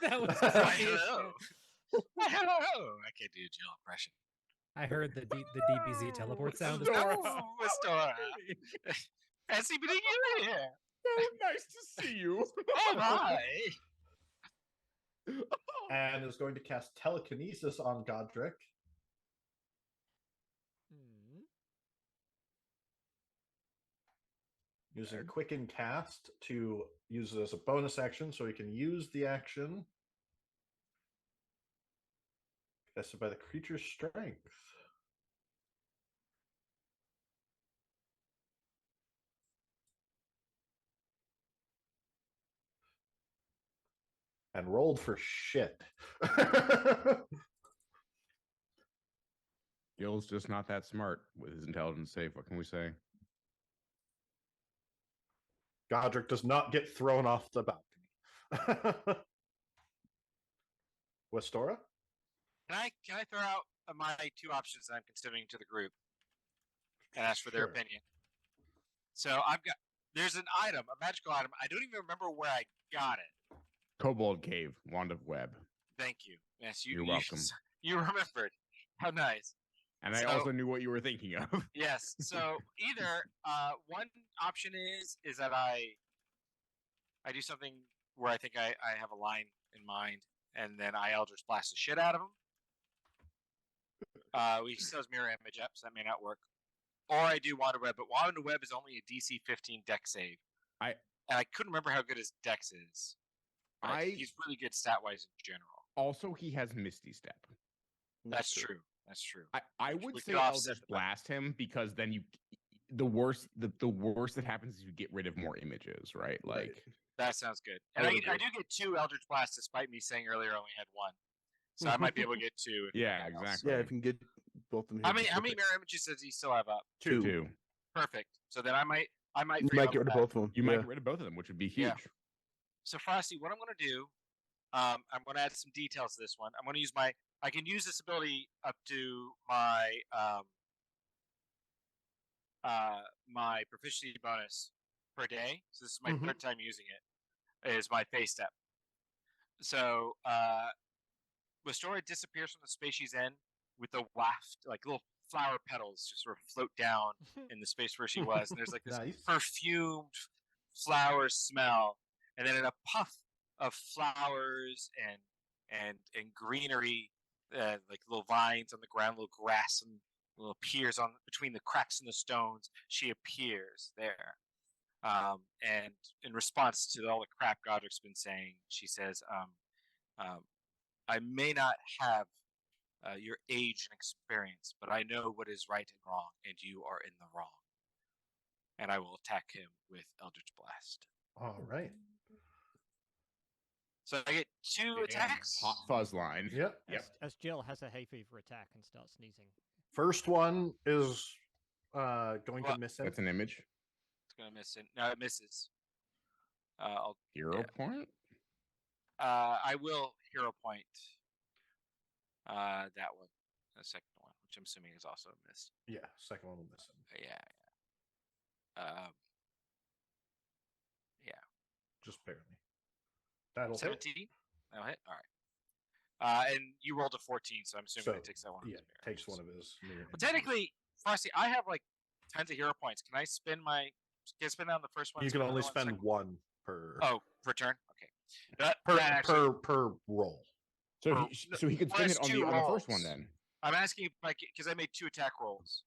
That was Why, creepy as hello. shit. Hello. I can't do a Jill impression. I heard the DBZ teleport sound. Westora. Oh, Westora. Fancy meeting you here. So nice to see you. Oh my. And is going to cast telekinesis on Godric. Hmm. Using Quicken Cast to use it as a bonus action, so he can use the action casted by the creature's strength. And rolled for shit. Gil's just not that smart with his intelligence save. What can we say? Godric does not get thrown off the balcony. Westora? Can I throw out my two options that I'm considering to the group and ask for their Sure. opinion? So there's an item, a magical item. I don't even remember where I got it. Kobold Cave, Wand of Web. Thank you. Yes, You're welcome. You remembered. How nice. And I So- also knew what you were thinking of. Yes. So either one option is that I do something where I think I have a line in mind, and then I Eldritch Blast the shit out of him. We still has mirror image up, so that may not work. Or I do Wand of Web, but Wand of Web is only a DC 15 Dex save. And I couldn't remember how good his Dex is. He's really good stat wise in general. Also, he has Misty Step. That's true. That's true. I would We say could offset Eldritch that. Blast him because then the worst that happens is you get rid of more images, right? Like That sounds good. I And I would do agree. get 2 Eldritch Blasts, despite me saying earlier I only had 1. So I might be able to get 2. if Yeah, nothing else. exactly. Yeah, if you can get both of them. How here, many just perfect. mirror images does he still have up? two. Perfect. So then I might You free might up get rid of that. both of them. You might get rid of both of them, which would be huge. Yeah. So Frosty, what I'm going to do, I'm going to add some details to this one. I'm going to use I can use this ability up to my proficiency bonus per day. So this is my Mhm. third time using it. Is my face step. So Westoria disappears from the space she's in with a waft, like little flower petals just sort of float down in the space where she was. And there's like this Nice. perfumed flower smell. And then in a puff of flowers and greenery, like little vines on the ground, little grass and little appears on between the cracks in the stones, she appears there. And in response to all the crap Godric's been saying, she says, I may not have your age and experience, but I know what is right and wrong, and you are in the wrong. And I will attack him with Eldritch Blast. All right. So I get 2 attacks. Hot fuzz line. Yep. Yep. As Jill has a hay fever attack and starts sneezing. First one is going to Well, miss him. That's an image. It's gonna miss it. No, it misses. Hero Yeah. point. I will hero point. That one, the second one, which I'm assuming is also a miss. Yeah, second one will miss him. Yeah. Just barely. That'll hit. 17. That'll hit. All right. And you rolled a 14, so I'm assuming So, it takes that one. of Yeah, his mirror takes images. one of his mirror Well, images. technically, Frosty, I have like tons of hero points. Can I spend Can I spend that on the first one? You can spend only another on the spend second one per one? Oh, per turn. Okay. That per actually, per roll. So Or- he could spend whereas it on two the first one rolls. then. I'm asking if because I made 2 attack rolls.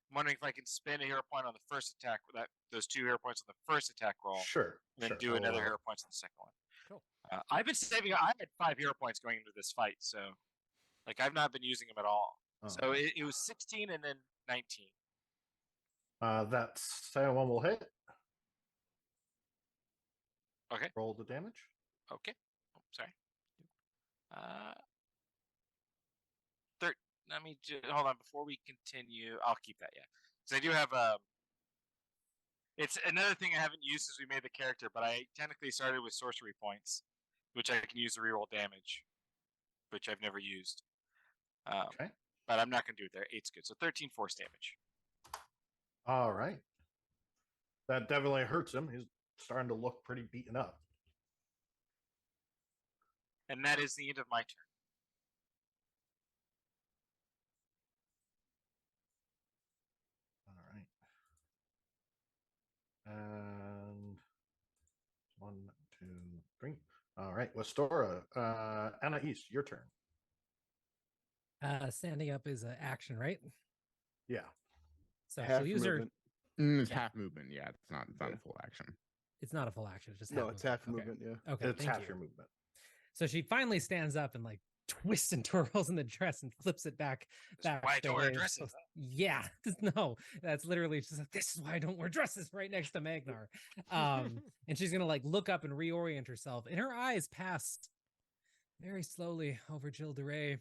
I'm wondering if I can spend a hero point on the first attack with those 2 hero points on the first attack roll, Sure. and then sure, do I'll another allow hero it. points on the second one. Cool. I've been saving. I had 5 hero points going into this fight, so like I've not been using them at all. Oh. So it was 16 and then 19. That second one will hit. Okay. Roll the damage. Okay. Oh, sorry. Let me hold on before we continue. I'll keep that. Yeah, because I do have It's another thing I haven't used since we made the character, but I technically started with sorcery points, which I can use to reroll damage, which I've never used. Okay. but I'm not going to do it there. 8's good. So 13 force damage. All right. That definitely hurts him. He's starting to look pretty beaten up. And that is the end of my turn. All right. And 1, 2, 3. All right, Westora. Anais, your turn. Standing up is an action, right? Yeah. So Half she'll use her. movement. It's Yeah. half movement. Yeah, it's not Yeah. a full action. It's not a full action. It's just No, half it's movement. half movement. Yeah. Okay. It's thank half you. your movement. So she finally stands up and like twists and twirls in the dress and flips it back. That's why I the don't way wear it's dresses. supposed- Yeah, no, that's literally just like, this is why I don't wear dresses right next to Magnar. And she's gonna like look up and reorient herself, and her eyes pass very slowly over Gilles de Rais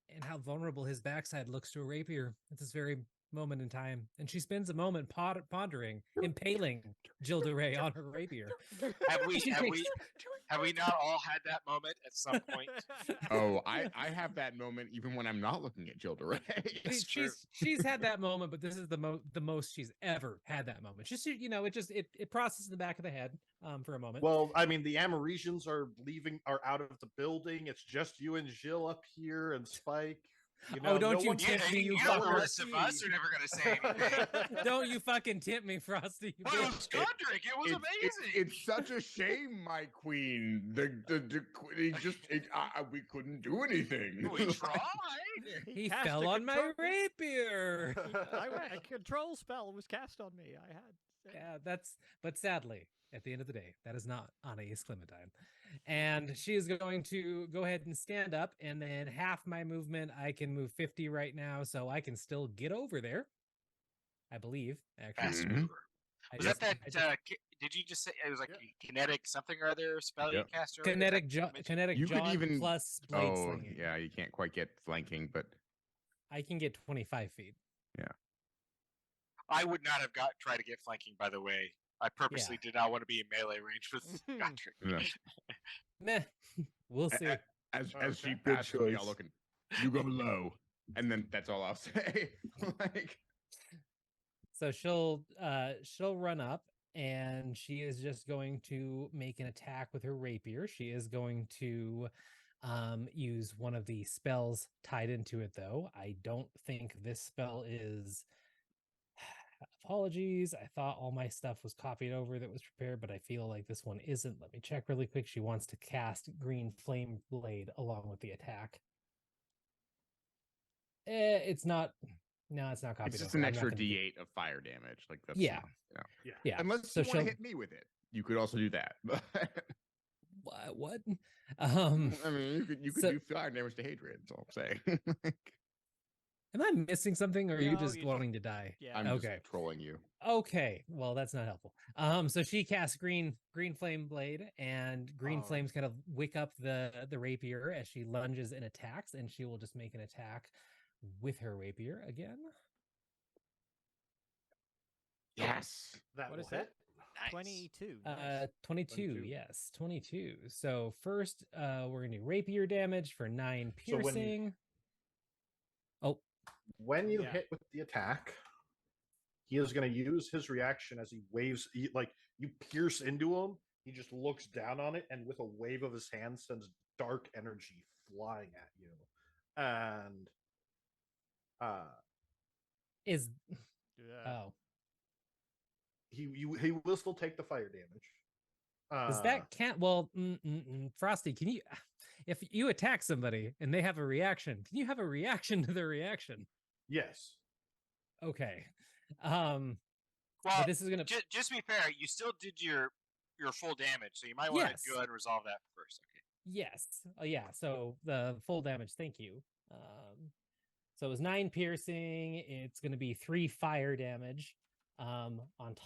and how vulnerable his backside looks to a rapier at this very moment in time. And she spends a moment pondering, impaling Gilles de Rais on her rapier. Have we not all had that moment at some point? Oh, I have that moment even when I'm not looking at Gilles de Rais. That's true. She's had that moment, but this is the most she's ever had that moment. Just it processes in the back of the head for a moment. Well, I mean, the Amarisians are out of the building. It's just you and Jill up here and Spike. You know, don't you one tempt can me, see you know the fucker. rest of us are never going to say anything. Don't you fucking tempt me, Frosty. you Well, it bitch. was Godric. It was amazing. It's such a shame, my queen. We couldn't do anything. We tried. He cast fell a on my control- rapier. A control spell was cast on me. I had. Yeah, but sadly, at the end of the day, that is not Anais Clementine. And she is going to go ahead and stand up, and then half my movement, I can move 50 right now, so I can still get over there. I believe, actually. Fast Mhm. mover. I Was just- that I just- did you just say it was like kinetic something or other spell you Yep. cast earlier? kinetic Is that- kinetic You could jaunt even- plus blade Oh, slinging. yeah, you can't quite get flanking, but I can get 25 feet. I would not have tried to get flanking, by the way. I purposely did not want to be in melee range with Godric. no. Meh. We'll see. As she Okay. Good passes me, I'll choice. look and you go low, and then that's all I'll say. Like, So she'll run up, and she is just going to make an attack with her rapier. She is going to use one of the spells tied into it, though. I don't think this spell is. Apologies. I thought all my stuff was copied over that was prepared, but I feel like this one isn't. Let me check really quick. She wants to cast Green Flame Blade along with the attack. It's not. No, it's not copied it's just over. an I'm not extra gonna do- D8 of fire damage. Like that's Yeah. Yeah. Unless So you want to she'll- hit me with it, you could also do that. What? I mean, you could So- do fire damage to Hadrian. That's all I'm saying. Am I missing something, or are you No, just you wanting to die? Yeah. I'm Okay. just trolling you. Okay, well that's not helpful. So she casts green flame blade, and green Oh. flames kind of wick up the rapier as she lunges and attacks, and she will just make an attack with her rapier again. Yes. That What will is that? hit. Nice. 22. Nice. 22, 22. yes, 22. So first, we're gonna do rapier damage for 9 So when- piercing. Oh, When you Yeah. hit with the attack, he is going to use his reaction as he waves. Like you pierce into him, he just looks down on it, and with a wave of his hand, sends dark energy flying at you. And is Do that. oh, he will still take the fire damage. does that count? Well, Frosty, can you, if you attack somebody and they have a reaction, can you have a reaction to their reaction? Yes. Okay. Well, But this is gonna. just to be fair, you still did your full damage, so you might want Yes. to go ahead and resolve that first. Okay. Yes. Yeah. So the full damage. Thank you. So it was 9 piercing. It's going to be 3 fire damage. On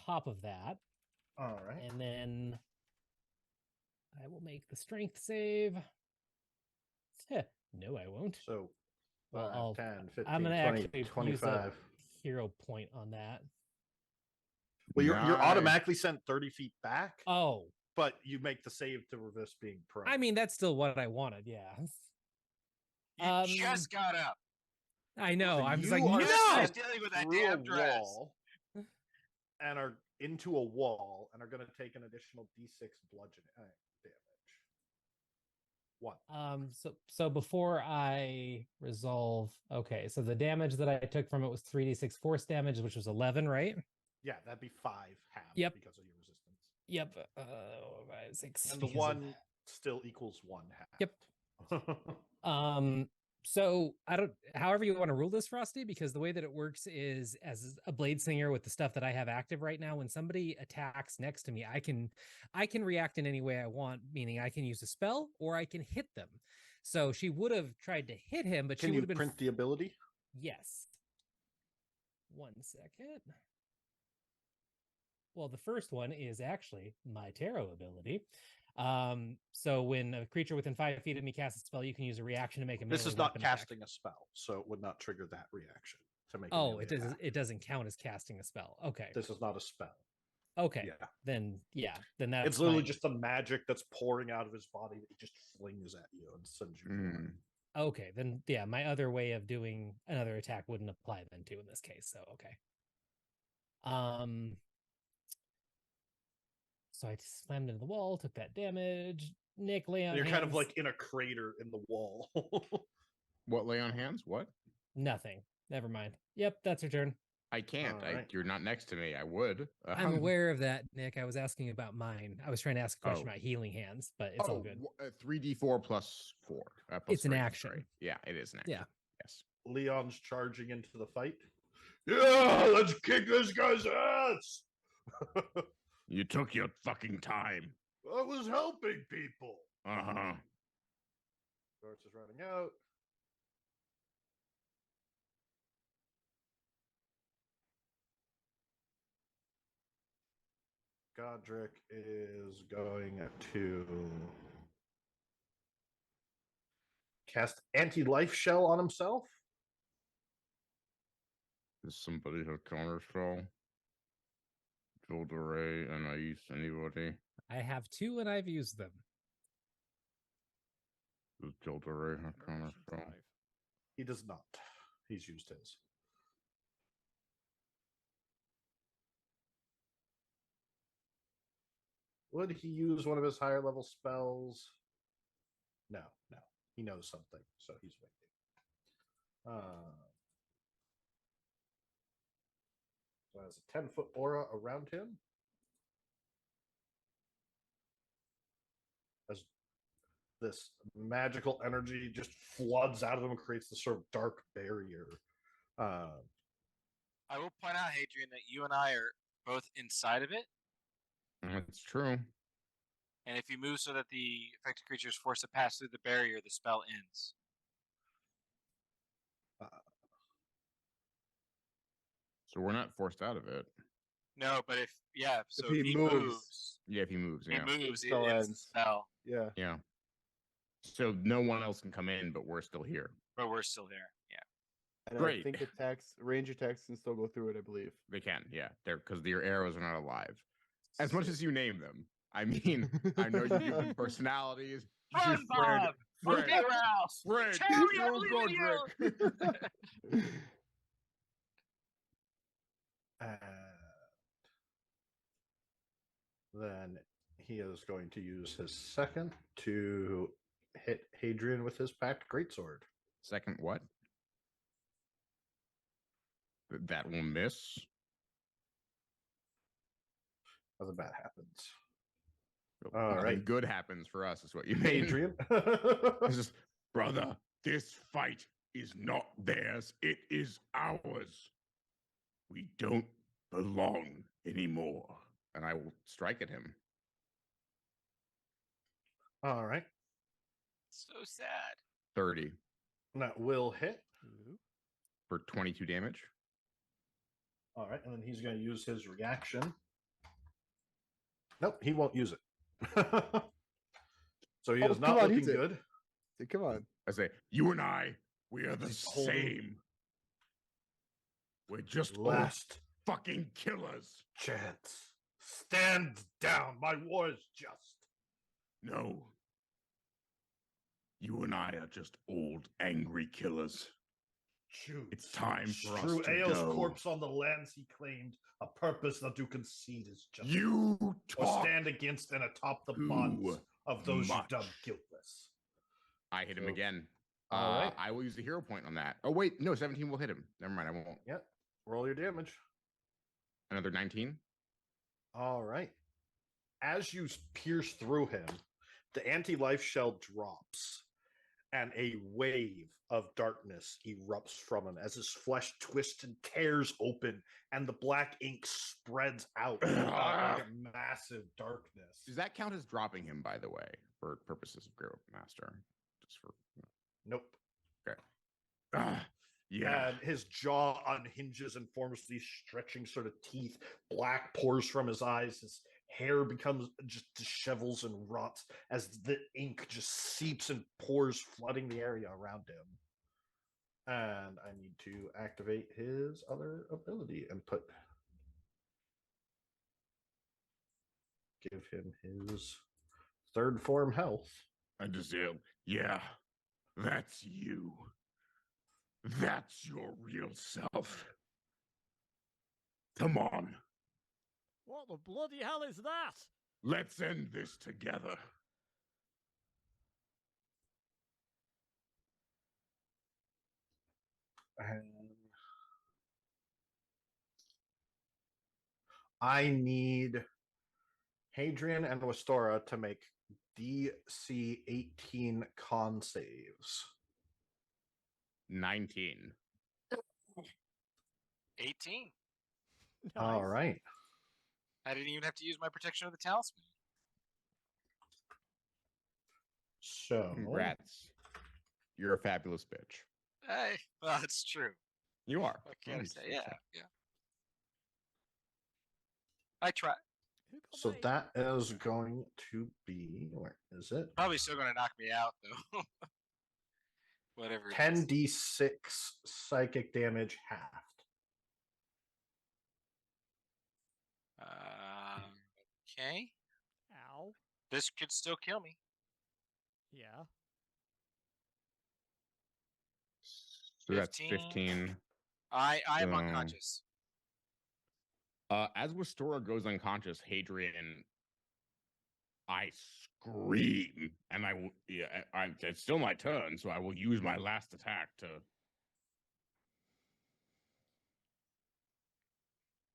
top of that, All right. and then I will make the strength save. No, I won't. So Well, 5, I'll- 10, 15, I'm gonna 20, actually use a 25. hero point on that. Well, you're Nice. automatically sent 30 feet back, Oh, but you make the save to resist being prone. I mean that's still what I wanted. Yeah. You just got up. I know. So I'm just you like, are no. sent Dealing with that through damn a dress. wall and are into a wall and are going to take an additional d6 bludgeoning damage. 1. So before I resolve, okay, so the damage that I took from it was 3d6 force damage, which was 11, right? Yeah, that'd be 5 half Yep. because of your resistance. Yep. 5, 6. And the because of- 1 still equals 1 half. Yep. So I don't, however you want to rule this, Frosty, because the way that it works is as a blade singer with the stuff that I have active right now, when somebody attacks next to me, I can react in any way I want, meaning I can use a spell or I can hit them. So she would have tried to hit him, but Can she you would have been print the ability? Yes. 1 second. Well, the first one is actually my tarot ability. So when a creature within 5 feet of me casts a spell, you can use a reaction to make a melee This is not weapon attack. casting a spell, so it would not trigger that reaction to make. Oh, a it melee doesn't. attack. It doesn't count as casting a spell. Okay. This is not a spell. Okay. Yeah, Then that's it's literally fine. just the magic that's pouring out of his body that he just flings at you and sends you. flying. Okay. Then my other way of doing another attack wouldn't apply then too in this case. So okay. So I slammed into the wall, took that damage. Nick lay on You're hands. kind of like in a crater in the wall. What, lay on hands? What? Nothing. Never mind. Yep, that's her turn. I can't. All right. You're not next to me. I would. I'm aware of that, Nick. I was asking about mine. I was trying to ask a question about healing hands, but it's all good. 3d4 plus 4. Plus It's an 3, action. sorry. Yeah, it is an action. Yeah. Yes. Leon's charging into the fight. Yeah, let's kick this guy's ass. You took your fucking time. I was helping people. Uh-huh. Dortz is running out. Godric is going to cast anti-life shell on himself. Does somebody have counter spell? Jolt array and I use anybody? I have 2 and I've used them. Does Jolt array have counter spell? He does not. He's used his. Would he use one of his higher level spells? No. He knows something, so he's waiting. So has a 10-foot aura around him. As this magical energy just floods out of him and creates this sort of dark barrier. I will point out, Hadrian, that you and I are both inside of it. That's true. And if you move so that the affected creature is forced to pass through the barrier, the spell ends. So we're not forced out of it. No, but if he moves. Yeah, if he moves, it yeah. ends the ends. spell. Yeah. Yeah. So no one else can come in, but we're still here. But we're still there. Yeah. And Great. I think range attacks can still go through it, I believe. They can, yeah. They're because your arrows are not alive. As much as you name them. I mean, I know you give them personalities. Fun, Bob! Fred, Okay, Ralph! Fred, Cherry, I you're believe in Godric. Then he is going to use his second to hit Hadrian with his packed greatsword. Second what? That will miss. Nothing bad happens. All right. right. Good happens for us, is what you mean. Hadrian. This is, brother, this fight is not theirs. It is ours. We don't belong anymore. And I will strike at him. All right. So sad. 30 That will hit. for 22 damage. All right. And then he's going to use his reaction. Nope, he won't use it. So he is not come on, looking use it. good. Come on. I say, you and I, we are the He's holding- same. We're just Last fucking killers. chance. Stand down. My war is just. No. You and I are just old, angry killers. Choose. It's time for us Strew to Ael's go. corpse on the lands he claimed, a purpose that you concede is just. You or talk stand against and atop the too bonds of those you dub much. guiltless. I hit him So, again. all right. I will use the hero point on that. Oh, wait. No, 17 will hit him. Never mind. I won't. Yep. Roll your damage. Another 19. All right. As you pierce through him, the anti-life shell drops, and a wave of darkness erupts from him as his flesh twists and tears open, and the black ink spreads out like a massive darkness. Does that count as dropping him, by the way, for purposes of Grove Master? Just for Nope. yeah. And his jaw unhinges and forms these stretching sort of teeth. Black pours from his eyes. His hair becomes just dishevels and rots as the ink just seeps and pours, flooding the area around him. And I need to activate his other ability and give him his third form health. I just yeah, that's you. That's your real self. Come on. What the bloody hell is that? Let's end this together. And I need Hadrian and Wastora to make DC 18 con saves. 19. 18. All right. I didn't even have to use my protection of the talisman. So Congrats. You're a fabulous bitch. Hey, well, it's true. You are. What can I say? Yeah. I try. So that is going to be, where is it? Probably still going to knock me out, though. Whatever. 10d6 psychic damage halved. Okay. Ow. This could still kill me. Yeah. So that's 15. 15. I am unconscious. As Wastora goes unconscious, Hadrian, I scream, and I will. Yeah, it's still my turn, so I will use my last attack to.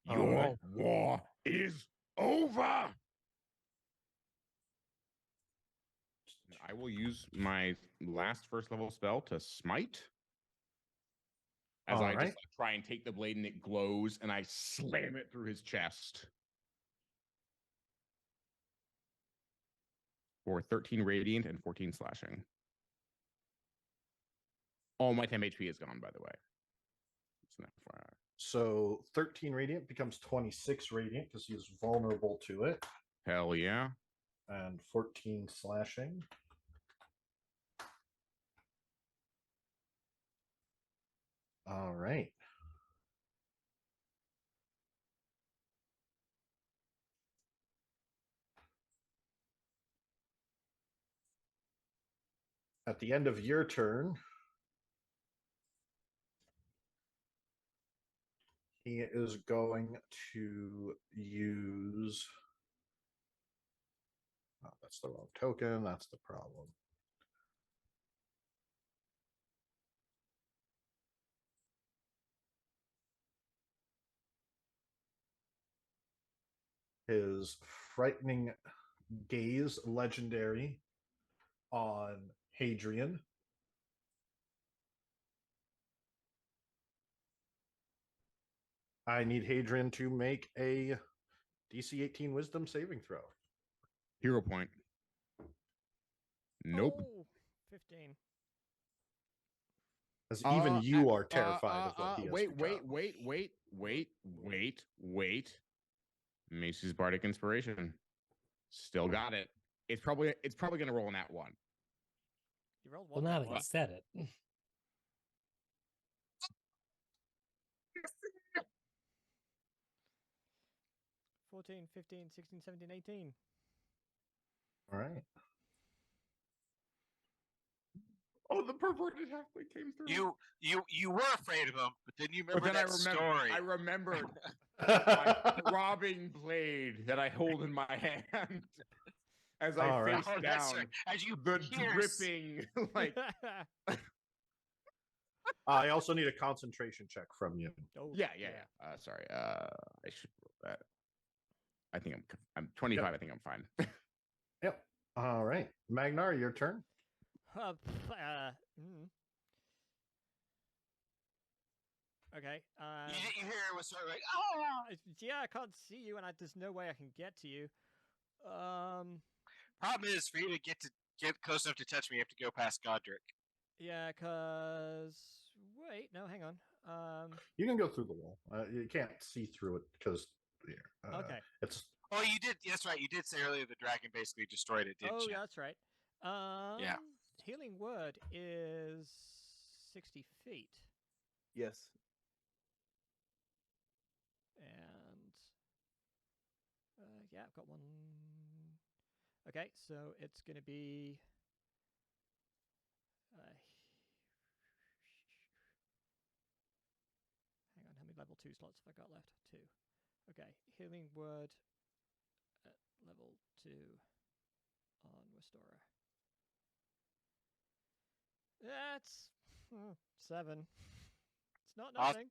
Your war is over. I will use my last first level spell to smite. As I just try and take the blade and it glows, and I slam it through his chest. For 13 radiant and 14 slashing. All my 10 HP is gone, by the way. It's an FYI. So 13 radiant becomes 26 radiant because he is vulnerable to it. Hell yeah. And 14 slashing. All right. At the end of your turn, he is going to use... Oh, that's the wrong token. That's the problem. His frightening gaze legendary on Hadrian. I need Hadrian to make a DC 18 wisdom saving throw. Hero point. Nope. Oh, 15. As even you are terrified of what he has wait. Macy's Bardic Inspiration. Still got it. It's probably gonna roll on that one. You rolled Well, one. now that you said it. 14, 15, 16, 17, 18. All right. Oh, the perverted halfway came through. You were afraid of him, but then you But remember then that story. I remembered my throbbing blade that I hold in my hand as I All right. face Oh, that's down right. As you the pierce. dripping like. I also need a concentration check from you. Oh, Yeah. Sorry. I should roll that. I think I'm 25. Yep. I think I'm fine. Yep. All right. Magnar, your turn. Okay. You hear it was sort of like, oh. Yeah, I can't see you, and there's no way I can get to you. Problem is, for you to get close enough to touch me, you have to go past Godric. Yeah, cause wait, no, hang on. You can go through the wall. You can't see through it because Okay. it's Oh, you did. That's right. You did say earlier the dragon basically destroyed it, didn't Oh, you? yeah, that's right. Yeah. Healing word is 60 feet, Yes. and yeah, I've got one. Okay, so it's going to be. Hang on, how many level 2 slots have I got left? 2. Okay, healing word at level 2 on Restorer. That's 7. It's not nothing.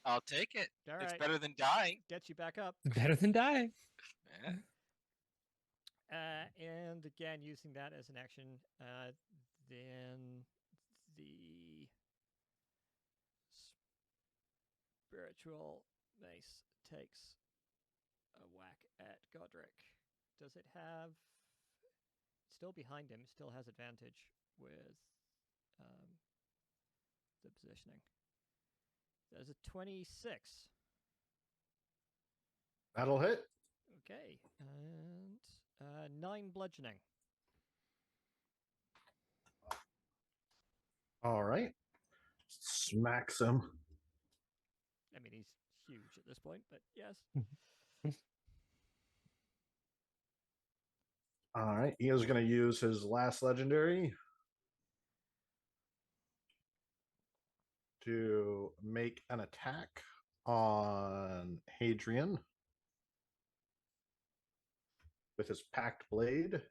I'll take it. All It's right. better than dying. Get you back up. Better than dying. Yeah. And again, using that as an action, then the spiritual mace takes a whack at Godric. Does it have... Still behind him, still has advantage with the positioning. There's a 26. that'll hit. Okay, and 9 bludgeoning. All right. Smacks him. I mean, he's huge at this point, but yes. All right. He is going to use his last legendary to make an attack on Hadrian with his packed blade.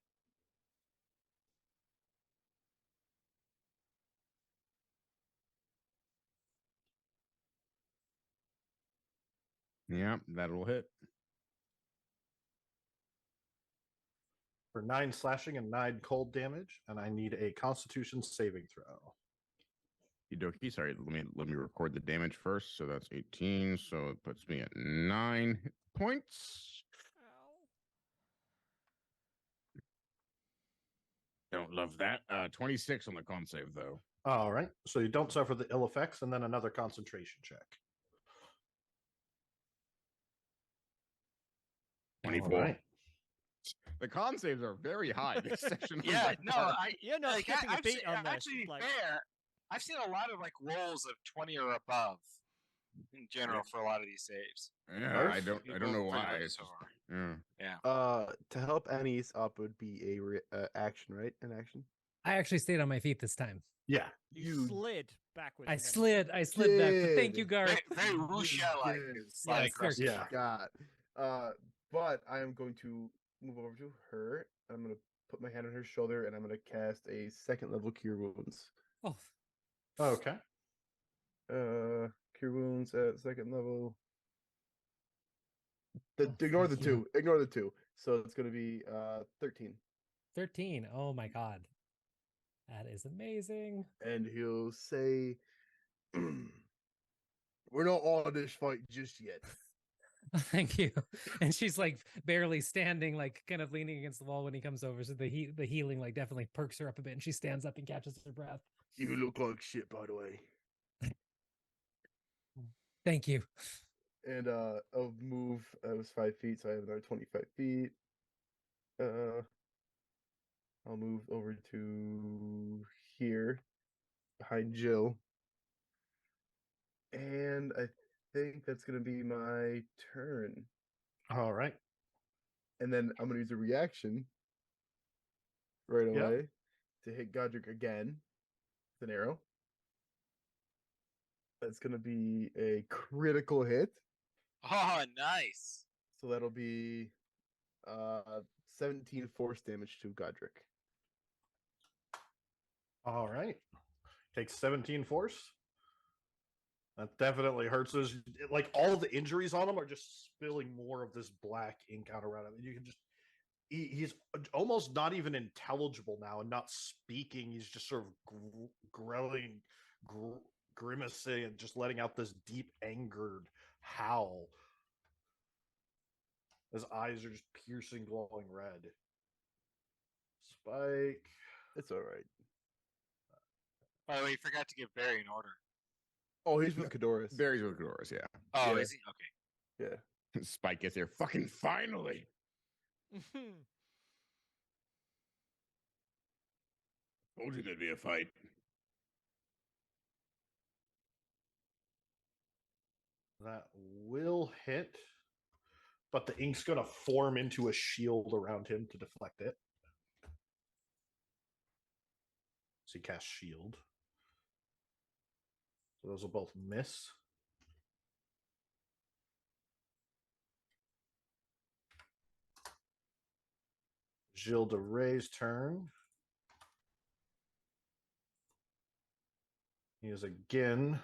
Yeah, that'll hit. For 9 slashing and 9 cold damage, and I need a Constitution saving throw. Okie. Sorry, let me record the damage first. So that's 18. So it puts me at 9 hit points. Don't love that. 26 on the con save though. All right. So you don't suffer the ill effects, and then another concentration check. 24. All right. The con saves are very high this session. Yeah, no, You're not like, skipping a I've beat seen, on this. actually, like, fair. I've seen a lot of like rolls of 20 or above in general for a lot of these saves. Yeah, Earth? I don't People know pretty why. much It's so just- yeah. Yeah. To help Annie's up would be a action, right? An action. I actually stayed on my feet this time. Yeah. you slid backwards. I and then- slid back. But thank you, did. Garth. Very Rusha-like. Yes. Sliding Yes, across the very- Yeah. God. But I am going to move over to her. I'm going to put my hand on her shoulder, and I'm going to cast a 2nd level Cure Wounds. Oh, Okay. Cure Wounds at 2nd level. Oh, Ignore the thank you. 2. Ignore the 2. So it's going to be 13. 13. Oh my god. That is amazing. And he'll say, "We're not on this fight just yet." Thank you. And she's like barely standing, like kind of leaning against the wall when he comes over. So the healing like definitely perks her up a bit, and she stands up and catches her breath. You look like shit, by the way. Thank you. And I'll move. I was 5 feet, so I have another 25 feet. I'll move over to here, behind Jill. And I think that's gonna be my turn. All right. And then I'm gonna use a reaction right Yeah. away to hit Godric again. It's an arrow. That's going to be a critical hit. Oh, nice. So that'll be 17 force damage to Godric. All right. Takes 17 force. That definitely hurts. There's like all the injuries on him are just spilling more of this black ink out around him. And you can just he's almost not even intelligible now and not speaking. He's just sort of growling, grimacing, and just letting out this deep angered howl. His eyes are just piercing, glowing red. Spike. It's all right. By the way, you forgot to give Barry an order. Oh, he's with Cadoris. Barry's with Doris, yeah. Oh, Yeah. is he? Okay. Yeah. Spike gets here fucking finally. Told you there'd be a fight. That will hit, but the ink's going to form into a shield around him to deflect it. So he casts shield. So those will both miss. Gilles de Ray's turn. He is again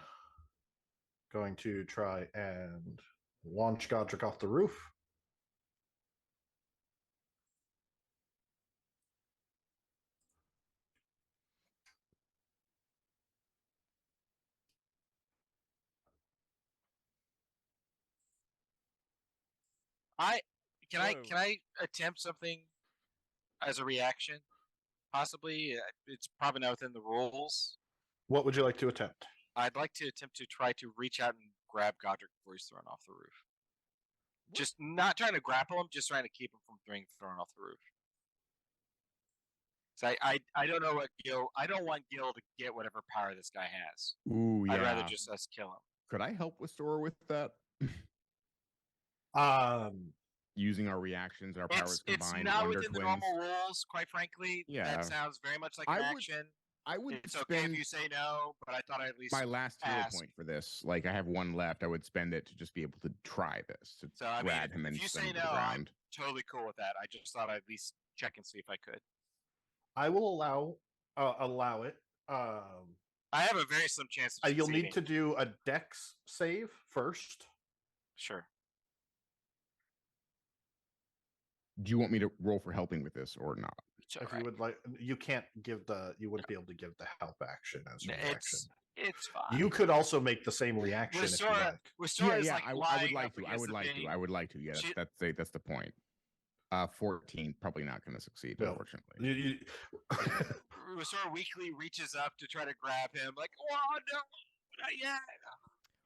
going to try and launch Godric off the roof. Can I attempt something as a reaction? Possibly. It's probably not within the rules. What would you like to attempt? I'd like to attempt to try to reach out and grab Godric before he's thrown off the roof. What? Just not trying to grapple him, just trying to keep him from being thrown off the roof. So I don't know what Gil. I don't want Gil to get whatever power this guy has. Ooh, yeah. I'd rather just us kill him. Could I help with Sora with that? Using our reactions and our powers It's combined. not Wonder within the Twins. normal rules, quite frankly. Yeah. That sounds very much like I an would action. I would It's okay spend if you say no, but I thought I'd at least my last hero ask. point for this. Like I have one left. I would spend it to just be able to try this to So I mean, grab him and if you send say him to no, the I'm ground. totally cool with that. I just thought I'd at least check and see if I could. I will allow it. I have a very slim chance of You'll need to succeeding. do a dex save first. Sure. Do you want me to roll for helping with this or not? It's If alright. you would like, you can't give you wouldn't be able to give the help action as a reaction. It's fine. You could also make the same reaction if you like. With Sora is like I would lying like up to. I against would the like thing. to. I would like to. Yeah, She- that's the point. 14, probably not going to succeed, No. unfortunately. Sora weakly reaches up to try to grab him, like, oh no, not yet.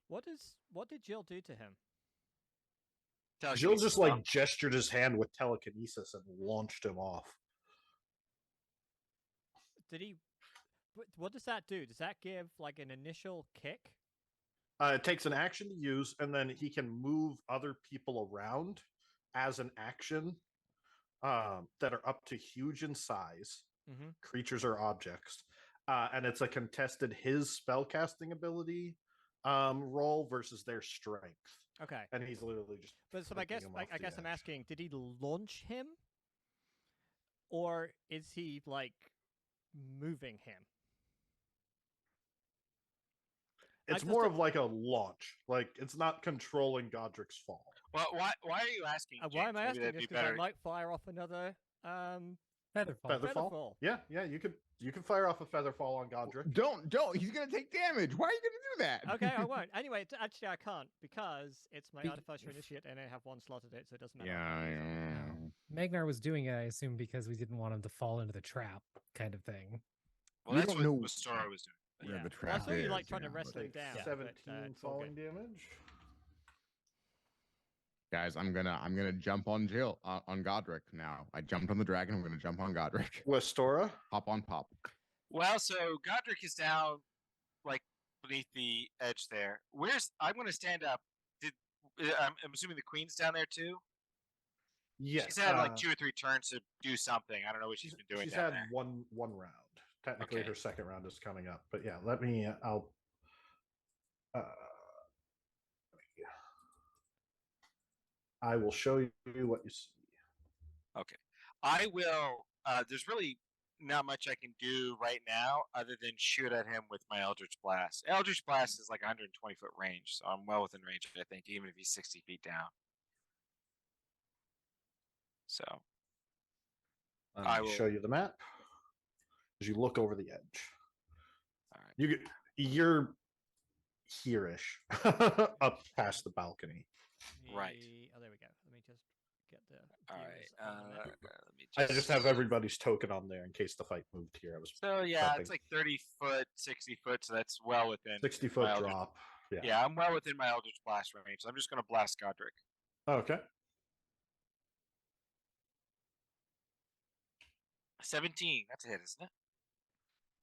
What did Jill do to him? Tell Jill Shanice just to like stop. gestured his hand with telekinesis and launched him off. Did he? What does that do? Does that give like an initial kick? It takes an action to use, and then he can move other people around as an action that are up to huge in size, Mm-hmm. creatures or objects. And it's a contested his spellcasting ability roll versus their strength. Okay. And he's literally just. But so I flicking guess him I off the guess I'm edge. asking, did he launch him, or is he like moving him? It's just more don't- of like a launch. Like it's not controlling Godric's fall. Well, why are you asking? Why am I James? Maybe asking that'd this? be Because I better. might fire off another Featherfall. Featherfall? Yeah, you could fire off a Featherfall on Godric. Don't. He's going to take damage. Why are you going to do that? Okay, I won't. Anyway, actually, I can't because it's my Be- artificial initiate, and I have one slot at it, so it doesn't matter. Yeah. Magnar was doing it, I assume, because we didn't want him to fall into the trap, kind of thing. Well, We that's don't what know- Sora was doing. Where Yeah. the Well, I trap saw you like is, trying to yeah, wrestle but- him down. but, 17 it's all falling good. damage. Guys, I'm gonna jump on Jill on Godric now. I jumped on the dragon. I'm gonna jump on Godric. Westora. Hop on pop. Well, so Godric is down, like beneath the edge there. I'm going to stand up. I'm assuming the queen's down there too. Yes. She's had like 2 or 3 turns to do something. I don't know what she's been doing She's down had there. one round. Technically, Okay. her second round is coming up, but yeah, let me. I'll. I will show you what you see. Okay. I will. There's really not much I can do right now other than shoot at him with my Eldritch Blast. Eldritch Blast is like 120-foot range, so I'm well within range, I think, even if he's 60 feet down. So Let I me will. show you the map. As you look over the edge, All right. you're here-ish, up past the balcony. Right. Oh, there we go. Let me just get the. All views right. on the map. Let me I just have everybody's token on there in case the fight moved here. I was So yeah, it's prepping. like 30 foot, 60 foot, so that's well within 60-foot my Eldritch. drop. Yeah. Yeah, I'm well within my Eldritch Blast range. So I'm just gonna blast Godric. Okay. 17. That's a hit, isn't it?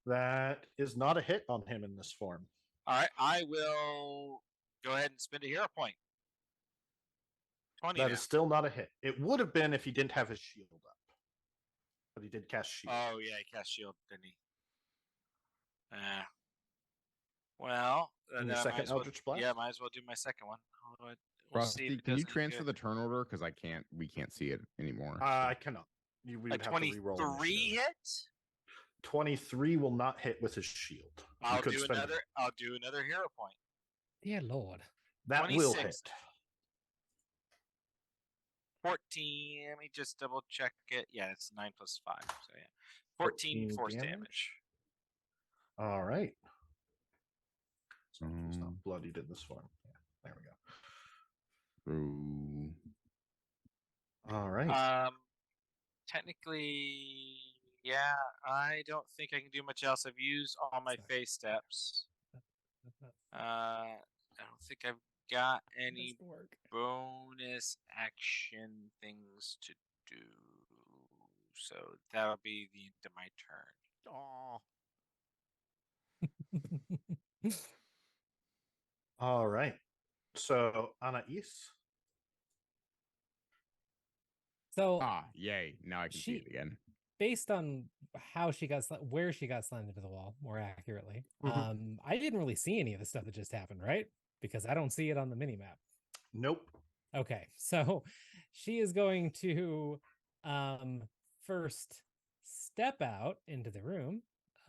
That is not a hit on him in this form. All right. I will go ahead and spend a hero point. 20 That now. is still not a hit. It would have been if he didn't have his shield up. But he did cast shield. Oh yeah, he cast shield, didn't he? Well, And then your I might second as well. Eldritch Blast? Yeah, might as well do my second one. We'll see if Frosty, it can does you any transfer good. the turn order? Because we can't see it anymore. I cannot. We A would have to re-roll 23 initiative. hit. 23 will not hit with his shield. I'll do another hero point. Dear Lord. That will 26. hit. 14. Let me just double check it. Yeah, it's 9 plus 5. So yeah, 14 force damage. All right. So, He's not bloodied in this form. Yeah, there we go. through. All right. Technically, yeah, I don't think I can do much else. I've used all my phase steps. I don't think I've got any bonus action things to do. So that'll be the end of my turn. Oh. All right. So Anais. So Yay! Now I can see it again. based on how she got where she got slammed into the wall, more accurately, I didn't really see any of the stuff that just happened, right? Because I don't see it on the mini map. Nope. Okay, so she is going to first step out into the room.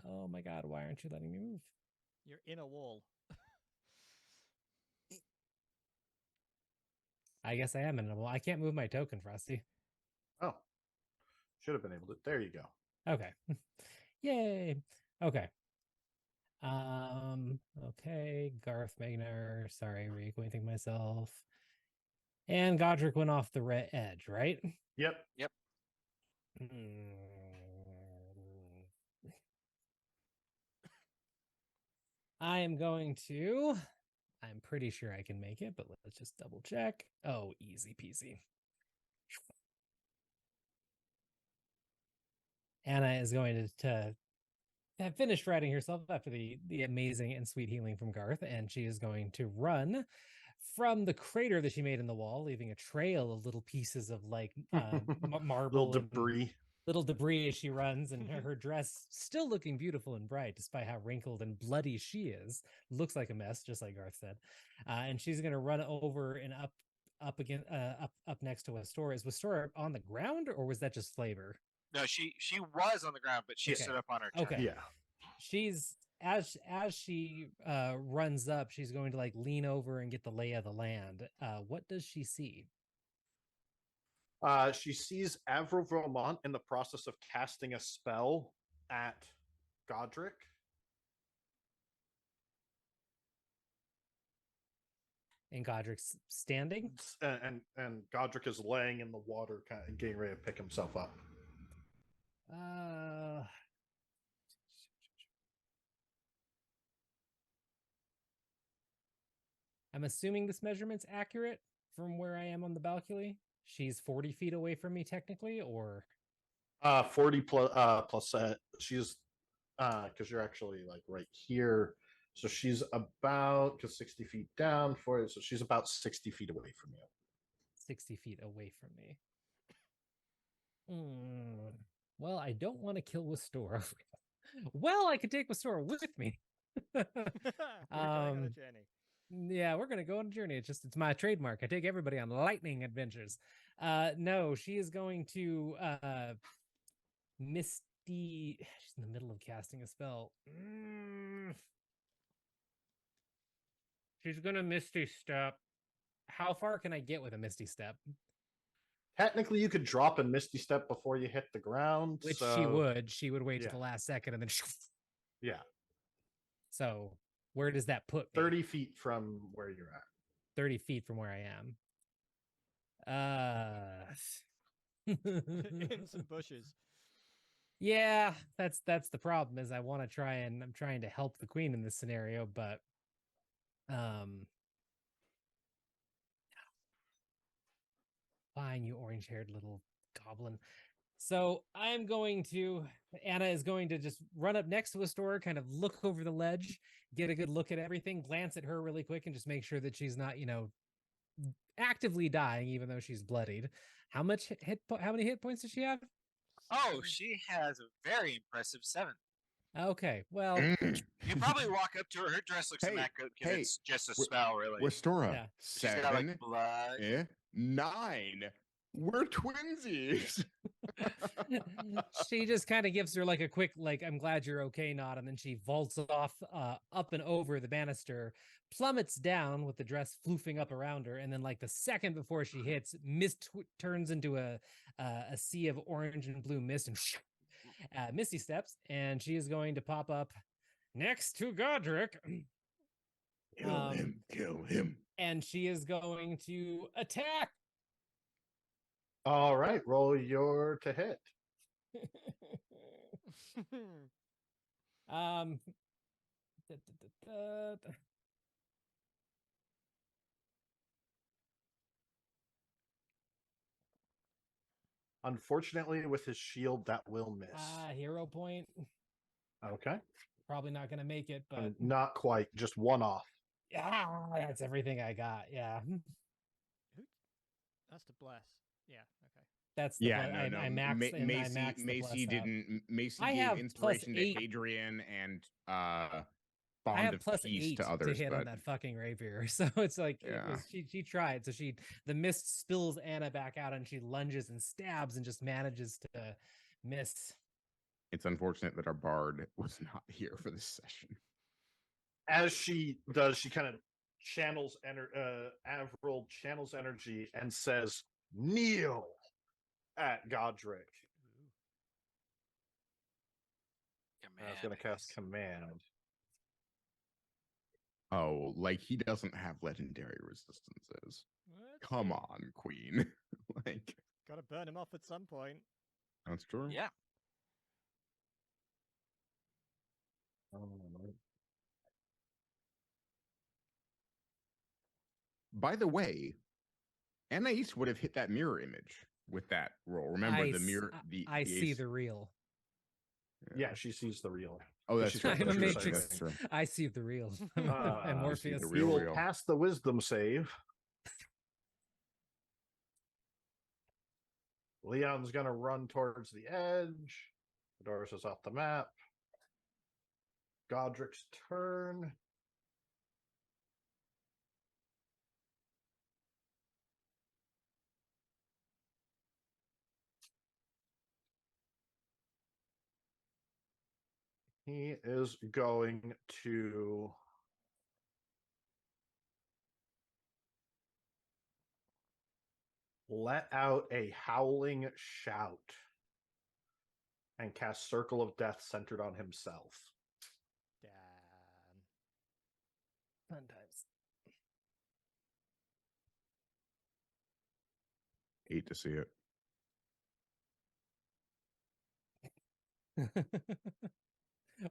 Oh my god, why aren't you letting me move? You're in a wall. I guess I am in a wall. I can't move my token, Frosty. Oh. Should have been able to. There you go. Okay. Yay. Okay. Okay. Garth Magnar. Sorry, reacquainting myself. And Godric went off the red edge, right? Yep. I am going to. I'm pretty sure I can make it, but let's just double check. Oh, easy peasy. Anna is going to have finished writing herself after the amazing and sweet healing from Garth, and she is going to run from the crater that she made in the wall, leaving a trail of little pieces of like marble, little debris as she runs, and her dress still looking beautiful and bright despite how wrinkled and bloody she is. Looks like a mess, just like Garth said. And she's going to run over and up next to Westora. Is Westora on the ground, or was that just flavor? No, she was on the ground, but she stood up on her turn. Okay. Yeah. She's as she runs up, she's going to like lean over and get the lay of the land. What does she see? She sees Avril Vermont in the process of casting a spell at Godric. And Godric's standing? And Godric is laying in the water, kind of getting ready to pick himself up. I'm assuming this measurement's accurate from where I am on the balcony. She's 40 feet away from me technically, or 40 plus she's because you're actually like right here, so she's about, because 60 feet down for it, so she's about 60 feet away from you. 60 feet away from me. Well, I don't want to kill Westora. Well, I could take Wasora with me. We're going on a journey. Yeah, we're gonna go on a journey. It's my trademark. I take everybody on lightning adventures. No, she is going to Misty. She's in the middle of casting a spell. She's gonna Misty Step. How far can I get with a Misty Step? Technically, you could drop a Misty Step before you hit the ground. Which so, she would. She would wait yeah. to the last second and then. Yeah. So where does that put me? 30 feet from where you're at. 30 feet from where I am. In some bushes. Yeah, that's the problem. Is I'm trying to help the queen in this scenario, but fine, you orange-haired little goblin. So Anna is going to just run up next to a store, kind of look over the ledge, get a good look at everything, glance at her really quick, and just make sure that she's not, actively dying, even though she's bloodied. How many hit points does she have? Oh, she has a very impressive 7. Okay, well, You probably walk up to her. Her dress looks Hey, immaculate because hey, it's just a we're- spell, really. Wastora, Yeah. She's got 7, like blood. 9. We're twinsies. she just kind of gives her like a quick, like, I'm glad you're okay nod, and then she vaults off up and over the banister, plummets down with the dress floofing up around her, and then like the second before she hits, mist turns into a sea of orange and blue mist, and Misty steps, and she is going to pop up next to Godric. Kill him. And she is going to attack. All right, roll your to hit. um Unfortunately, with his shield, that will miss. Hero point. Okay. Probably not gonna make it, but Not quite, just one off. That's everything I got. Yeah. That's to bless. Yeah. Okay. That's the I maxed and I maxed the Macy bless out. didn't. Macy I gave have inspiration to +8. Hadrian and I Bond have of +8 Peace to others, hit but on that fucking rapier, so it's like Yeah. she tried. So the mist spills Anna back out, and she lunges and stabs and just manages to miss. it's unfortunate that our bard was not here for this session. As she does, she kind of channels Avril channels energy and says, "Kneel," at Godric. I was going to cast command. Oh, like he doesn't have legendary resistances. What? Come on, Queen. Like Gotta burn him off at some point. that's true. Yeah. By the way, Anais would have hit that mirror image with that roll. Remember the mirror? I see ace- the real. Yeah, she sees the real. Oh, that's she's right. got I'm a the That's true true, matrix. that's true. I see the real. You And see Morpheus. the You will real. pass the wisdom save. Leon's going to run towards the edge. Doris is off the map. Godric's turn. He is going to let out a howling shout and cast Circle of Death centered on himself. Damn. Fun times. Hate to see it.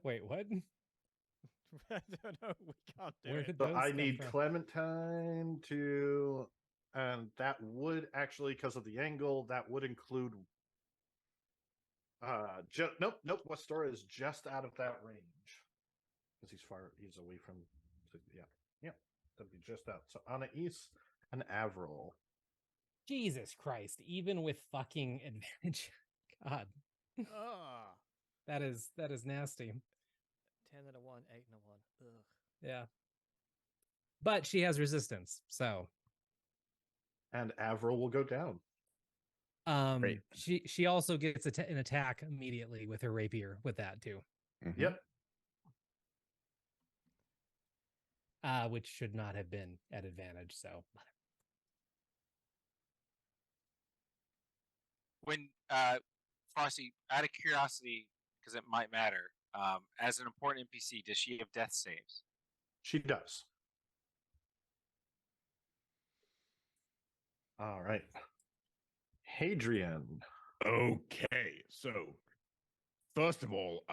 Wait, what? I don't know. We can't do Where it. did So those I come need from? Clementine to, and that would actually, because of the angle, that would include. Nope. Westora is just out of that range because he's away from. Yeah, that'd be just out. So Anais and Avril. Jesus Christ! Even with fucking advantage, God. Ah. That is nasty. 10 and a 1, 8 and a 1. Ugh. Yeah. But she has resistance, so And Avril will go down. Great. she also gets an attack immediately with her rapier with that too. Mhm. Yep. Which should not have been at advantage, so When Farsi, out of curiosity, because it might matter, as an important NPC, does she have death saves? She does. All right. Hadrian. Okay, so first of all,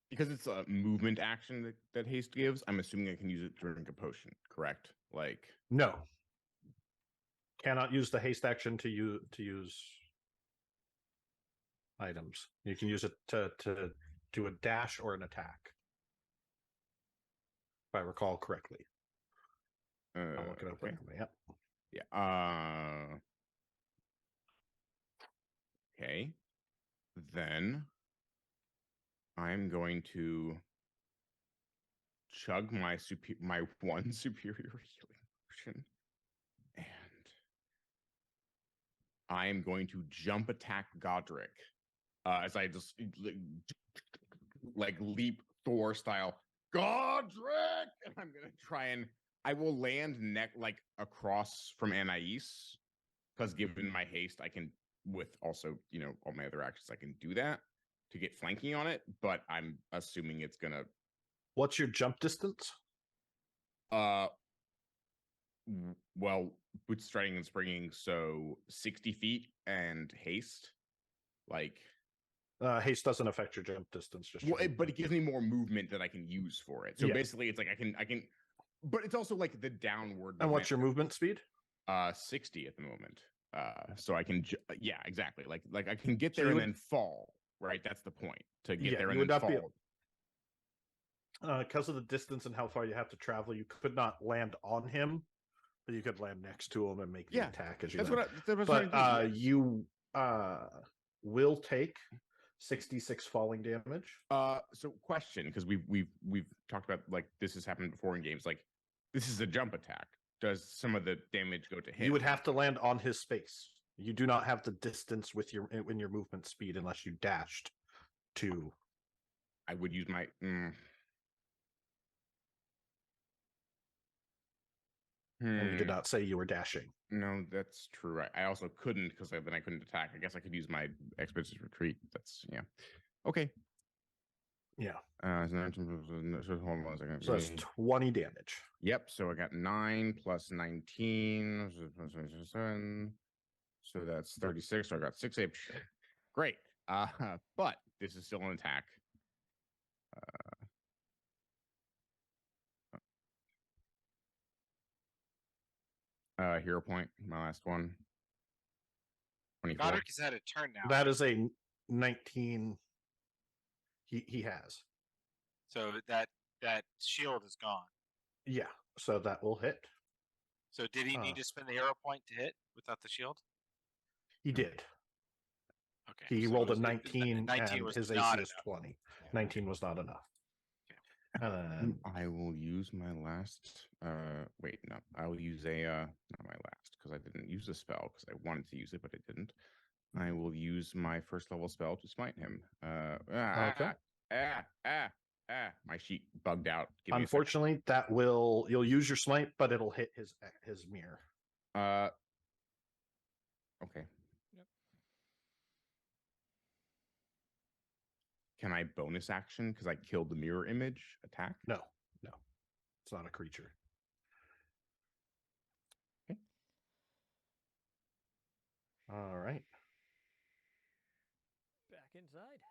because it's a movement action that haste gives, I'm assuming I can use it to drink a potion, correct? Like, No. Cannot use the haste action to use items. You can use it to do a dash or an attack. If I recall correctly. I'll look it up okay. quickly. Yep. Yeah. Okay. Then I'm going to chug my one superior healing potion, and I am going to jump attack Godric as I just like leap Thor style, Godric, and I'm gonna try and I will land across from Anais, because given my haste, I can, with also all my other actions, I can do that to get flanking on it. But I'm assuming it's gonna. What's your jump distance? Well, boot striding and springing, so 60 feet, and haste, like. Haste doesn't affect your jump distance. Just But it gives me more movement that I can use for it. So basically, it's like I can. But it's also like the downward. And what's your movement speed? 60 at the moment. So I can. Yeah, exactly. Like I can get there and then fall. Right. That's the point, to get there and then fall. Because of the distance and how far you have to travel, you could not land on him, but you could land next to him and make the attack as you. You will take 66 falling damage. So question, because we've talked about, like, this has happened before in games. Like, this is a jump attack. Does some of the damage go to him? You would have to land on his space. You do not have the distance with your movement speed unless you dashed to. I would use my. And you did not say you were dashing. No, that's true. I also couldn't, because then I couldn't attack. I guess I could use my expedition's retreat. That's okay. Yeah. So hold on a second. So that's 20 damage. Yep. So I got 9 plus 19. So that's 36. So I got 6 HP. Great. But this is still an attack. Hero point, my last one. 24. Godric has had a turn now. That is a 19. He has. So that shield is gone. Yeah. So that will hit. So did he need to spend the hero point to hit without the shield? He did. Okay. He rolled a 19, 19 and was his not AC is enough. 20. 19 was not enough. I will use my last. Wait, no. I will use not my last, because I didn't use a spell because I wanted to use it, but I didn't. I will use my first level spell to smite him. Okay. My sheet bugged out. Unfortunately, you'll use your smite, but it'll hit his mirror. Okay. Yep. Can I bonus action because I killed the mirror image attack? No. It's not a creature. Okay. All right. Back inside.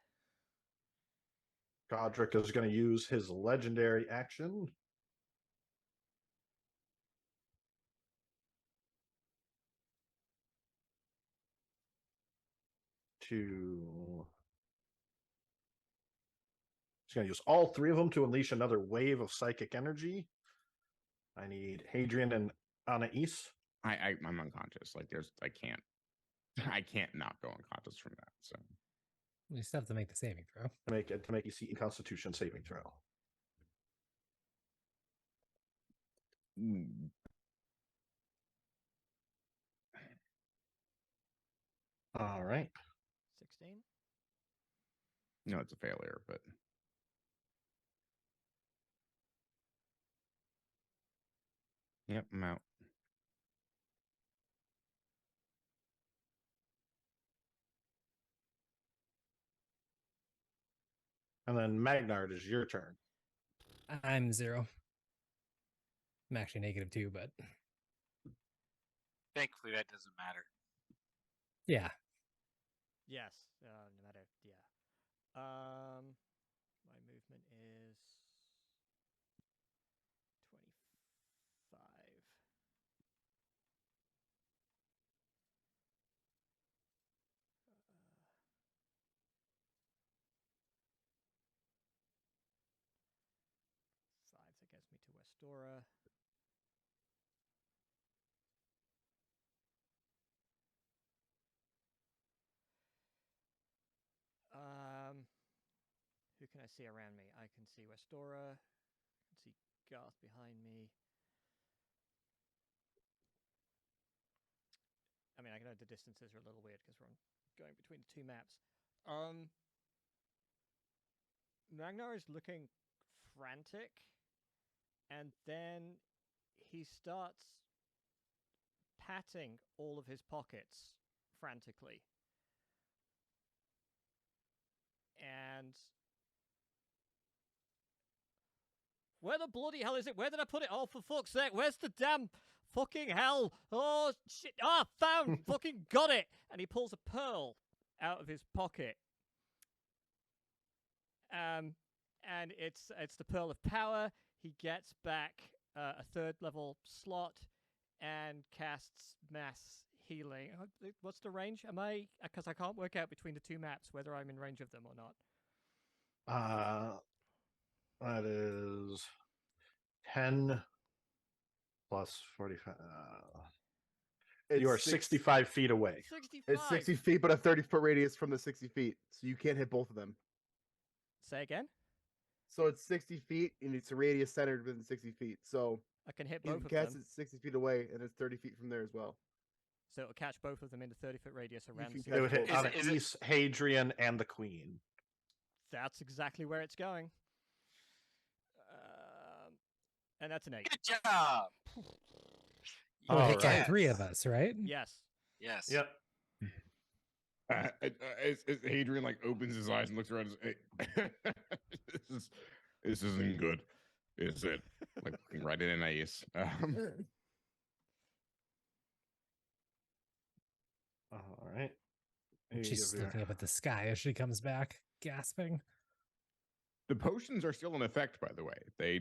Godric is going to use his legendary action to. He's going to use all 3 of them to unleash another wave of psychic energy. I need Hadrian and Anais. I'm unconscious. Like, I can't. I can't not go unconscious from that. So We still have to make the saving throw. To make a Constitution saving throw. All right. 16. No, it's a failure, but yep, I'm out. And then Magnard is your turn. I'm 0. I'm actually -2, but Thankfully, that doesn't matter. yeah. Yes, no matter. Yeah. My movement is 25. 5, that gets me to Westora. Who can I see around me? I can see Westora. I can see Garth behind me. I mean, I know the distances are a little weird because we're going between the two maps. Ragnar is looking frantic, and then he starts patting all of his pockets frantically. And where the bloody hell is it? Where did I put it? Oh, for fuck's sake, where's the damn fucking hell? Oh, shit. Ah, found! Fucking got it! And he pulls a pearl out of his pocket. And it's the Pearl of Power. He gets back a 3rd level slot and casts Mass Healing. What's the range? Am I... Because I can't work out between the two maps whether I'm in range of them or not. That is 10 plus 45. You are 65 feet away. 65! It's 60 feet, but a 30-foot radius from the 60 feet. So you can't hit both of them. Say again? So it's 60 feet, and it's a radius centered within 60 feet. So I can hit you both can of cast them. it 60 feet away, and it's 30 feet from there as well. So it'll catch both of them in the 30-foot radius around can the catch It would hit both. on East, Hadrian, and the Queen. That's exactly where it's going. And that's an 8. Good job. Oh, it hit all Yes. 3 of us, right? Yes. Yes. Yep. As Hadrian like opens his eyes and looks around, and says, hey, this isn't good, is it? Like looking right in Anais. All right. She's looking up at the sky as she comes back, gasping. The potions are still in effect, by the way. They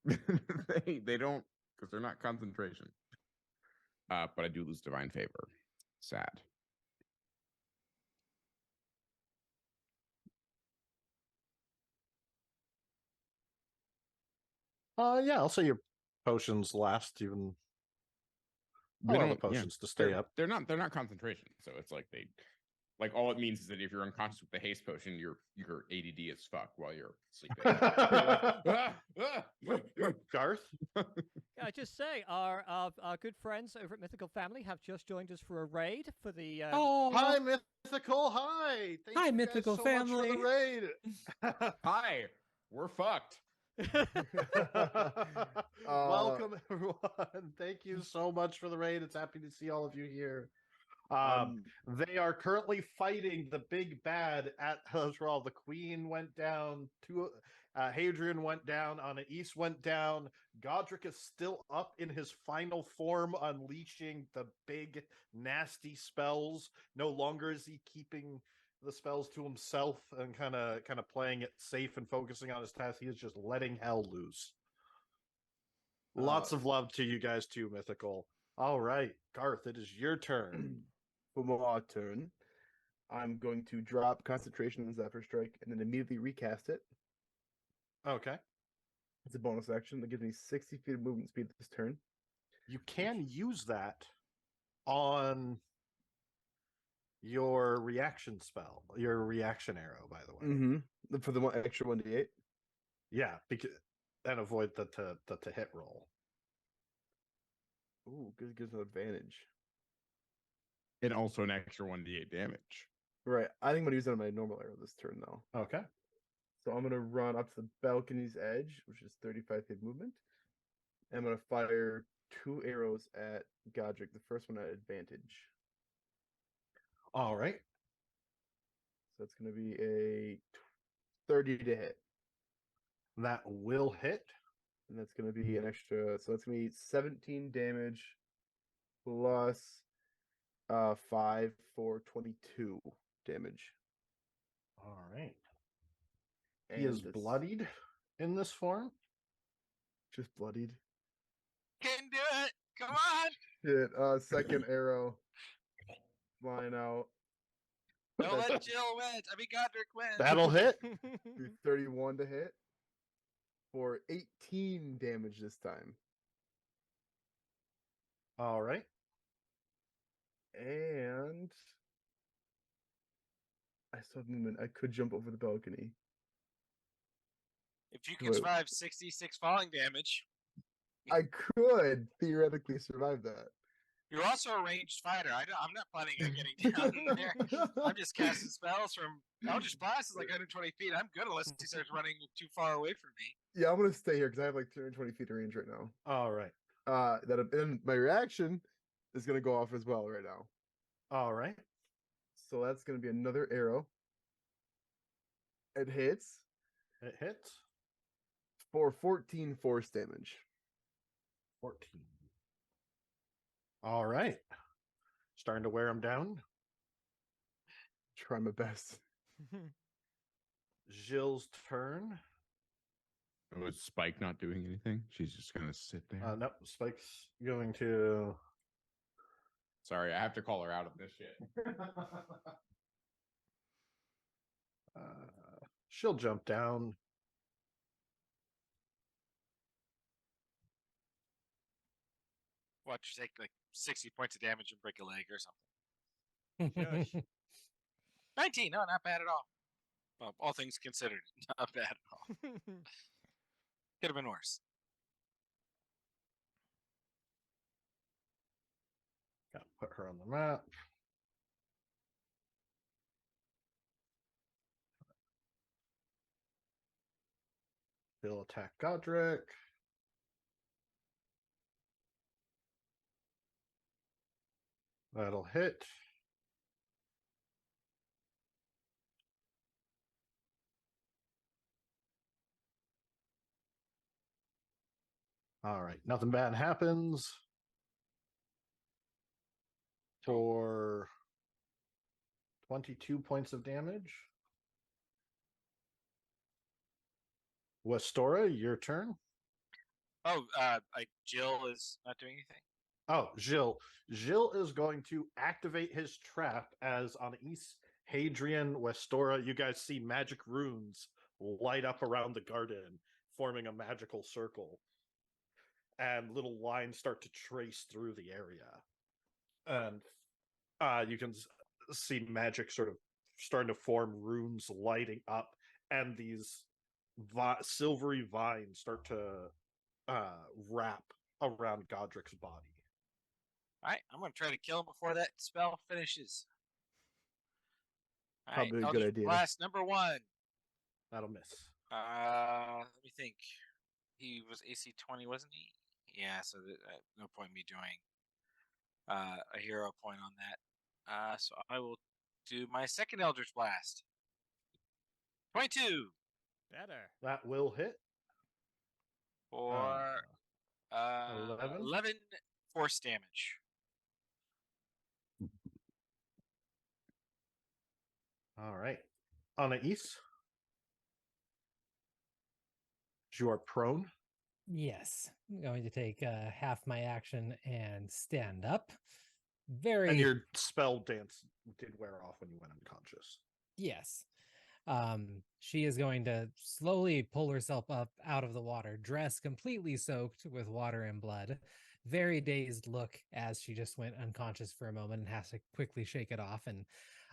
they don't, because they're not concentration. But I do lose divine favor. Sad. Yeah, I'll say your potions last even. They All don't, the potions to stay up. They're not concentration. So it's like all it means is that if you're unconscious with the haste potion, you're ADD as fuck while you're sleeping. Garth? I just say, our good friends over at Mythical Family have just joined us for a raid for the... Oh, Hi, Mythical. Hi. Thank Hi, you Mythical guys so Family. much for the raid. Hi, we're fucked. Welcome, everyone. Thank you so much for the raid. It's happy to see all of you here. They are currently fighting the big bad at Hezral. The Queen went down. Hadrian went down. Anais went down. Godric is still up in his final form, unleashing the big, nasty spells. No longer is he keeping the spells to himself and kind of playing it safe and focusing on his task. He is just letting hell loose. Lots of love to you guys too, Mythical. All right, Garth, it is your turn. For my turn, I'm going to drop concentration on Zephyr Strike and then immediately recast it. Okay. It's a bonus action that gives me 60 feet of movement speed this turn. You can use that on your reaction spell, your reaction arrow, by the way. Mm-hmm. For the one extra 1d8. Yeah, because and avoid the to hit roll. Ooh, gives an advantage. And also an extra 1d8 damage. Right. I think I'm gonna use that on my normal arrow this turn though. Okay. So I'm gonna run up to the balcony's edge, which is 35 feet movement. And I'm gonna fire 2 arrows at Godric. The first one at advantage. All right. So it's gonna be a 30 to hit. That will hit. And that's gonna be an extra. So that's gonna be 17 damage plus 5 for 22 damage. All right. And He is this- bloodied in this form. Just bloodied. Can do it. Come on. Shit. Second arrow flying out. Don't That's let Jill win. I mean, Godric win. That'll hit. do 31 to hit for 18 damage this time. All right. And I still have movement. I could jump over the balcony. If you can Wait. survive 66 falling damage, I could theoretically survive that. you're also a ranged fighter. I'm not planning on getting down there. I'm just casting spells from Eldritch Blast is like 120 feet. I'm good unless he starts running too far away from me. Yeah, I'm gonna stay here because I have like 220 feet of range right now. All right. And my reaction is gonna go off as well right now. All right. So that's gonna be another arrow. It hits It hits. for 14 force damage. 14. All right. Starting to wear him down. Try my best. Jill's turn. Was Spike not doing anything? She's just gonna sit there. Nope. Spike's going to. Sorry, I have to call her out of this shit. She'll jump down. Watch you take like 60 points of damage and break a leg or something. Shush. 19. No, not bad at all. Well, all things considered, not bad at all. Could have been worse. Gotta put her on the map. He'll attack Godric. That'll hit. All right, nothing bad happens for 22 points of damage. Westora, your turn. Oh, Jill is not doing anything. Oh, Jill. Jill is going to activate his trap as on East Hadrian, Westora. You guys see magic runes light up around the garden, forming a magical circle. And little lines start to trace through the area. And you can see magic sort of starting to form runes lighting up. And these silvery vines start to wrap around Godric's body. All right, I'm going to try to kill him before that spell finishes. All Probably a good Eldritch idea. Blast number 1. That'll miss. Let me think. He was AC 20, wasn't he? Yeah, so no point in me doing a hero point on that. So I will do my second Eldritch Blast. 22 Better. That will hit. for 11? 11 force damage. All right. Anais, you are prone. Yes, I'm going to take half my action and stand up. Very And your spell dance did wear off when you went unconscious. Yes. She is going to slowly pull herself up out of the water, dressed completely soaked with water and blood, very dazed look as she just went unconscious for a moment and has to quickly shake it off. And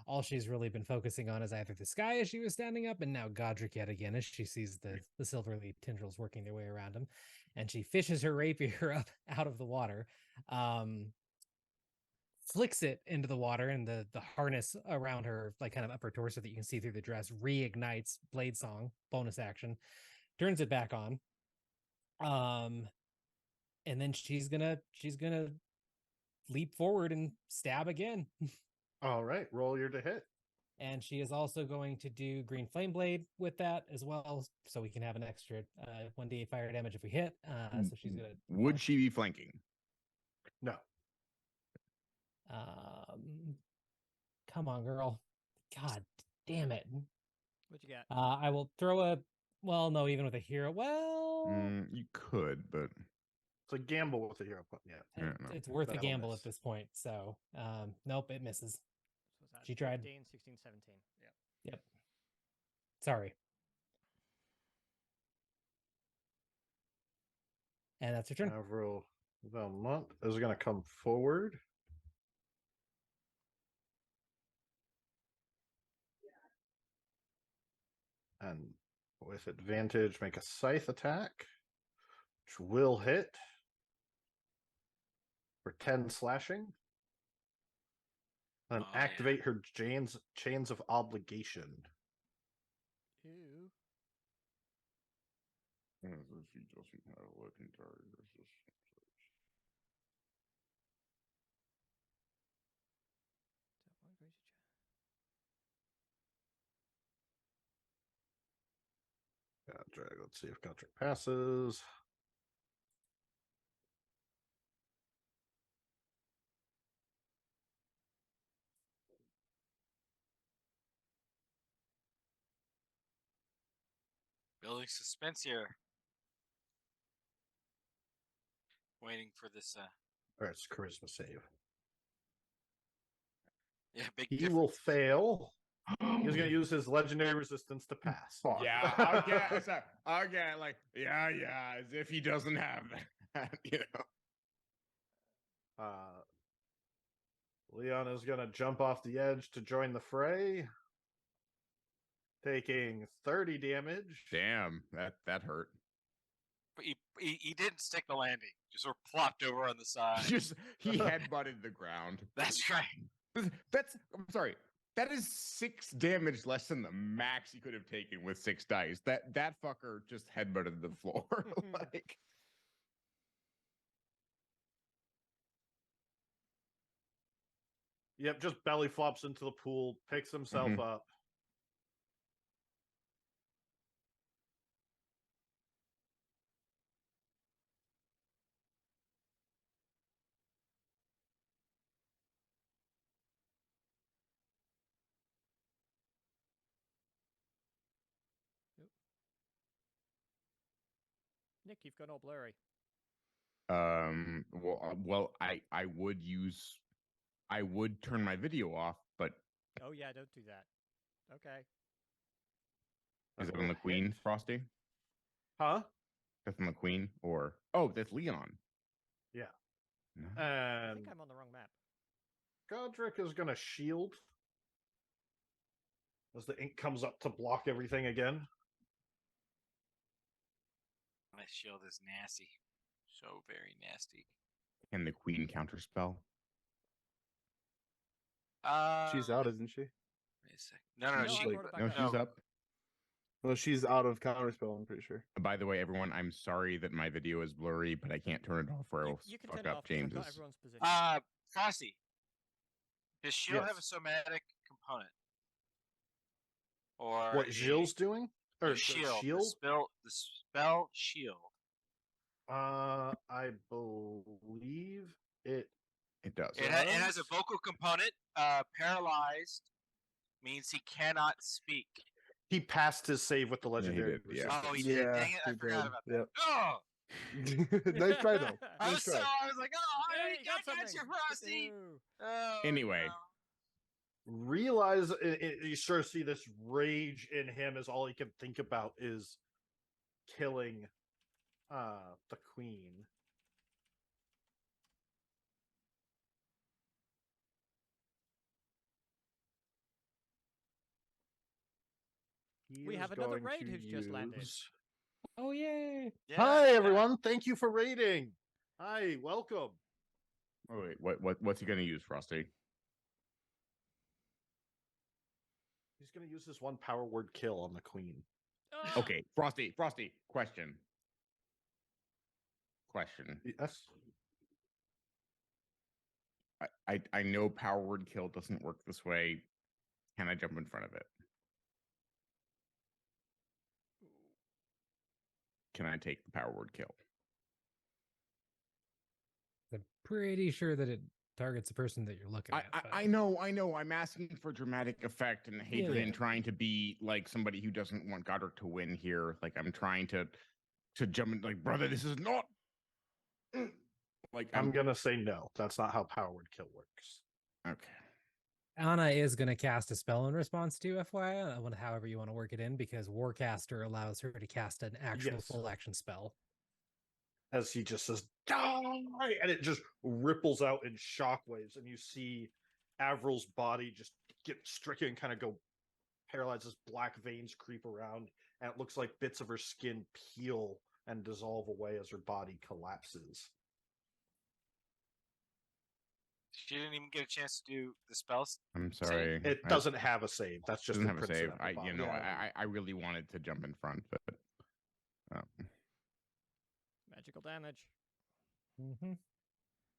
all she's really been focusing on is either the sky as she was standing up, and now Godric yet again as she sees the silverly tendrils working their way around him. And she fishes her rapier up out of the water, flicks it into the water, and the harness around her, like kind of upper torso that you can see through the dress, reignites Blade Song, bonus action, turns it back on. And then she's gonna leap forward and stab again. All right, roll your to hit. And she is also going to do Green Flame Blade with that as well, so we can have an extra 1d8 fire damage if we hit. So she's gonna. Would she be flanking? No. Come on, girl. God damn it. What you got? I will throw a. Well, no, even with a hero. Well, You could, but It's a gamble with the hero point. Yeah. yeah, no. it's worth a That'll gamble miss. at this point. So, nope, it misses. So what's that? She tried. 15, 16, 17. Yeah. Yep. Sorry. And that's your turn. Avril Valmont is going to come forward. And with advantage, make a scythe attack, which will hit for 10 slashing. Then Oh, yeah. activate her chains of obligation. Ew. She doesn't have legendary resistance. Is that one crazy Godric, let's see if Godric passes. Building suspense here. Waiting for this. All right, it's charisma save. Yeah, big He difference. will fail. He's going to use his legendary resistance to pass. Yeah, I'll get. I'll get like yeah, as if he doesn't have that, you know. Leon is going to jump off the edge to join the fray, taking 30 damage. Damn, that hurt. But he didn't stick the landing. Just sort of plopped over on the side. He headbutted the ground. That's right. I'm sorry. That is 6 damage less than the max he could have taken with 6 dice. That fucker just headbutted the floor. Like, Yep, just belly flops into the pool, picks himself up. Nick, you've gone all blurry. well, I would turn my video off, but Oh yeah, don't do that. Okay. is That it on the will Queen, hit. Frosty? Huh? That's on the Queen, or that's Leon. Yeah. No. I And think I'm on the wrong map. Godric is going to shield as the ink comes up to block everything again. My shield is nasty. So very nasty. Can the Queen counterspell? She's out, isn't she? Wait a sec. No, No, she. I brought it back No, up. she's up. No, she's out of counterspell, I'm pretty sure. By the way, everyone, I'm sorry that my video is blurry, but I can't turn it off or You, else you can fuck turn it up off. 'Cause I've got James's. everyone's position. Frosty. Does shield have a Yes. somatic component? Or What Gilles doing? Or the the shield? shield? The spell shield. I believe it. It does. It has a vocal component. Paralyzed means he cannot speak. He passed his save with the legendary did, yeah. resistance. Oh, he did. Dang it! I he forgot did. about that. Yep. Oh, Nice try though. I Nice was try. like, oh, Hey, I got something. you, Frosty. Ew. Oh, Anyway. no. Realize you sort of see this rage in him as all he can think about is killing the queen. He We is have another going raid to who's just landed. use- Oh yay! Yeah, Hi yeah. everyone, thank you for raiding. Hi, welcome. Oh wait, what's he gonna use, Frosty? He's going to use his one power word kill on the queen. Ah! Okay, Frosty, question. Yes. I know power word kill doesn't work this way. Can I jump in front of it? Can I take the power word kill? I'm pretty sure that it targets the person that you're looking at. but- I know. I'm asking for dramatic effect and Hadrian yeah. trying to be like somebody who doesn't want Godric to win here. Like I'm trying to jump in. Like, brother, this is not. Like I'm going to say no. That's not how power word kill works. okay. Anna is going to cast a spell in response to FYI, however you want to work it in, because Warcaster allows her to cast an actual Yes. full action spell. As he just says, die! And it just ripples out in shockwaves. And you see Avril's body just get stricken, kind of go paralyzed as black veins creep around. And it looks like bits of her skin peel and dissolve away as her body collapses. She didn't even get a chance to do the spells. I'm sorry. It doesn't have a save. That's just doesn't the have a save. principle. I really wanted to jump in front, but Magical damage. Mm-hmm.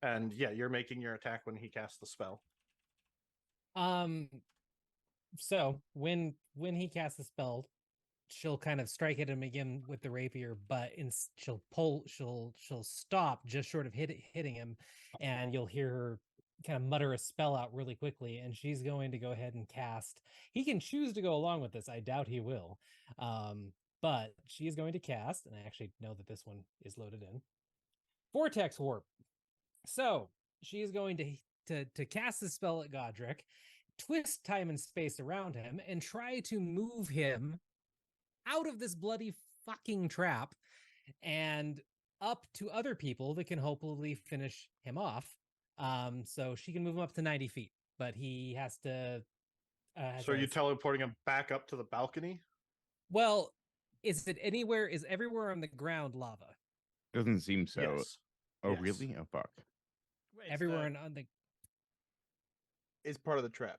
And yeah, you're making your attack when he casts the spell. So when he casts the spell, she'll kind of strike at him again with the rapier, but she'll stop just short of hitting him, and you'll hear her kind of mutter a spell out really quickly, and she's going to go ahead and cast. He can choose to go along with this. I doubt he will. But she is going to cast, and I actually know that this one is loaded in. Vortex Warp. So she is going to cast the spell at Godric, twist time and space around him, and try to move him out of this bloody fucking trap and up to other people that can hopefully finish him off. So she can move him up to 90 feet, but he has to. So are you teleporting him back up to the balcony? Well, is it anywhere? Is everywhere on the ground lava? doesn't seem so. Yes. Oh, Yes. really? Oh, fuck. Wait, Everywhere on the. It's part of the trap.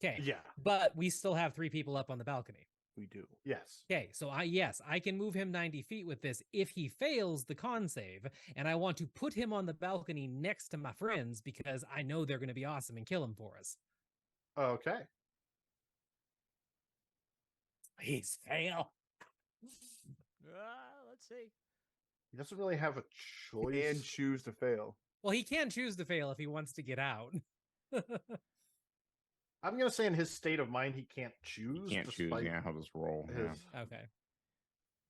Okay. Yeah, But we still have 3 people up on the balcony. We do. yes. Okay, so I can move him 90 feet with this if he fails the con save, and I want to put him on the balcony next to my friends because I know they're going to be awesome and kill him for us. Okay. Please fail. Let's see. He doesn't really have a choice. And choose to fail. Well, he can choose to fail if he wants to get out. I'm going to say in his state of mind, he can't choose. You can't choose. despite Yeah, how this roll. Yeah. his- Okay.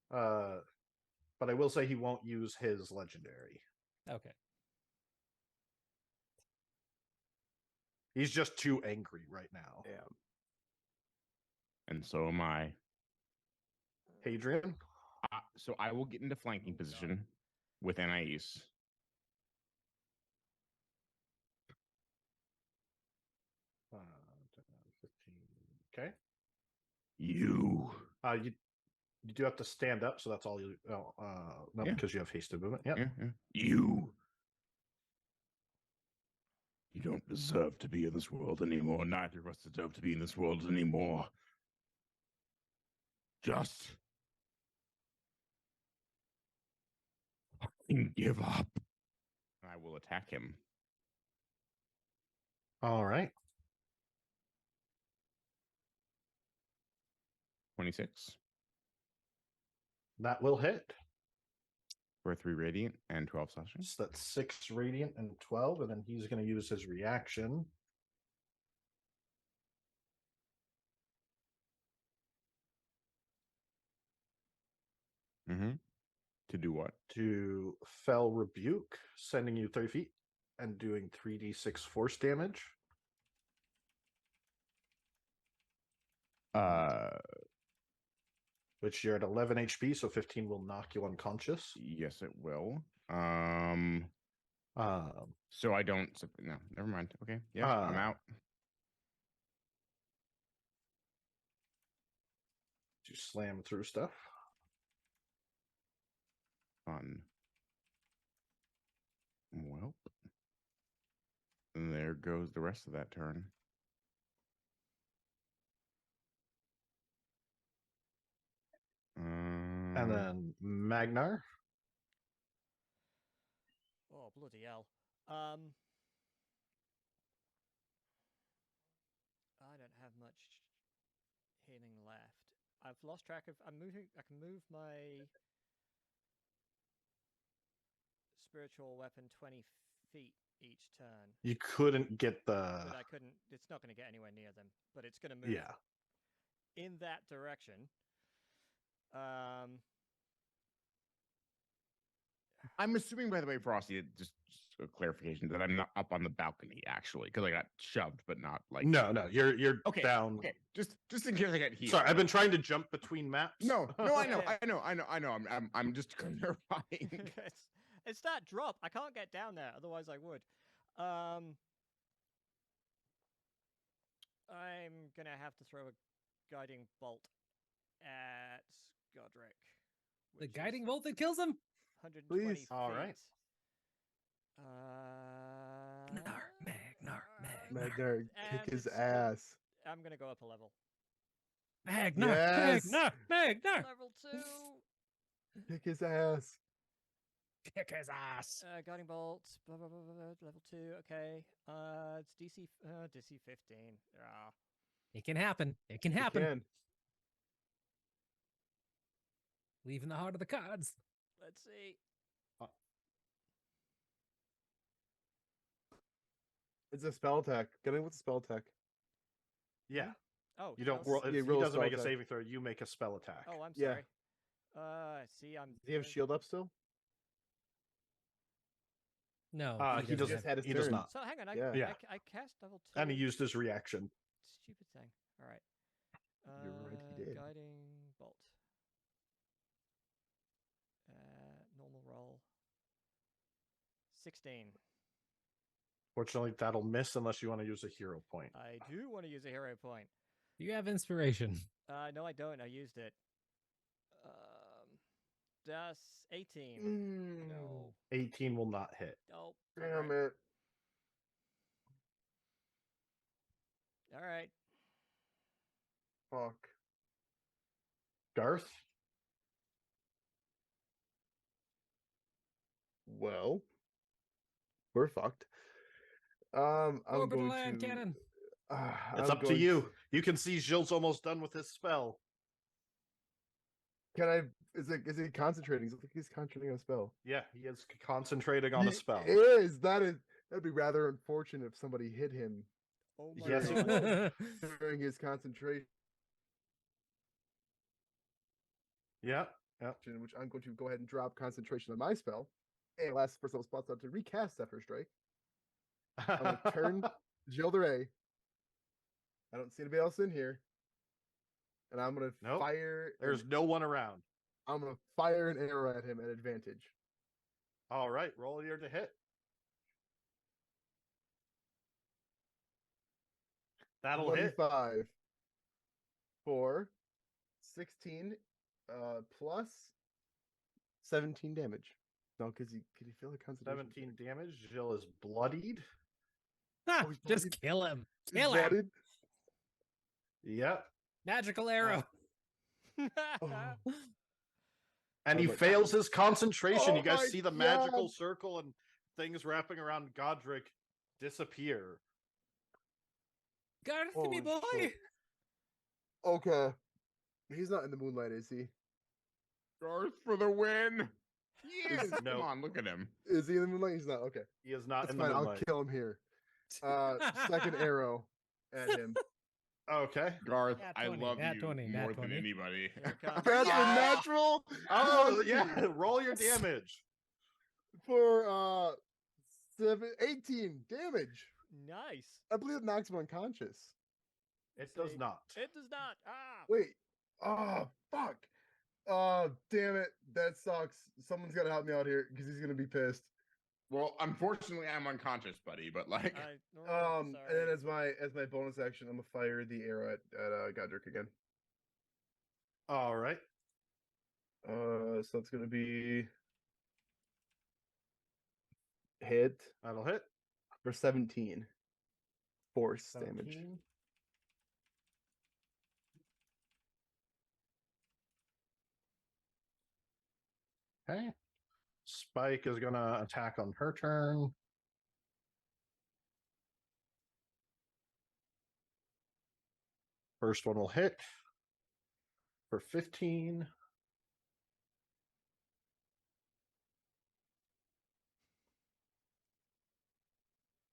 But I will say he won't use his legendary. Okay. He's just too angry right now. Yeah. And so am I. Hadrian? So I will get into flanking position with Anais. Uh, 15. Okay. You. You do have to stand up, so that's all you. No, Yeah. because you have hasted movement. Yep. Yeah. You. You don't deserve to be in this world anymore. Neither of us deserve to be in this world anymore. Just fucking give up. I will attack him. All right. 26 That will hit. for 3 radiant and 12 slashing. So that's 6 radiant and 12, and then he's going to use his reaction. Mm-hmm. To do what? To Fell Rebuke, sending you 30 feet and doing 3d6 force damage. Which you're at 11 HP, so 15 will knock you unconscious. Yes, it will. So I don't. No, never mind. Okay. Yeah, I'm out. You slam through stuff. Fun. Well, and there goes the rest of that turn. And then Magnar. Oh, bloody hell. I don't have much healing left. I've lost track of. I'm moving. I can move my spiritual weapon 20 feet each turn. You couldn't get the. But I couldn't. It's not going to get anywhere near them. But it's going to move. Yeah. In that direction. I'm assuming, by the way, Frosty, just a clarification that I'm not up on the balcony actually, because I got shoved, but not like. No, you're Okay, down. Okay, just in case I get healed. Sorry, I've been trying to jump between maps. No, I know, Yeah. I know. I'm just clarifying. It's that drop. I can't get down there. Otherwise, I would. I'm gonna have to throw a guiding bolt at Godric. The which is guiding bolt that kills him. 120 Please. feet. All right. Magnar, and kick his it's ass. I'm gonna go up a level. Magnar, Yes. Magnar. Level 2. Kick his ass. Kick his ass. Guiding bolt. Blah, blah, blah, blah, blah, level 2. Okay. It's DC 15. Ah. It can happen. It can You happen. can. Leaving the heart of the cards. Let's see. It's a spell attack. Get in with the spell attack. Yeah. Oh, You don't spells- roll. Yeah, He roll a doesn't make a spell attack. saving throw. You make a spell attack. Oh, I'm Yeah. sorry. See, I'm. Does he have shield up still? No, He doesn't just have- had his He does turn. not. So hang on. Yeah. I cast level 2. And he used his reaction. Stupid thing. All right. You're right, he did. Guiding bolt. Normal roll. 16. Fortunately, that'll miss unless you want to use a hero point. I do want to use a hero point. You have inspiration. No, I don't. I used it. That's 18. No. 18 will not hit. Oh. Damn it. All right. Fuck. Garth? Well, we're fucked. I'm Orbital going land to. cannon. It's up to you. You can see Gilles almost done with his spell. Can I? Is it concentrating? It looks like he's concentrating on a spell. Yeah, he is concentrating on a spell. He is. That'd be rather unfortunate if somebody hit him Oh my Yes, god. it would. during his concentration, Yeah. which I'm going to go ahead and drop concentration on my spell. And last first level spots out to recast Zephyr Strike. I'm going to turn Gilles de Rais. I don't see anybody else in here. And I'm going to Nope. fire. There's no one around. I'm going to fire an arrow at him at advantage. All right, roll your to hit. That'll hit. 25 for 16 plus 17 damage. No, because could he feel the concentration? 17 damage. Gilles is bloodied. Ah, Oh, he's just bloodied. kill him. He's Kill him. bloodied. Yep. Magical arrow. Oh. And Oh he my fails his concentration. Oh You guys my see the magical God. circle and things wrapping around Godric disappear. Garth, me Holy boy. shit. Okay. He's not in the moonlight, is he? Garth for the win. Yes. No. Come on, look at him. Is he in the moonlight? He's not. Okay. He is not That's in the fine. I'll moonlight. kill him here. Second arrow at him. Okay. Garth, Nat I 20, love nat you 20, more nat than 20. anybody. Here it comes. That's Yeah. a natural Oh, yeah. Roll your damage. for 18 damage. Nice. I believe it knocks him unconscious. It does See. not. It does not. Ah. Wait. Oh, fuck. Oh, damn it. That sucks. Someone's got to help me out here because he's going to be pissed. Well, unfortunately, I'm unconscious, buddy. But like, And then as my bonus action, I'm gonna fire the arrow at Godric again. All right. So it's gonna be hit That'll hit. for 17 force damage. 17. Okay. Spike is gonna attack on her turn. First one will hit for 15.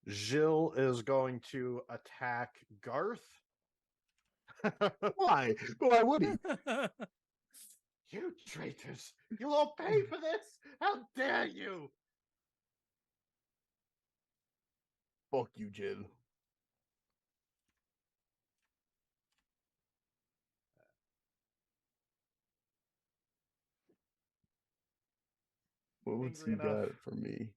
Jill is going to attack Garth. Why? Why would he? You traitors! You will pay for this! How dare you! Fuck you, Jill. What's he Angry enough. got for me?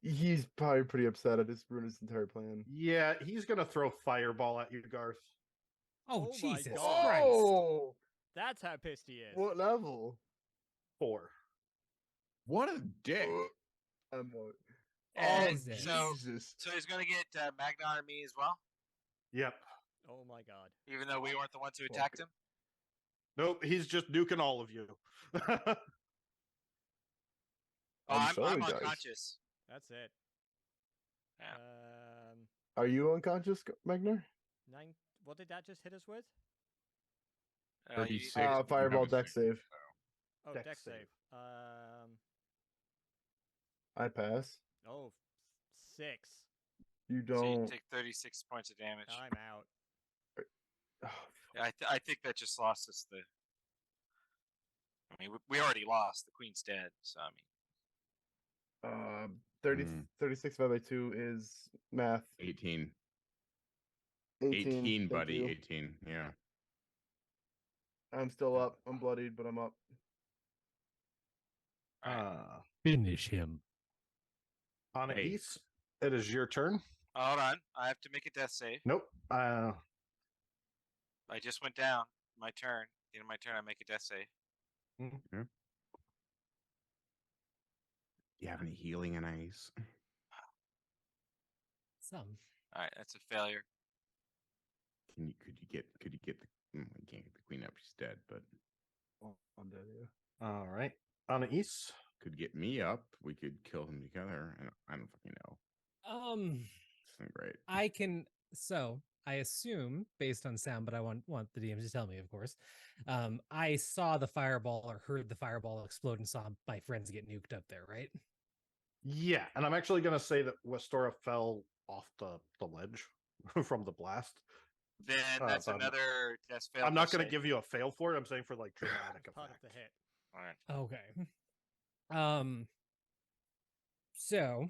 He's probably pretty upset. I just ruined his entire plan. Yeah, he's gonna throw fireball at you, Garth. Oh, Oh my Jesus God. Christ. Oh, That's how pissed he is. what level? 4. What a dick. I'm what? And Jesus. so he's going to get Magnar and me as well, Yep. Oh my God. even though we weren't the ones who attacked him. Nope, he's just nuking all of you. Oh, I'm I'm sorry, guys. unconscious. That's it. Yeah. Are you unconscious, Magnar? 9. What did that just hit us with? You- 36. You have Fireball a deck save. Oh, Dex deck save. save. I pass. Oh, 6. You So you don't. take 36 points of damage. I'm out. Oh, Yeah, I think that just lost us the. I mean, we already lost. The queen's dead. So I mean, 30, Mm. 36 divided by 2 is math. 18. 18, 18, thank buddy. you. 18. Yeah. I'm still up. I'm bloodied, but I'm up. Finish him. On Hey. Ace, it is your turn. hold on. I have to make a death save. Nope. I just went down. My turn. At the end of my turn, I make a death save. You have any healing in ice? Some. All right, that's a failure. Could you get the you can't get the queen up, she's dead, but I'm dead, yeah. All right. On Ace. could get me up, we could kill him together. I don't fucking know. This isn't great. I assume based on sound, but I want the DMs to tell me, of course. I saw the fireball or heard the fireball explode and saw my friends get nuked up there, right? Yeah, and I'm actually going to say that Westora fell off the ledge from the blast. Then that's but another death fail. I'm not death going to save. give you a fail for it. I'm saying for like dramatic Part of effect. the hit. All right. Okay. So,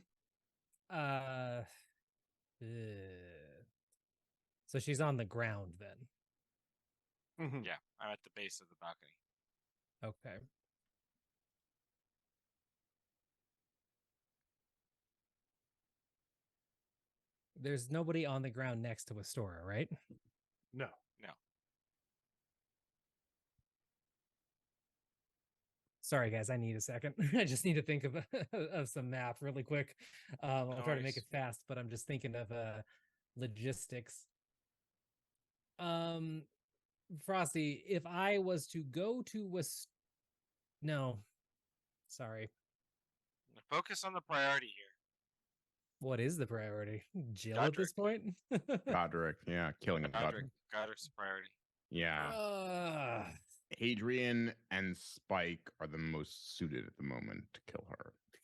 so she's on the ground then. Mhm. Yeah, I'm at the base of the balcony. Okay. There's nobody on the ground next to Astora, right? No. Sorry, guys, I need a second. I just need to think of some math really quick. I'll try to make worries. it fast, but I'm just thinking of logistics. Frosty, if I was to go to no, sorry. Focus on the priority here. What is the priority? Jill at this point? Godric, yeah, killing Godric. Godric's the priority. Yeah. Hadrian and Spike are the most suited at the moment to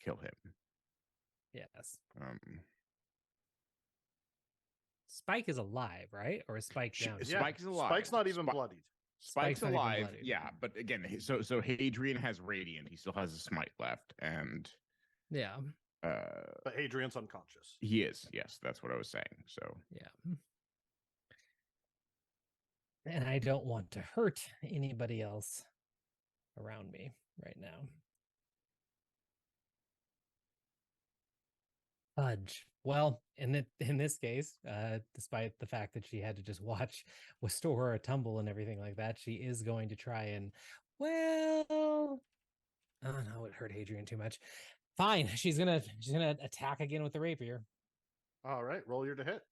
kill him. Yes. Spike is alive, right? Or is Spike down? Spike's alive. Spike's not even bloodied. Spike's not even alive. bloodied. Yeah, but again, so Hadrian has Radiant. He still has a smite left, and Yeah. But Hadrian's unconscious. he is. Yes, that's what I was saying. So Yeah. And I don't want to hurt anybody else around me right now. Fudge. Well, in this case, despite the fact that she had to just watch Wastora tumble and everything like that, she is going to try and, well, oh no, it hurt Hadrian too much. Fine, she's gonna attack again with the rapier. All right, roll your to hit.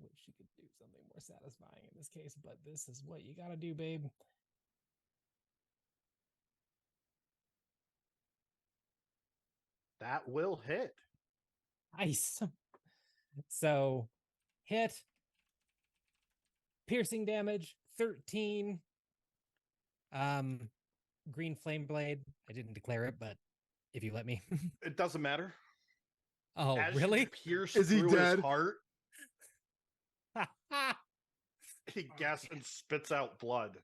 Wish she could do something more satisfying in this case, but this is what you gotta do, babe. That will hit. Nice. So, hit, piercing damage, 13. Green flame blade. I didn't declare it, but if you let me. It doesn't matter. Oh, As really? you pierce Is he through dead? his heart, he gasps and spits out blood,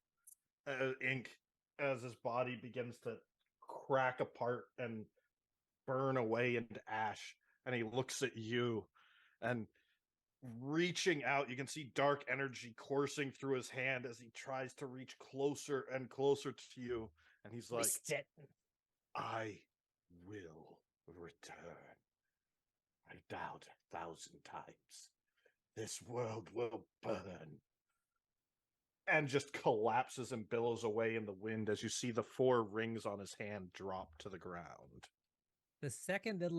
ink, as his body begins to crack apart and burn away into ash. And he looks at you, and reaching out, you can see dark energy coursing through his hand as he tries to reach closer and closer to you. And he's like, Missed it. I will return. I doubt 1,000 times. This world will burn. And just collapses and billows away in the wind as you see the 4 rings on his hand drop to the ground. The second that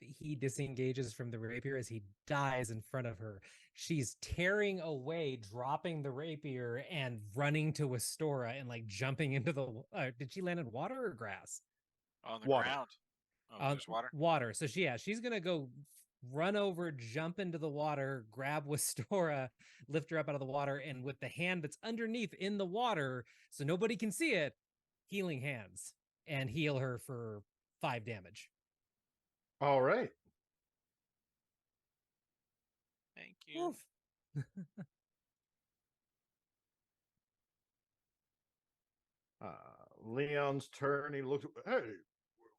he disengages from the rapier as he dies in front of her, she's tearing away, dropping the rapier and running to Astora and jumping into the. Did she land in water or grass? On the Water. ground. Oh, there's water. Water. So she's gonna go run over, jump into the water, grab Wastora, lift her up out of the water, and with the hand that's underneath in the water, so nobody can see it, healing hands and heal her for 5 damage. All right. Thank you. Leon's turn. He looks. Hey,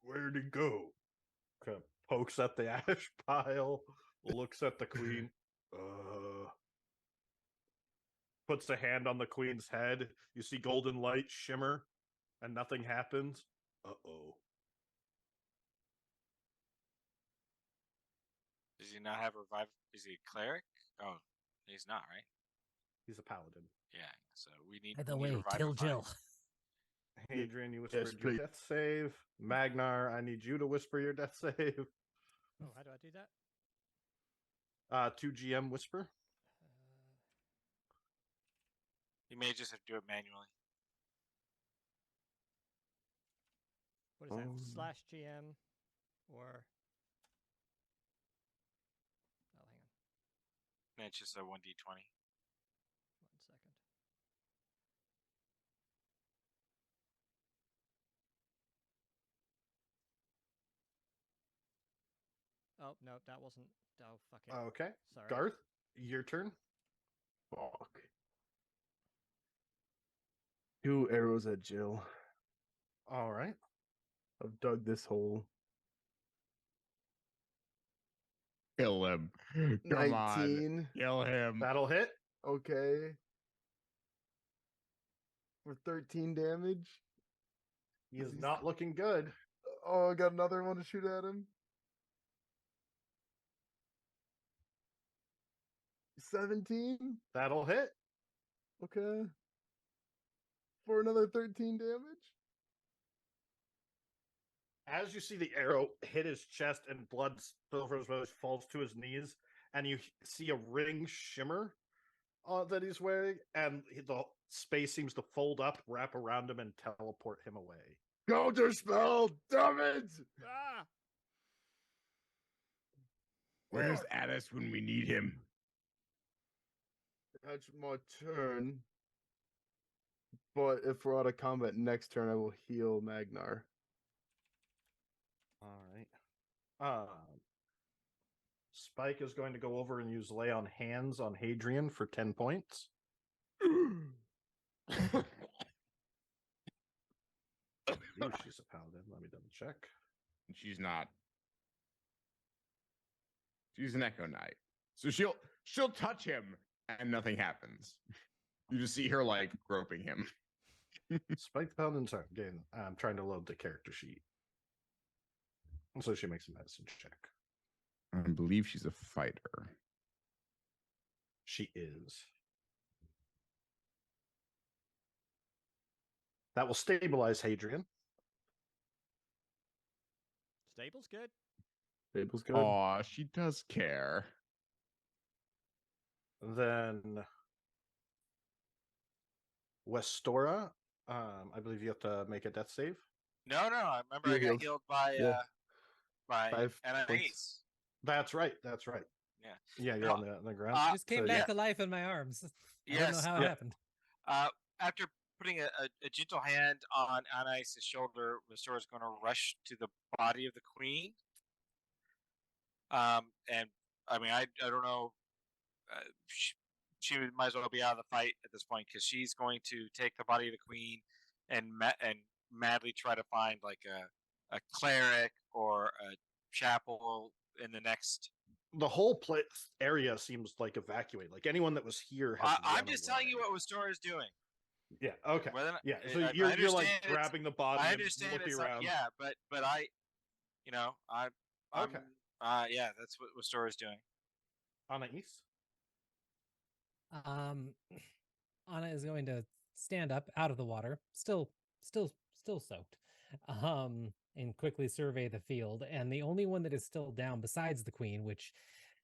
where'd he go? Kind of pokes at the ash pile. Looks at the queen. Puts a hand on the queen's head. You see golden light shimmer, and nothing happens. Uh-oh. Does he not have revive? Is he a cleric? Oh, he's not, right? He's a paladin. Yeah. So we need. By the we need way, revive kill revive. Jill. Hadrian, you whispered your please. death save. Magnar, I need you to whisper your death save. Oh, how do I do that? 2 GM whisper. You may just have to do it manually. What is that? /GM or? Oh, hang on. And it's just a 1d20. 1 second. Oh no, that wasn't. Oh fuck it. Okay. Sorry. Garth, your turn. Fuck. 2 arrows at Jill. All right. I've dug this hole. Kill him. Come on. 19. Kill him. That'll hit. Okay. For 13 damage. He is not looking good. Oh, I got another one to shoot at him. 17. That'll hit. Okay. For another 13 damage. As you see the arrow hit his chest and blood spills from his mouth, falls to his knees, and you see a ring shimmer that he's wearing, and the space seems to fold up, wrap around him, and teleport him away. Counter spell! Damn it! Ah! Where's Addis when we need him? That's my turn. But if we're out of combat next turn, I will heal Magnar. All right. Spike is going to go over and use lay on hands on Hadrian for 10 points. Ooh, she's a paladin. Let me double check. She's not. She's an Echo Knight. So she'll touch him and nothing happens. You just see her groping him. Spike the paladin. Sorry, again, I'm trying to load the character sheet. So she makes a medicine check. I believe she's a fighter. She is. That will stabilize Hadrian. Stable's good. Stable's good. Aw, she does care. Then Westora, I believe you have to make a death save. No, I remember You I got healed. healed by Yeah. by 5 an points. ace. That's right. Yeah. Yeah, you're No, on the ground. Just came So, back yeah. to life in my arms. I don't know Yes. how it happened. After putting a gentle hand on Anais' shoulder, Restore is going to rush to the body of the queen. And I mean, I don't know. She might as well be out of the fight at this point because she's going to take the body of the queen and madly try to find like a cleric or a chapel in the next. The whole place area seems like evacuated. Like anyone that was here has I'm run just telling you away. what Restore is doing. Yeah. Okay. Whether Yeah. So I you're like understand it's- grabbing the body I and understand looking it's around. yeah, but I, I'm Okay. yeah, that's what Restore is doing. Anais. Anna is going to stand up out of the water, still soaked, and quickly survey the field. And the only one that is still down, besides the queen, which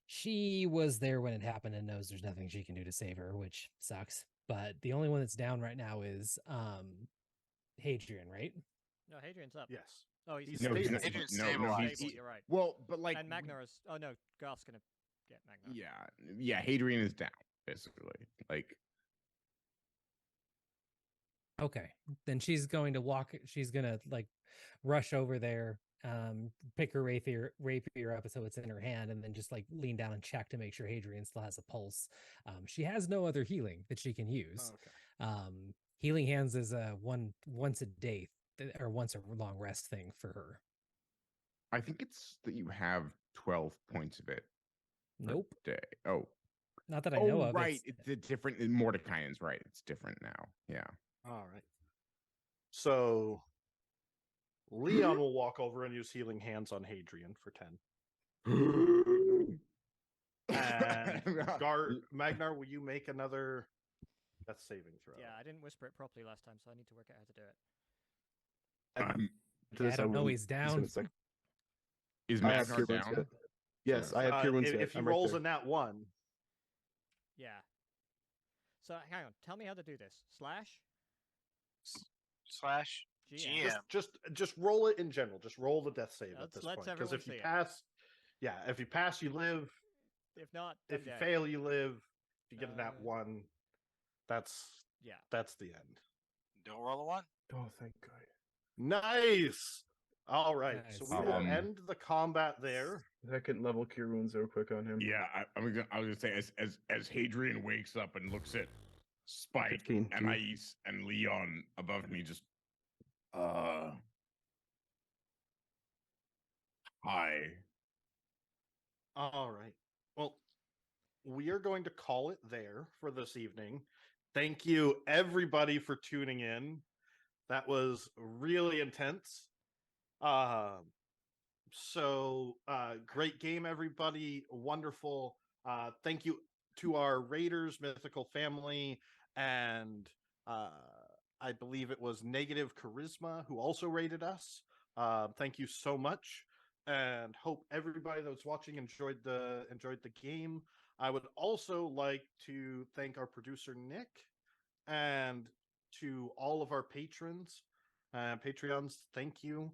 she was there when it happened and knows there's nothing she can do to save her, which sucks. But the only one that's down right now is Hadrian, right? No, Hadrian's up. Yes. Oh, he's He's No, he's stable. not. Hadrian's No, stabilized. he's You're right. well, but like And Magnar is. Oh no, Garth's gonna get Magnar. yeah, Hadrian is down basically. Like, Okay, then she's going to walk. She's gonna like rush over there, pick her rapier up so it's in her hand, and then just like lean down and check to make sure Hadrian still has a pulse. She has no other healing that she can use. Okay. Healing hands is a once a day or once a long rest thing for her. I think it's that you have 12 points of it per Nope, day. Oh, not that I know of. right. It's a different. Mordecaian's right. It's different now. Yeah. All right. So Leon will walk over and use healing hands on Hadrian for 10. And Magnar, will you make another death saving throw? Yeah, I didn't whisper it properly last time, so I need to work out how to do it. To this, I don't know. will- He's down. in a sec. Is I have Magnar cure wounds down? yet. Yes, I have cure wounds yet. If he I'm right rolls there. a nat 1, Yeah. So hang on. Tell me how to do this. Slash GM. GM. just roll it in general. Just roll the death save at Let's- this let's point. Because everyone if you see it. pass, if you pass, you live. If not, If I'm you dead. fail, you live. If you get a nat 1, that's Yeah. the end. Don't roll a 1. Oh, thank God. Nice. All right. So we Nice. will end the combat there. Second level cure wounds real quick on him. Yeah, I was gonna say as Hadrian wakes up and looks at Spike 15, and too. Ais and Leon above me, just hi. All right. Well, we are going to call it there for this evening. Thank you, everybody, for tuning in. That was really intense. Great game, everybody. Wonderful. Thank you to our Raiders, Mythical Family, and I believe it was Negative Charisma who also rated us. Thank you so much, and hope everybody that's watching enjoyed the game. I would also like to thank our producer Nick, and to all of our patrons and Patreons. Thank you.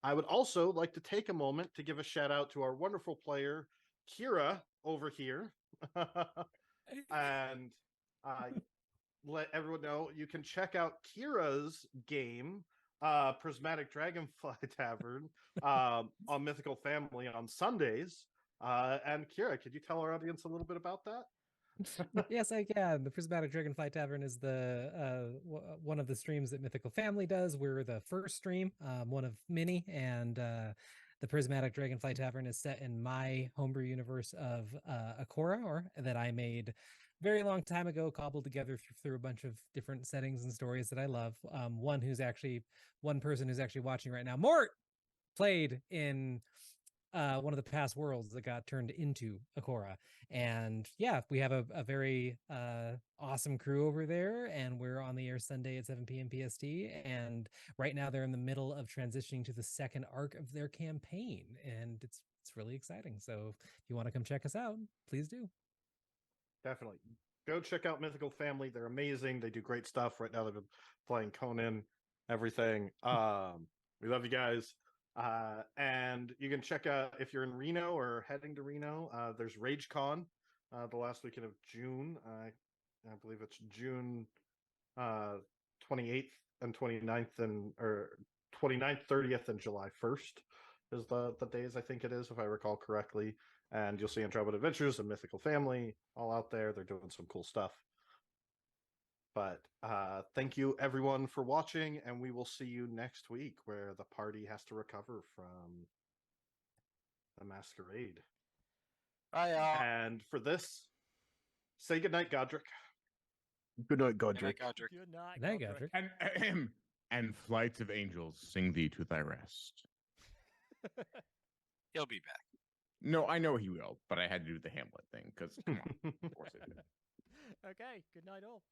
I would also like to take a moment to give a shout out to our wonderful player Kira over here, and let everyone know you can check out Kira's game, Prismatic Dragonfly Tavern, on Mythical Family on Sundays. And Kira, could you tell our audience a little bit about that? Yes, I can. The Prismatic Dragonfly Tavern is the one of the streams that Mythical Family does. We're the first stream, one of many, and the Prismatic Dragonfly Tavern is set in my homebrew universe of Akora, or that I made very long time ago, cobbled together through a bunch of different settings and stories that I love. One person who's actually watching right now, Mort, played in one of the past worlds that got turned into Akora. And yeah, we have a very awesome crew over there, and we're on the air Sunday at 7 p.m. PST. And right now they're in the middle of transitioning to the second arc of their campaign, and it's really exciting. So if you want to come check us out, please do. Definitely. Go check out Mythical Family. They're amazing. They do great stuff. Right now they've been playing Conan, everything. We love you guys. And you can check out if you're in Reno or heading to Reno. There's RageCon the last weekend of June. I believe it's June 28th and 29th or 29th, 30th, and July 1st is the days, I think it is, if I recall correctly. And you'll see Andromeda Adventures and Mythical Family all out there. They're doing some cool stuff. But thank you everyone for watching, and we will see you next week where the party has to recover from the masquerade. Bye, y'all. And for this, say goodnight, Godric. Good night, Good Godric. night, Godric. Good night, Good night, Godric. Godric. And flights of angels sing thee to thy rest. He'll be back. No, I know he will, but I had to do the Hamlet thing because come on, of course I did. Okay, good night all.